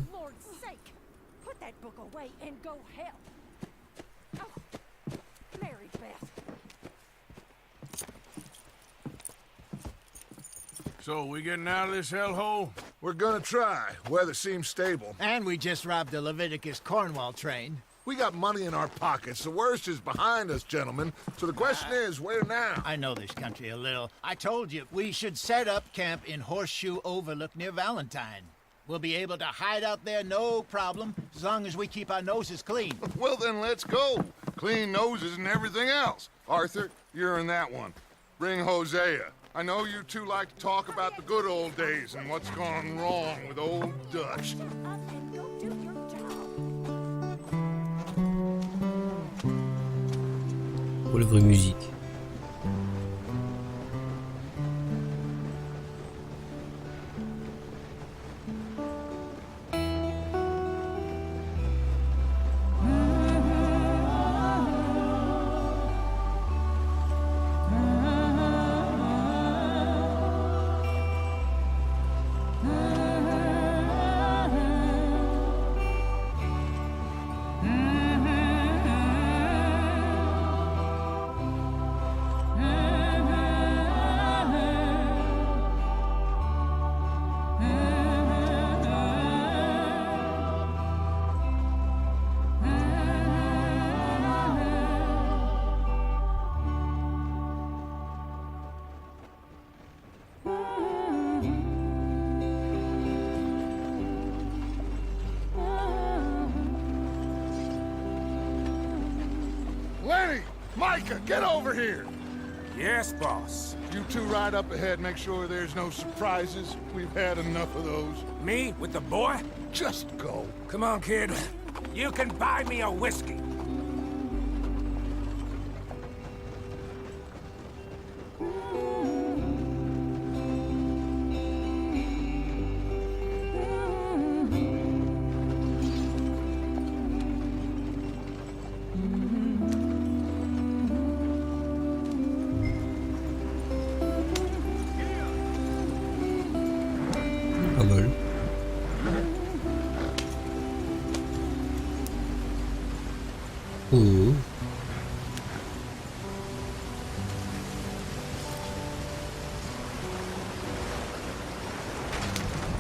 So, we getting out of this hellhole? We're gonna try. Weather seems stable. And we just robbed the Leviticus Cornwall train. We got money in our pockets. The worst is behind us, gentlemen. So the question is, where now? I know this country a little. I told you, we should set up camp in Horseshoe Overlook near Valentine. We'll be able to hide out there no problem, as long as we keep our noses clean. Well, then let's go. Clean noses and everything else. Arthur, you're in that one. Bring Hosea. I know you two like to talk about the good old days and what's gone wrong with old Dutch. Pour la vraie musique. Lenny! Micah, get over here! Yes, boss. You two ride up ahead, make sure there's no surprises. We've had enough of those. Me? With the boy? Just go. Come on, kid. you can buy me a whiskey. Pas mal. Oh.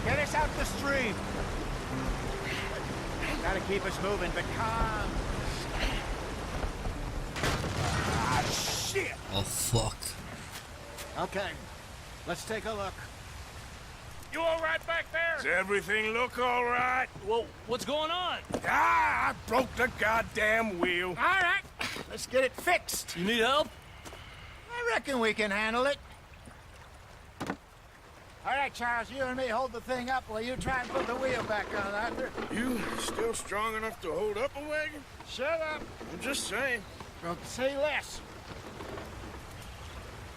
Get us out the stream. Gotta keep us moving, but calm. Ah, shit! Oh fuck. Okay, let's take a look. You all right back there? Does everything look all right? Well, what's going on? Ah, I broke the goddamn wheel. All right, let's get it fixed. You need help? I reckon we can handle it. All right, Charles, you and me hold the thing up while you try and put the wheel back on, Arthur. You still strong enough to hold up a wagon? Shut up. I'm just saying. Well, say less.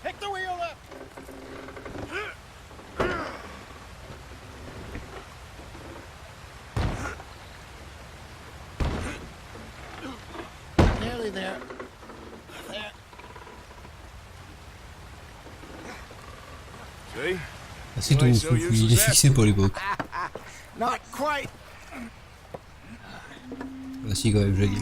Pick the wheel up. Nearly there. There. See? Ah, c'est tout, il est fixé pour l'époque. Not quite. Ah si, quand même, j'ai dit.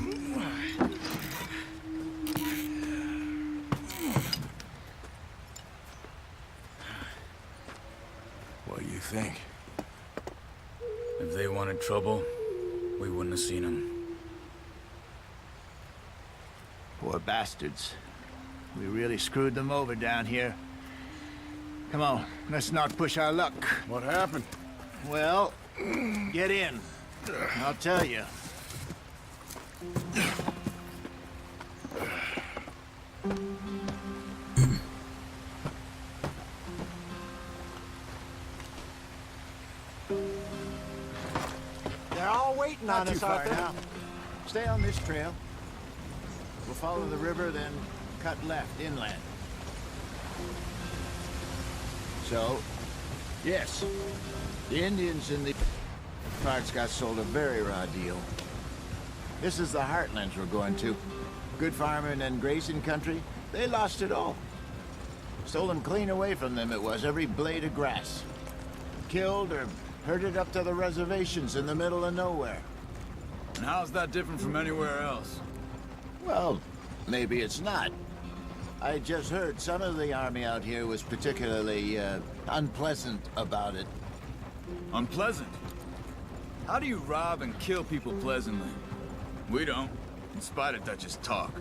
What do you think? If they wanted trouble, we wouldn't have seen them. Poor bastards. We really screwed them over down here. Come on, let's not push our luck. What happened? Well, get in. I'll tell you. They're all waiting on us out there. Now. Stay on this trail. We'll follow the river, then cut left inland. So, yes, the Indians in the parts got sold a very raw deal. This is the heartlands we're going to. Good farming and grazing country, they lost it all. Stolen clean away from them it was, every blade of grass. Killed or herded up to the reservations in the middle of nowhere. And how's that different from anywhere else? Well, maybe it's not. I just heard some of the army out here was particularly, unpleasant about it. Unpleasant? How do you rob and kill people pleasantly? We don't, in spite of Dutch's talk.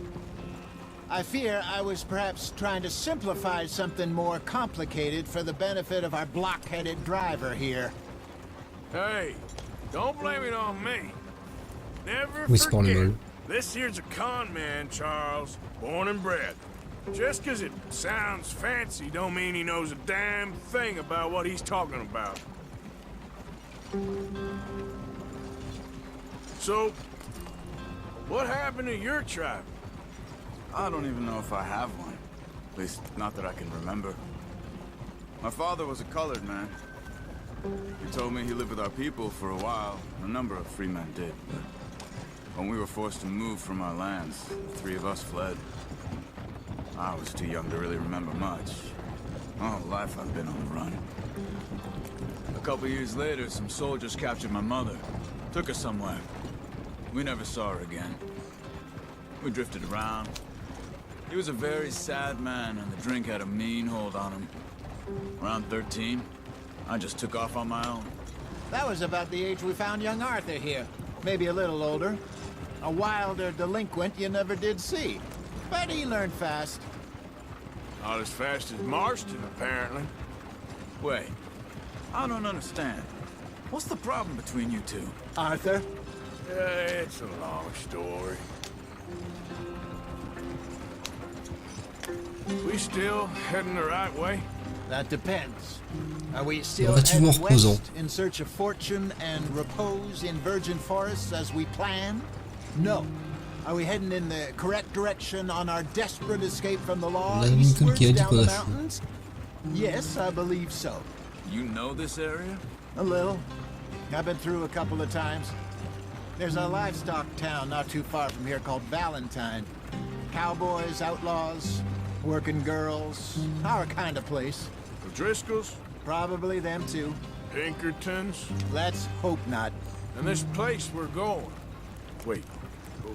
I fear I was perhaps trying to simplify something more complicated for the benefit of our block-headed driver here. Hey, don't blame it on me. Never Whisper forget, animal. this here's a con man, Charles, born and bred. Just 'cause it sounds fancy don't mean he knows a damn thing about what he's talking about. So, what happened to your tribe? I don't even know if I have one. At least, not that I can remember. My father was a colored man. He told me he lived with our people for a while. A number of free men did, but when we were forced to move from our lands, the three of us fled. I was too young to really remember much. My whole life I've been on the run. A couple years later, some soldiers captured my mother. Took her somewhere. We never saw her again. We drifted around. He was a very sad man, and the drink had a mean hold on him. Around 13, I just took off on my own. That was about the age we found young Arthur here. Maybe a little older. A wilder delinquent you never did see. But he learned fast. Not as fast as Marston, apparently. Wait, I don't understand. What's the problem between you two? Arthur? It's a long story. We still heading the right way? That depends. Are we still Relativement heading reposant. west in search of fortune and repose in virgin forests as we planned? No. Are we heading in the correct direction on our desperate escape from the law Lincoln eastwards qui a dit down qu'on the a chaud. mountains? Yes, I believe so. You know this area? A little. I've been through a couple of times. There's a livestock town not too far from here called Valentine. Cowboys, outlaws, working girls, our kind of place. The Driscolls? Probably them too. Pinkertons? Let's hope not. And this place we're going. Wait,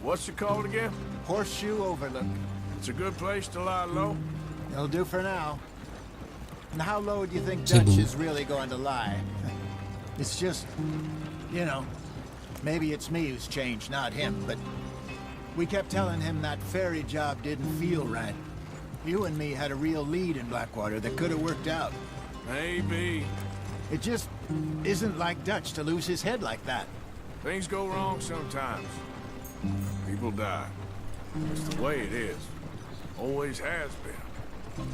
what's it called again? Horseshoe Overlook. It's a good place to lie low? It'll do for now. And how low do you think C'est Dutch beau. is really going to lie? It's just, you know, maybe it's me who's changed, not him, but we kept telling him that ferry job didn't feel right. You and me had a real lead in Blackwater that could have worked out. Maybe. It just isn't like Dutch to lose his head like that. Things go wrong sometimes. People die. It's the way it is. Always has been.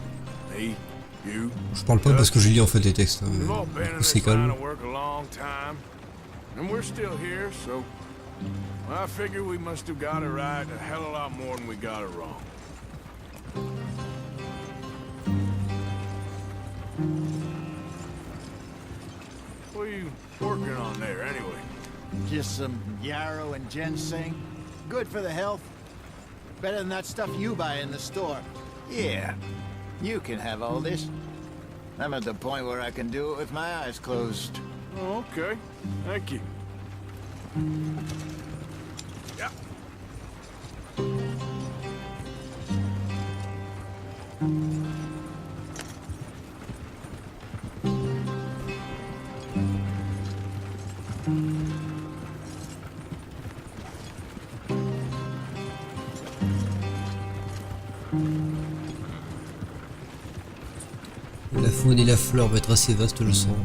Me, you, Je parle pas parce que je lis en fait des textes. we've all been in C'est this line calme. of work a long time. And we're still here, so I figure we must have got it right a hell of a lot more than we got it wrong. What are you working on there, anyway? Just some yarrow and ginseng. Good for the health. Better than that stuff you buy in the store. Yeah, you can have all this. I'm at the point where I can do it with my eyes closed. Oh, okay. Thank you. Yeah. La faune et la fleur vont être assez vastes, je sens.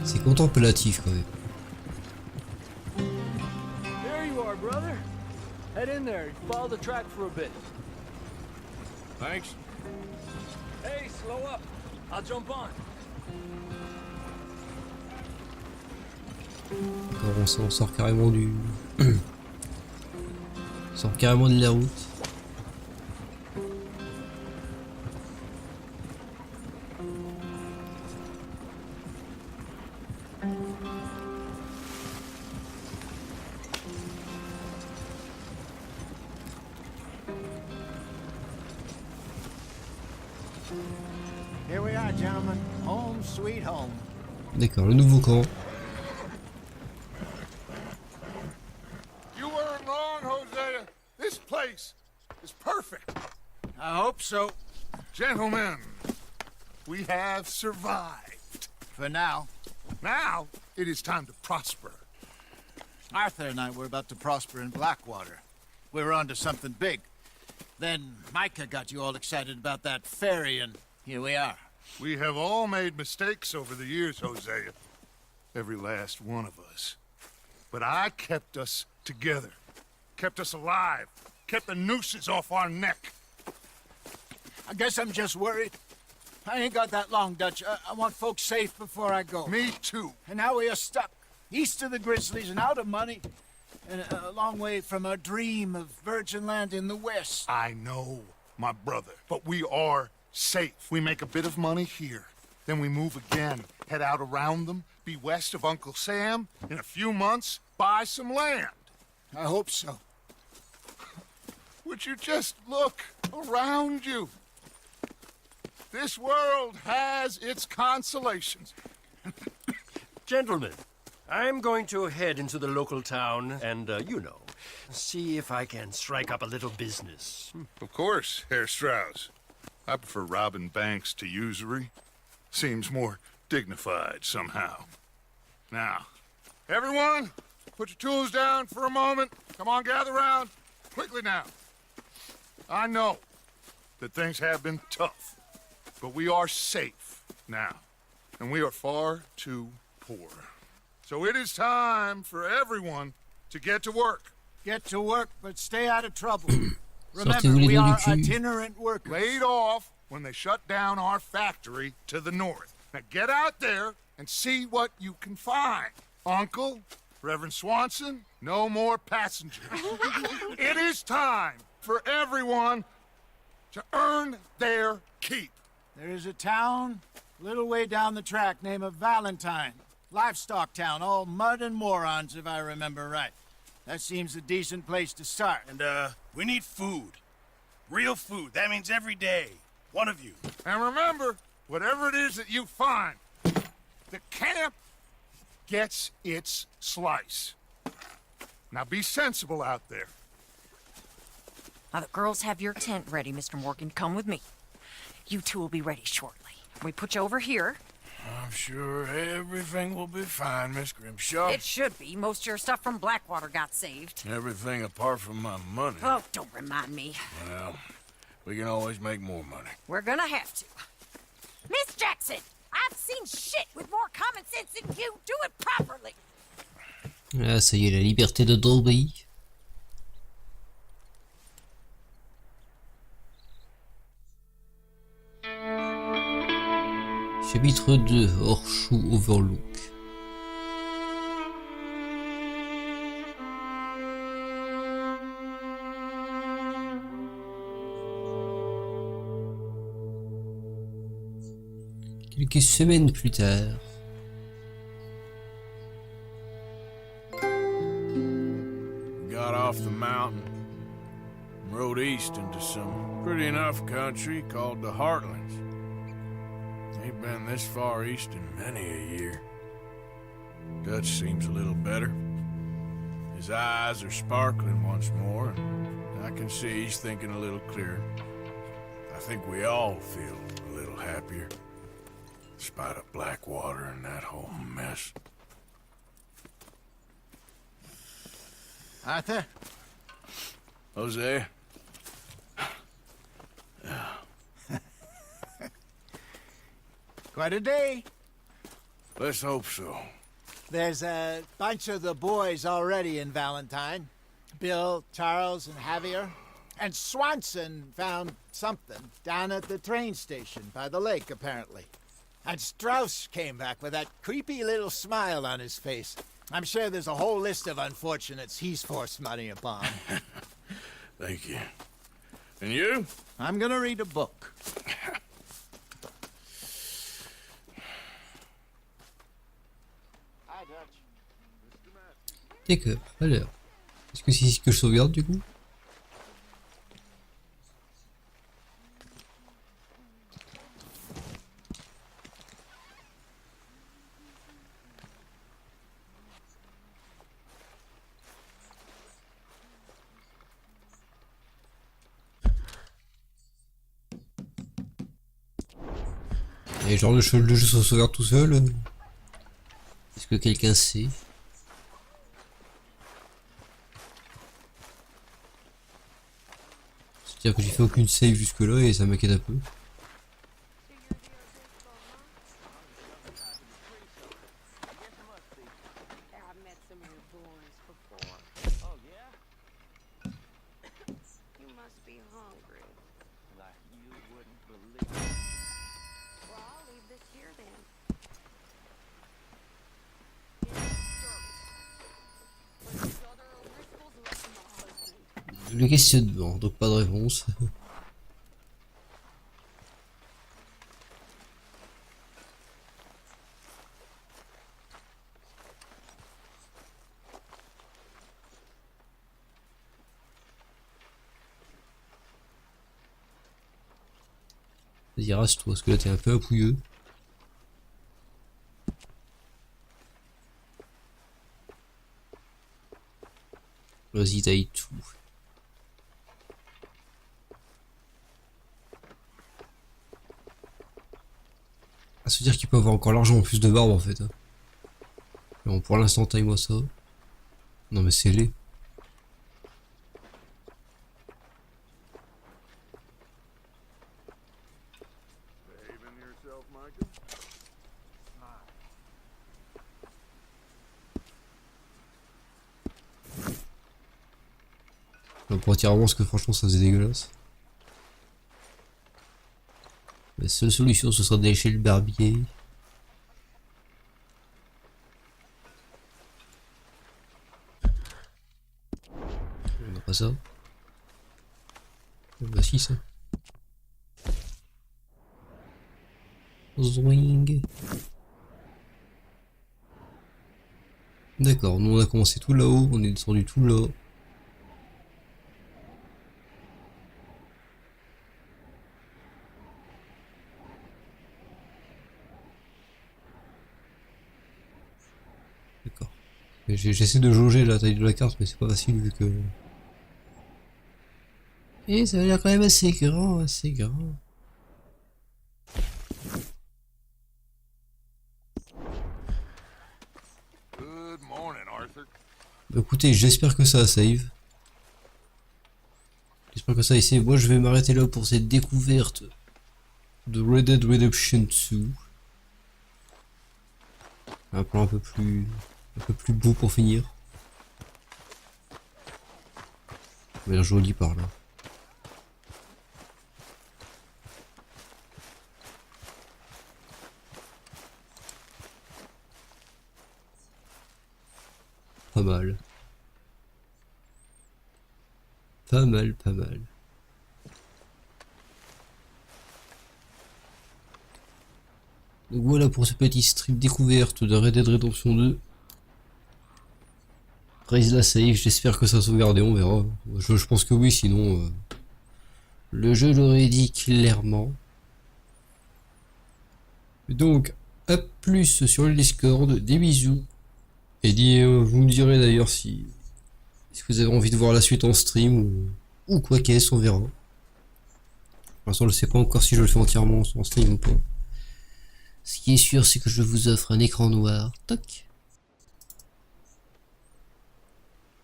C'est contemplatif quand même. There you are, brother. Head in there. Follow the track for a bit. Thanks. Hey, slow up. I'll jump on. Alors on sort carrément du... on sort carrément de la route. Here we are, gentlemen. Home sweet home. D'accord, le nouveau camp. You weren't wrong, Hosea. This place is perfect. I hope so. Gentlemen, we have survived. For now. Now, it is time to prosper. Arthur and I were about to prosper in Blackwater. We were onto something big. Then Micah got you all excited about that ferry, and here we are. We have all made mistakes over the years, Hosea. Every last one of us. But I kept us together. Kept us alive. Kept the nooses off our neck. I guess I'm just worried. I ain't got that long, Dutch. I want folks safe before I go. Me too. And now we are stuck. East of the Grizzlies and out of money. And a long way from our dream of virgin land in the west. I know, my brother. But we are safe. We make a bit of money here. Then we move again. Head out around them. Be west of Uncle Sam. In a few months, buy some land. I hope so. would you just look around you? This world has its consolations. Gentlemen, I'm going to head into the local town and, see if I can strike up a little business. Of course, Herr Strauss. I prefer robbing banks to usury. Seems more dignified somehow. Now, everyone, put your tools down for a moment. Come on, gather round. Quickly now. I know that things have been tough, but we are safe now, and we are far too poor. So it is time for everyone to get to work. Get to work, but stay out of trouble. Sortez-vous Remember, les we doigts are du cul. itinerant workers. Laid off when they shut down our factory to the north. Now get out there and see what you can find. Uncle, Reverend Swanson, no more passengers. It is time for everyone to earn their keep. There is a town a little way down the track named Valentine. Livestock town, all mud and morons, if I remember right. That seems a decent place to start. And, we need food. Real food. That means every day. One of you. And remember, whatever it is that you find, the camp gets its slice. Now be sensible out there. Now, the girls have your tent ready, Mr. Morgan. Come with me. You two will be ready shortly. We put you over here. I'm sure everything will be fine, Miss Grimshaw. It should be. Most of your stuff from Blackwater got saved. Everything apart from my money. Oh, don't remind me. Well, we can always make more money. We're gonna have to. Miss Jackson, I've seen shit with more common sense than you. Do it properly. Ah, ça y est, la liberté de Dobby. Chapitre 2, Horseshoe Overlook. Quelques semaines plus tard. We got off the mountain and rode east into some pretty enough country called the Heartlands. Ain't been this far east in many a year. Dutch seems a little better. His eyes are sparkling once more, and I can see he's thinking a little clearer. I think we all feel a little happier, in spite of Blackwater and that whole mess. Arthur? Jose? Quite a day. Let's hope so. There's a bunch of the boys already in Valentine. Bill, Charles, and Javier. And Swanson found something down at the train station by the lake, apparently. And Strauss came back with that creepy little smile on his face. I'm sure there's a whole list of unfortunates he's forced money upon. Thank you. And you? I'm gonna read a book. D'accord, alors. Est-ce que c'est ici que je sauvegarde du coup? Et genre le jeu se sauvegarde tout seul. Est-ce que quelqu'un sait? C'est-à-dire que j'ai fait aucune save jusque là et ça m'inquiète un peu. Le questionnement, donc pas de réponse. Vas-y, rase-toi, parce que là t'es un peu appouilleux. Vas-y, taille tout. À se dire qu'il peut avoir encore largement plus de barbe en fait. Bon, pour l'instant, taille-moi ça. Non mais c'est laid. Pour attirer avant, parce que franchement ça faisait dégueulasse. La seule solution ce serait d'aller chez le barbier. On n'a pas ça. Bah si ça. Zwing. D'accord, nous on a commencé tout là-haut, on est descendu tout là. D'accord. J'essaie de jauger la taille de la carte, mais c'est pas facile vu que... Et ça a l'air quand même assez grand, assez grand. Good morning, Arthur. Bah écoutez, j'espère que ça save. J'espère que ça a essayé. Moi je vais m'arrêter là pour cette découverte de Red Dead Redemption 2. Un plan un peu plus beau pour finir. Il a l'air joli par là. Pas mal. Pas mal, pas mal. Donc voilà pour ce petit strip découverte de Red Dead Redemption 2. Raise la save, j'espère que ça a sauvegardé, on verra. Je pense que oui, sinon le jeu l'aurait dit clairement. Donc, à plus sur le Discord, des bisous. Et vous me direz d'ailleurs si vous avez envie de voir la suite en stream ou quoi qu'est-ce, on verra. Pour l'instant, je ne sais pas encore si je le fais entièrement en stream ou pas. Ce qui est sûr, c'est que je vous offre un écran noir. Toc.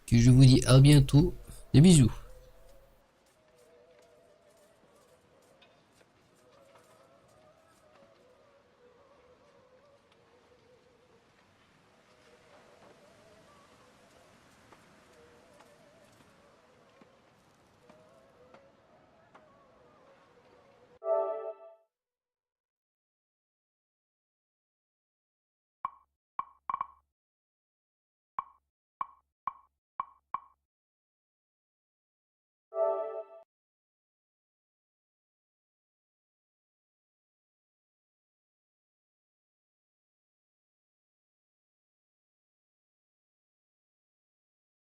Que je vous dis à bientôt. Des bisous.